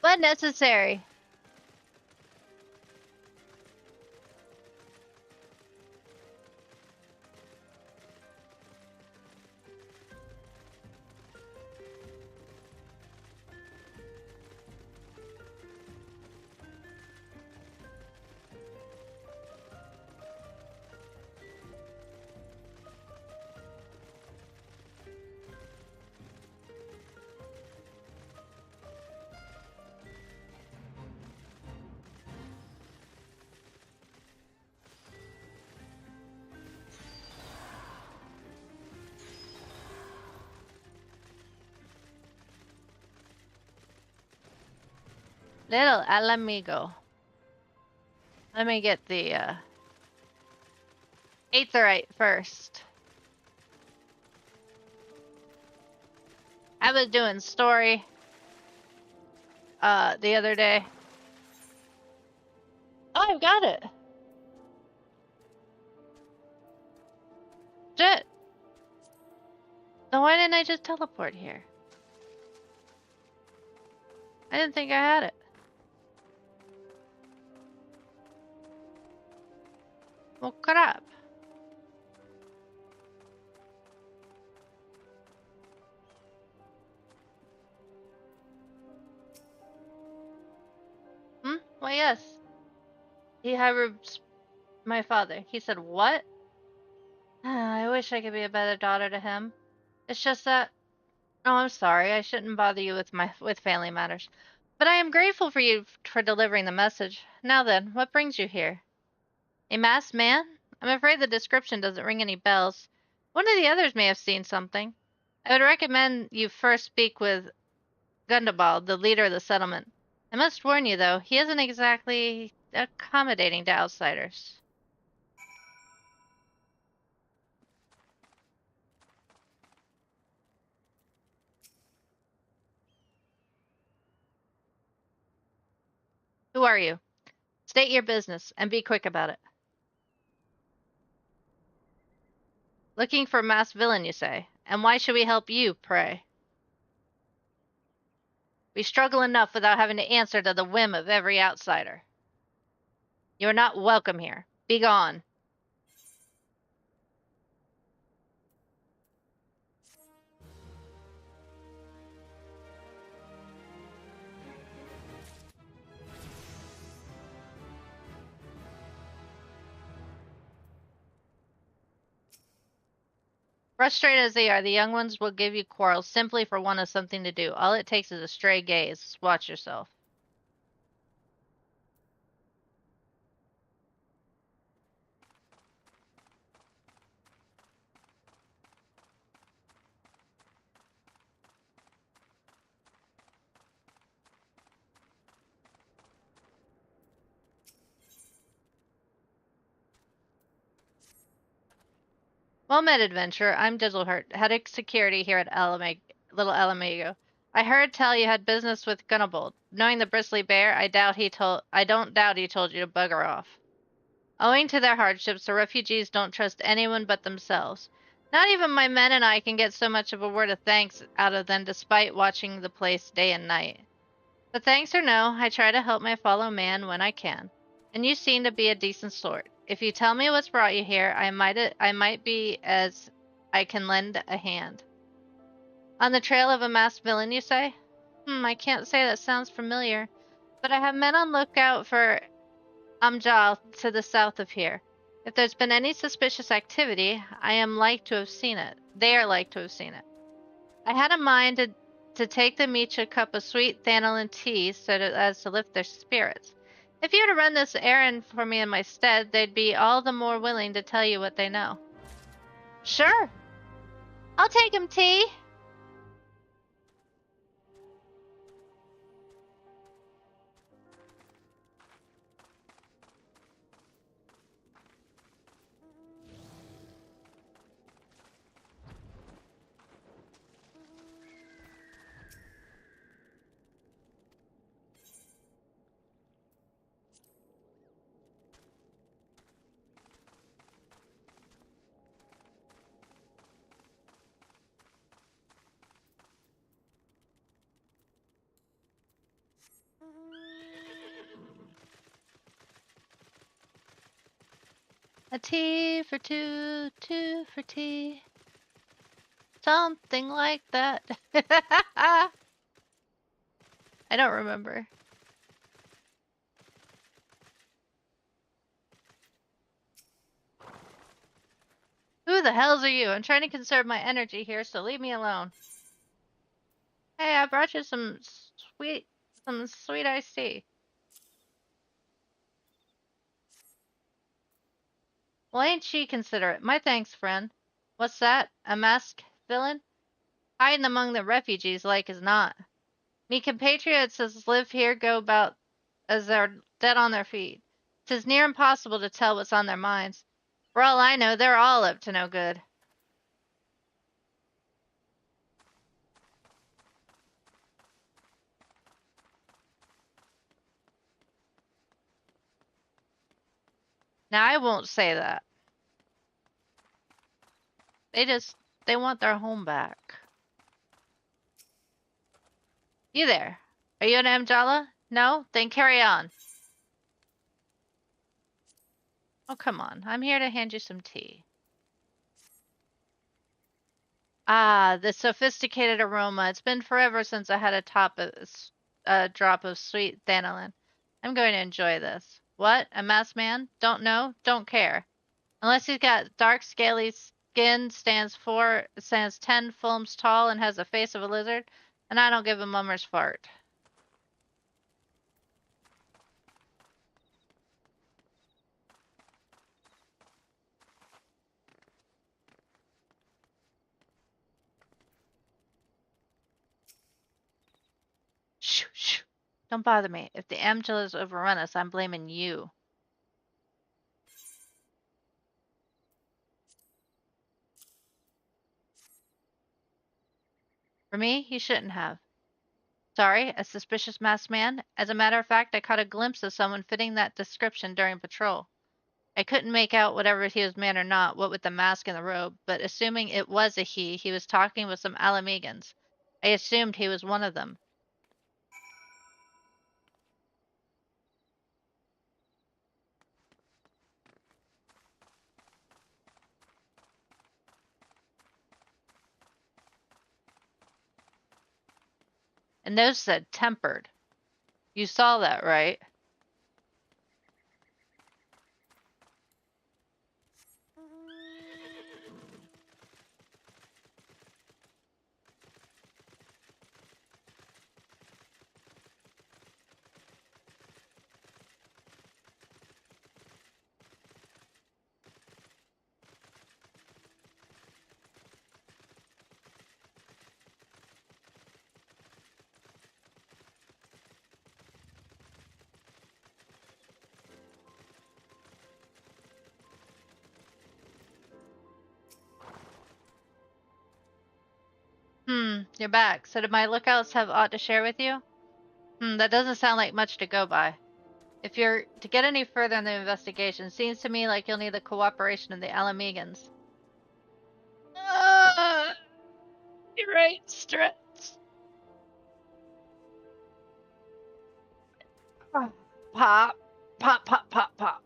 But necessary. Little Alamigo. Let me get the Aetherite first. I was doing story the other day. Oh, I've got it. Shit. Then why didn't I just teleport here? I didn't think I had it. Well, crap. Why, yes. He hired my father. He said, what? I wish I could be a better daughter to him. It's just that. Oh, I'm sorry. I shouldn't bother you with family matters. But I am grateful for you for delivering the message. Now then, what brings you here? A masked man? I'm afraid the description doesn't ring any bells. One of the others may have seen something. I would recommend you first speak with Gundabald, the leader of the settlement. I must warn you, though, he isn't exactly accommodating to outsiders. Who are you? State your business, and be quick about it. Looking for a masked villain, you say? And why should we help you, pray? We struggle enough without having to answer to the whim of every outsider. You are not welcome here. Be gone. Frustrated as they are, the young ones will give you quarrels simply for want of something to do. All it takes is a stray gaze. Watch yourself. Well met, adventurer. I'm Dizzlehurt, head of security here at Little Alamago. I heard tell you had business with Gunnabold. Knowing the bristly bear, I don't doubt he told you to bugger off. Owing to their hardships, the refugees don't trust anyone but themselves. Not even my men and I can get so much of a word of thanks out of them despite watching the place day and night. But thanks or no, I try to help my fellow man when I can. And you seem to be a decent sort. If you tell me what's brought you here, I might be as I can lend a hand. On the trail of a masked villain, you say? I can't say that sounds familiar. But I have men on lookout for Amjal to the south of here. If there's been any suspicious activity, I am like to have seen it. They are like to have seen it. I had a mind to take them each a cup of sweet Thanalin tea as to lift their spirits. If you were to run this errand for me in my stead, they'd be all the more willing to tell you what they know. Sure. I'll take 'em tea. A tea for two, two for tea. Something like that. I don't remember. Who the hells are you? I'm trying to conserve my energy here, so leave me alone. Hey, I brought you some sweet iced tea. Well, ain't she considerate? My thanks, friend. What's that? A masked villain? Hiding among the refugees like as not. Me compatriots as live here go about as they're dead on their feet. 'Tis near impossible to tell what's on their minds. For all I know, they're all up to no good. Now, I won't say that. They want their home back. You there? Are you an Amjala? No? Then carry on. Oh, come on. I'm here to hand you some tea. Ah, the sophisticated aroma. It's been forever since I had a drop of sweet Thanalin. I'm going to enjoy this. What? A masked man? Don't know? Don't care. Unless he's got dark scaly skin, stands 10 fulms tall, and has the face of a lizard, and I don't give a mummer's fart. Shoo, shoo. Don't bother me. If the Amgelas overrun us, I'm blaming you. For me, you shouldn't have. Sorry, a suspicious masked man? As a matter of fact, I caught a glimpse of someone fitting that description during patrol. I couldn't make out whether he was man or not, what with the mask and the robe, but assuming it was a he was talking with some Alamegans. I assumed he was one of them. And those said tempered. You saw that, right? You're back. So do my lookouts have aught to share with you? That doesn't sound like much to go by. If you're to get any further in the investigation, seems to me like you'll need the cooperation of the Alamegans. You're right, Strats. Pop, pop, pop, pop, pop.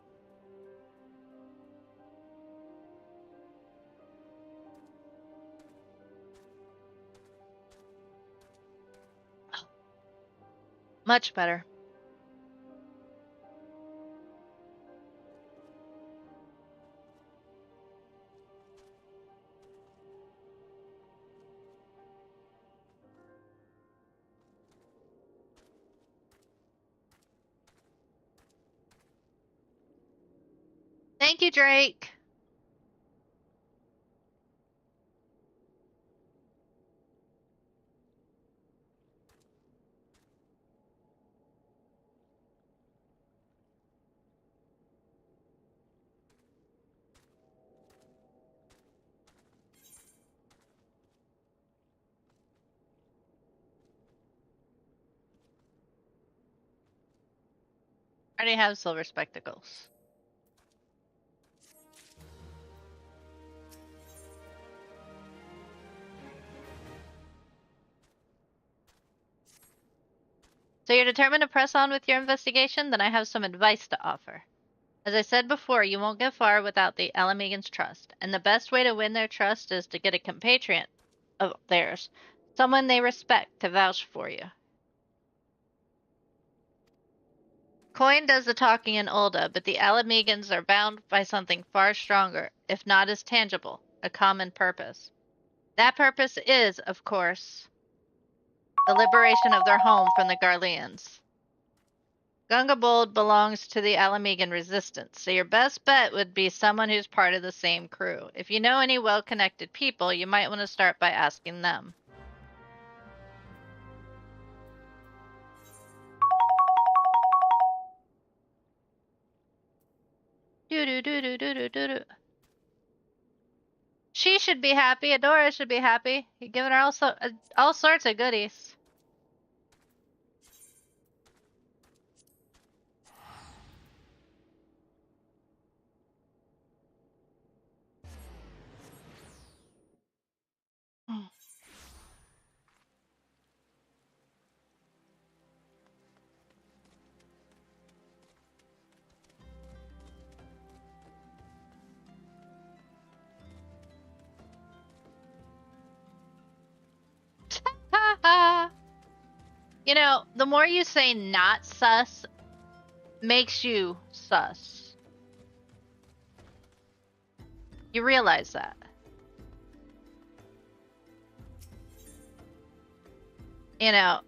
Much better. Thank you, Drake. I already have silver spectacles. So you're determined to press on with your investigation? Then I have some advice to offer. As I said before, you won't get far without the Alamegans' trust, and the best way to win their trust is to get a compatriot of theirs, someone they respect, to vouch for you. Coin does the talking in Ulda, but the Alamegans are bound by something far stronger, if not as tangible, a common purpose. That purpose is, of course, the liberation of their home from the Garleans. Gungabold belongs to the Alamegan resistance, so your best bet would be someone who's part of the same crew. If you know any well-connected people, you might want to start by asking them. Do-do-do-do-do-do-do. She should be happy. Adora should be happy. You're giving her all sorts of goodies. You know, the more you say not sus, makes you sus. You realize that. You know,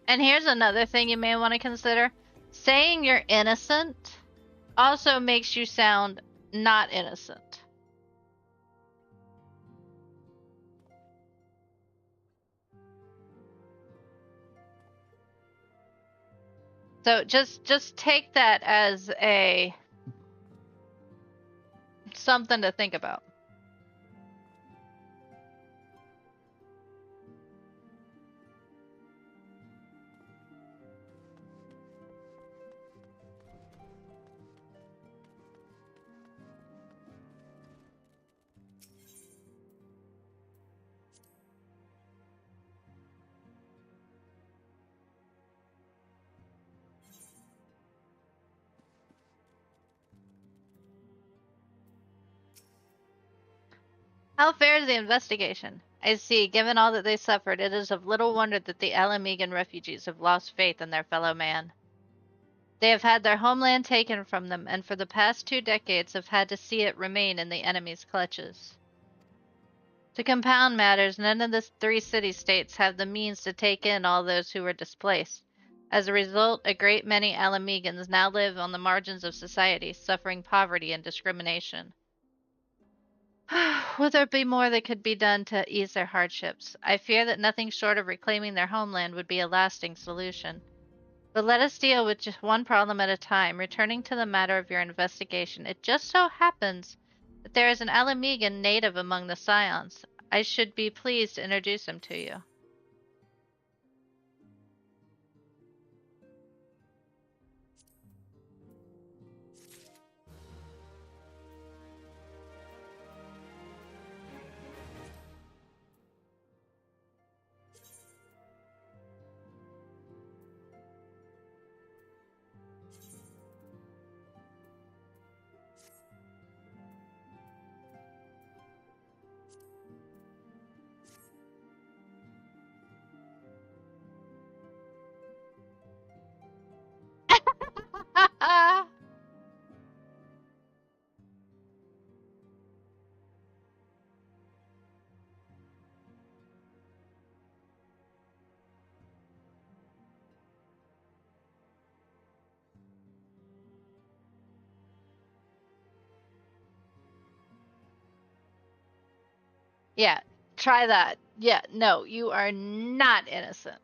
and here's another thing you may want to consider. Saying you're innocent also makes you sound not innocent. So just take that as a something to think about. How fares the investigation? I see, given all that they suffered, it is of little wonder that the Alamegan refugees have lost faith in their fellow man. They have had their homeland taken from them, and for the past 2 decades have had to see it remain in the enemy's clutches. To compound matters, none of the 3 city-states have the means to take in all those who were displaced. As a result, a great many Alamegans now live on the margins of society, suffering poverty and discrimination. Would there be more that could be done to ease their hardships? I fear that nothing short of reclaiming their homeland would be a lasting solution. But let us deal with just one problem at a time. Returning to the matter of your investigation, it just so happens that there is an Alamegan native among the Scions. I should be pleased to introduce him to you. Yeah, try that. Yeah, no, you are not innocent.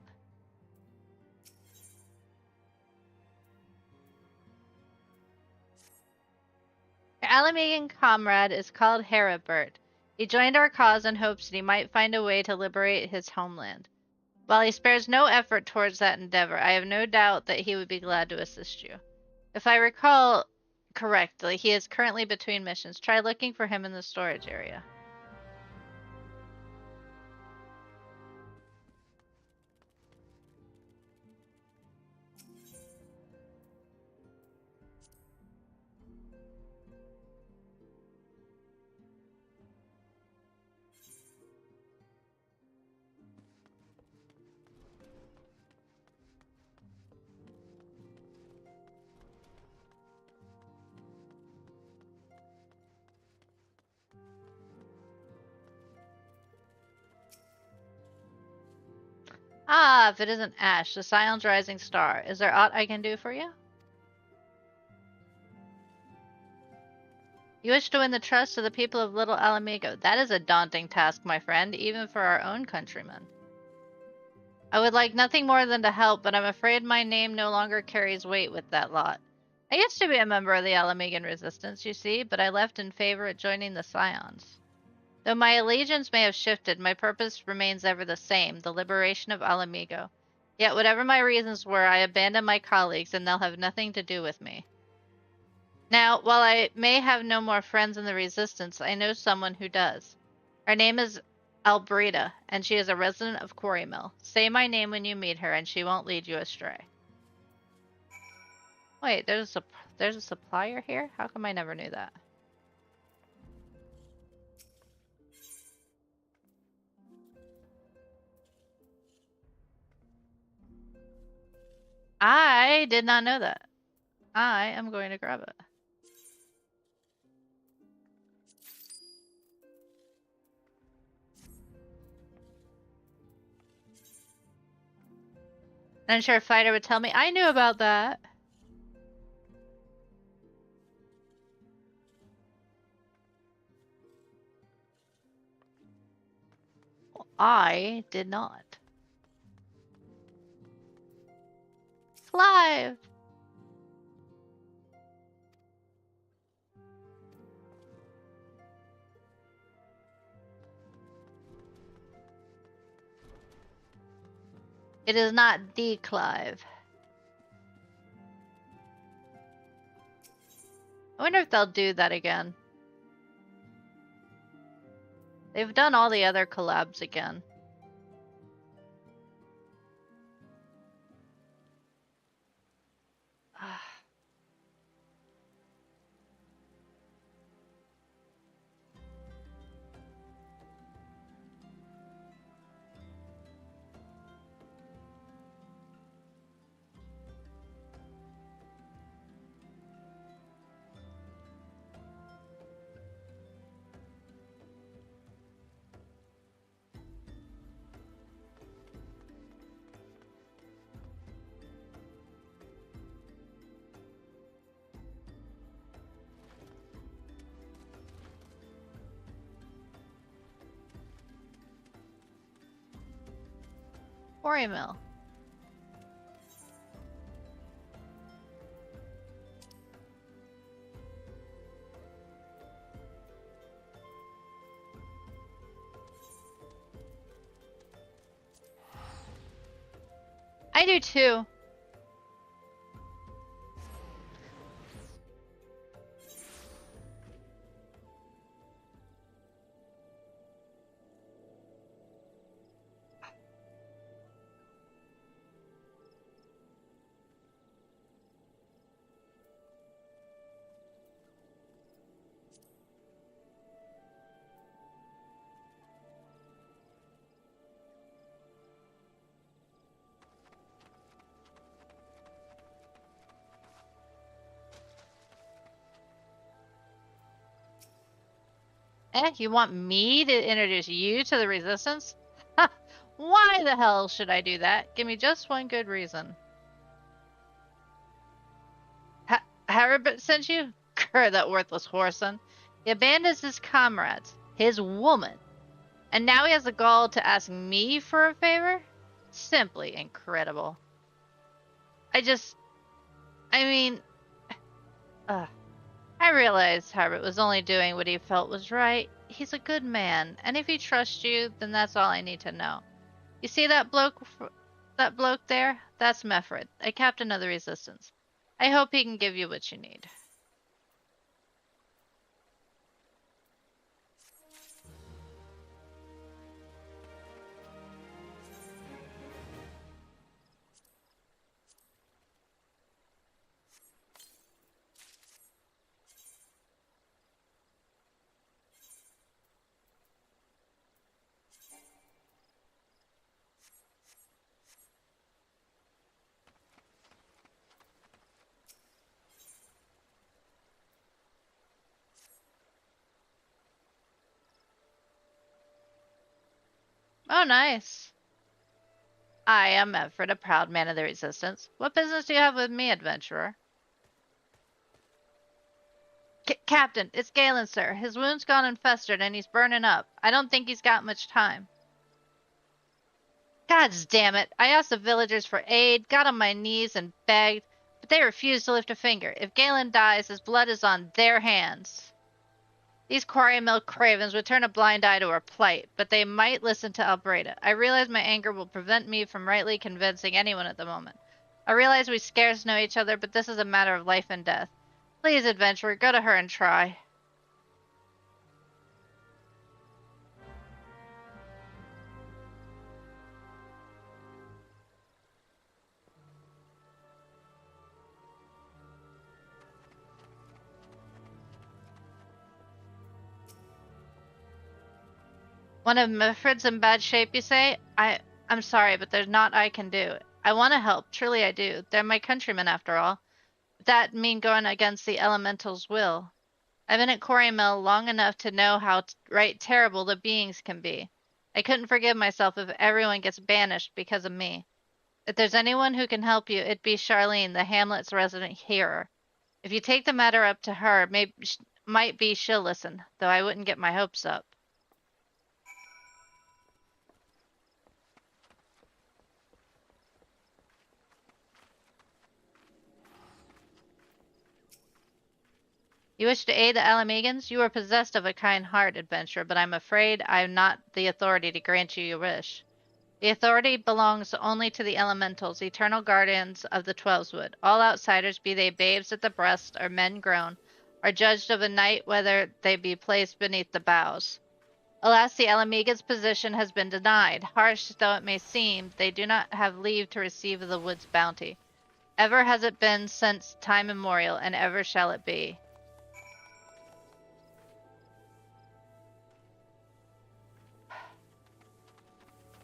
Your Alamegan comrade is called Heribert. He joined our cause in hopes that he might find a way to liberate his homeland. While he spares no effort towards that endeavor, I have no doubt that he would be glad to assist you. If I recall correctly, he is currently between missions. Try looking for him in the storage area. Ah, if it isn't Ash, the Scion's rising star. Is there aught I can do for you? You wish to win the trust of the people of Little Alamigo. That is a daunting task, my friend, even for our own countrymen. I would like nothing more than to help, but I'm afraid my name no longer carries weight with that lot. I used to be a member of the Alamegan resistance, you see, but I left in favor of joining the Scions. Though my allegiance may have shifted, my purpose remains ever the same, the liberation of Alamigo. Yet whatever my reasons were, I abandoned my colleagues, and they'll have nothing to do with me. Now, while I may have no more friends in the resistance, I know someone who does. Her name is Albreda, and she is a resident of Quarrymill. Say my name when you meet her, and she won't lead you astray. Wait, there's a supplier here? How come I never knew that? I did not know that. I am going to grab it. I'm sure a fighter would tell me I knew about that. I did not. Clive! It is not the Clive. I wonder if they'll do that again. They've done all the other collabs again. Quarry mill. I do too. You want me to introduce you to the Resistance? Why the hell should I do that? Give me just one good reason. Haribut sent you? Grr, that worthless whoreson. He abandons his comrades, his woman, and now he has the gall to ask me for a favor? Simply incredible. I realized Harbert was only doing what he felt was right. He's a good man, and if he trusts you, then that's all I need to know. You see that bloke there? That's Mefred, a captain of the Resistance. I hope he can give you what you need. Oh, nice. I am Mefred, a proud man of the Resistance. What business do you have with me, adventurer? Captain, it's Galen, sir. His wound's gone and festered, and he's burning up. I don't think he's got much time. God damn it. I asked the villagers for aid, got on my knees and begged, but they refused to lift a finger. If Galen dies, his blood is on their hands. These quarry mill cravens would turn a blind eye to our plight, but they might listen to Albreda. I realize my anger will prevent me from rightly convincing anyone at the moment. I realize we scarce know each other, but this is a matter of life and death. Please, adventurer, go to her and try. One of Mifred's in bad shape, you say? I'm sorry, but there's not I can do. I want to help, truly I do. They're my countrymen, after all. that mean going against the elemental's will? I've been at Quarry Mill long enough to know how right terrible the beings can be. I couldn't forgive myself if everyone gets banished because of me. If there's anyone who can help you, it'd be Charlene, the hamlet's resident healer. If you take the matter up to her, might be she'll listen, though I wouldn't get my hopes up. You wish to aid the Alamegans? You are possessed of a kind heart, adventurer, but I'm afraid I'm not the authority to grant you your wish. The authority belongs only to the elementals, eternal guardians of the Twelveswood. All outsiders, be they babes at the breast or men grown, are judged of a night whether they be placed beneath the boughs. Alas, the Alamegans' position has been denied. Harsh though it may seem, they do not have leave to receive of the wood's bounty. Ever has it been since time immemorial, and ever shall it be.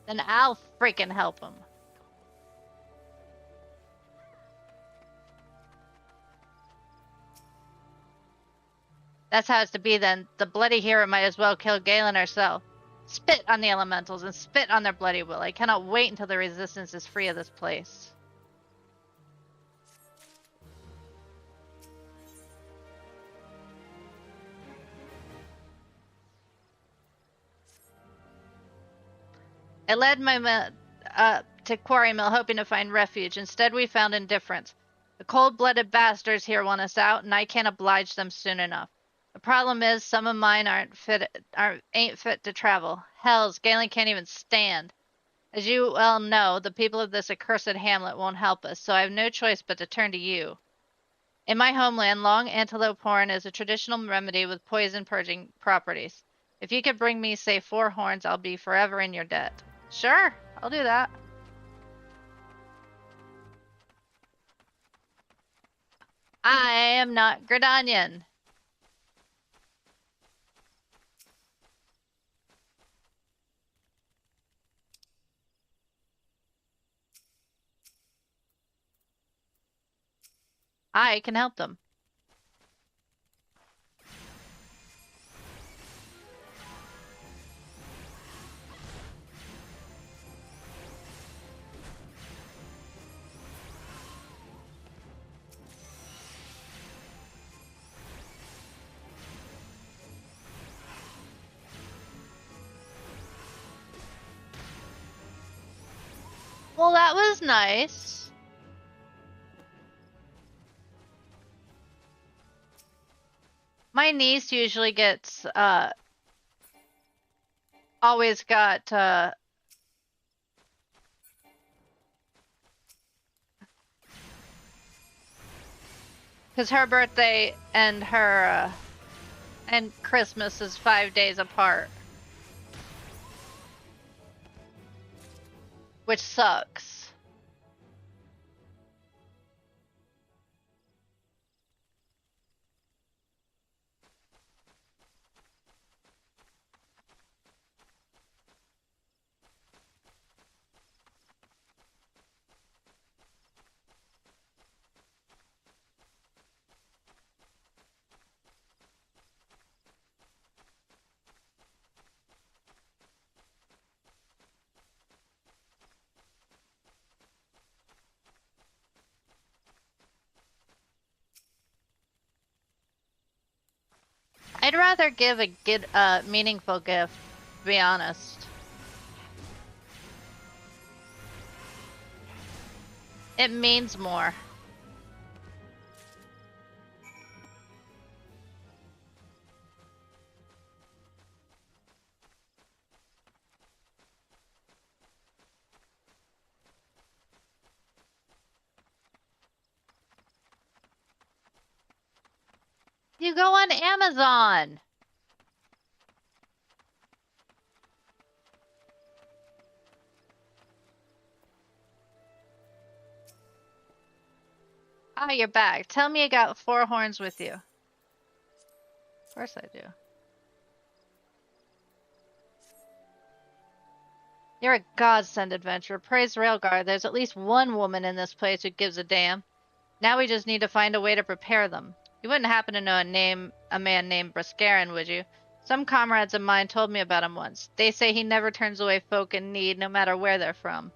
Then I'll freaking help him. That's how it's to be then. The bloody hero might as well kill Galen herself. Spit on the elementals and spit on their bloody will. I cannot wait until the resistance is free of this place. I led my men to Quarry Mill hoping to find refuge. Instead, we found indifference. The cold-blooded bastards here want us out, and I can't oblige them soon enough. The problem is, some of mine ain't fit to travel. Hells, Galen can't even stand. As you well know, the people of this accursed hamlet won't help us, so I have no choice but to turn to you. In my homeland, long antelope horn is a traditional remedy with poison-purging properties. If you could bring me, say, 4 horns, I'll be forever in your debt. Sure, I'll do that. I am not Gridanian. I can help them. Well, that was nice. My niece usually gets, always got, because her birthday and her, and Christmas is 5 days apart. Which sucks. I'd rather give a meaningful gift, to be honest. It means more. You go on Amazon. Ah, you're back. Tell me you got 4 horns with you. Of course I do. You're a godsend, adventurer. Praise Railguard. There's at least one woman in this place who gives a damn. Now we just need to find a way to prepare them. You wouldn't happen to know a man named Briskarin, would you? Some comrades of mine told me about him once. They say he never turns away folk in need, no matter where they're from.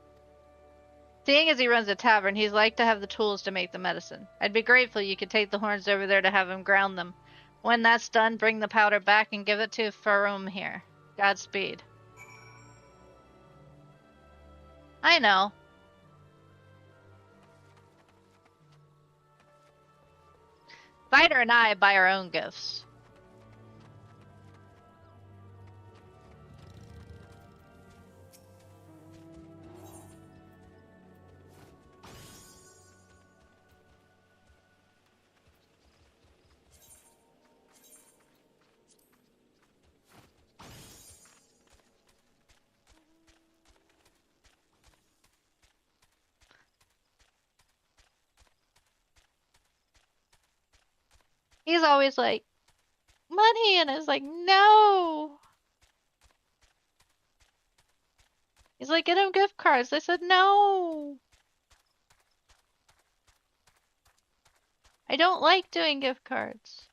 Seeing as he runs a tavern, he's like to have the tools to make the medicine. I'd be grateful you could take the horns over there to have him ground them. When that's done, bring the powder back and give it to Farum here. Godspeed. I know. Spider and I buy our own gifts. He's always like, money, and I was like, no. He's like, get him gift cards. I said, no. I don't like doing gift cards.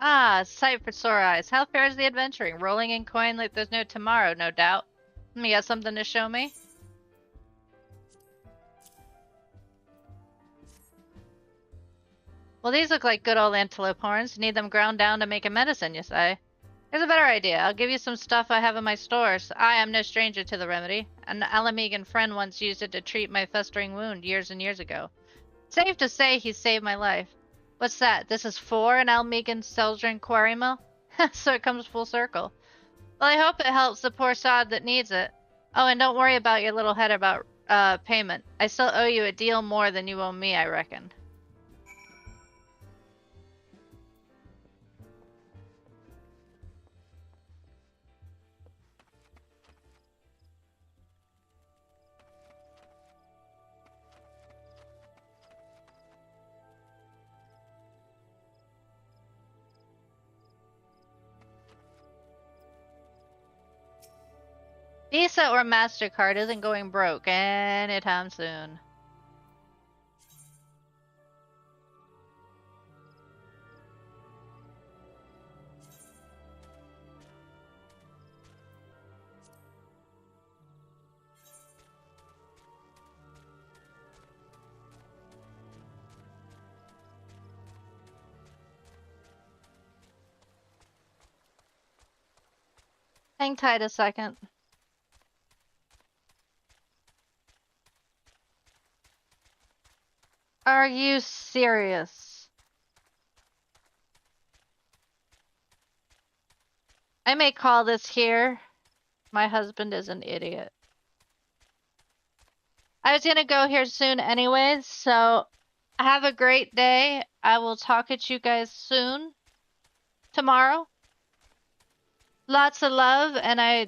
Ah, sight for sore eyes. How fares the adventuring? Rolling in coin like there's no tomorrow, no doubt. You got something to show me? Well, these look like good old antelope horns. Need them ground down to make a medicine, you say? Here's a better idea. I'll give you some stuff I have in my stores. I am no stranger to the remedy. An Alamegan friend once used it to treat my festering wound years and years ago. Safe to say he saved my life. What's that? This is for an Almegan Seldrin quarry mill? So it comes full circle. Well, I hope it helps the poor sod that needs it. Oh, and don't worry about your little head about payment. I still owe you a deal more than you owe me, I reckon. Visa or MasterCard isn't going broke anytime soon. Hang tight a second. Are you serious? I may call this here. My husband is an idiot. I was gonna go here soon anyways, so have a great day. I will talk at you guys soon. Tomorrow. Lots of love, and I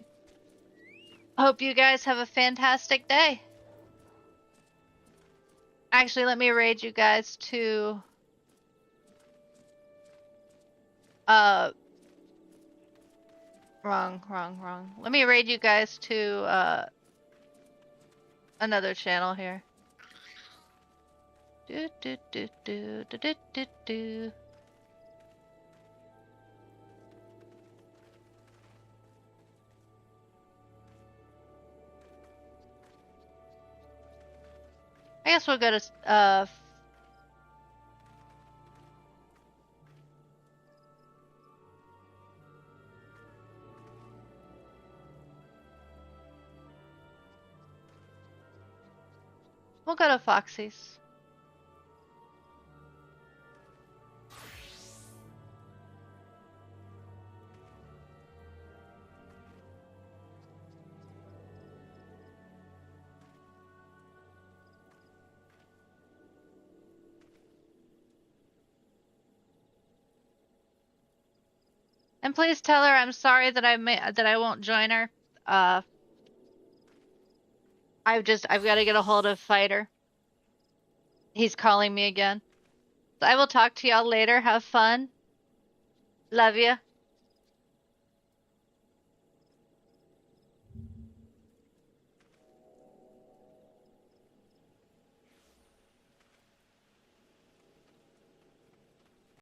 hope you guys have a fantastic day. Actually, let me raid you guys to wrong. Let me raid you guys to another channel here. Do. I guess we'll go to we'll go to Foxy's. And please tell her I'm sorry that I won't join her. I've got to get a hold of Fighter. He's calling me again. So I will talk to y'all later. Have fun. Love you.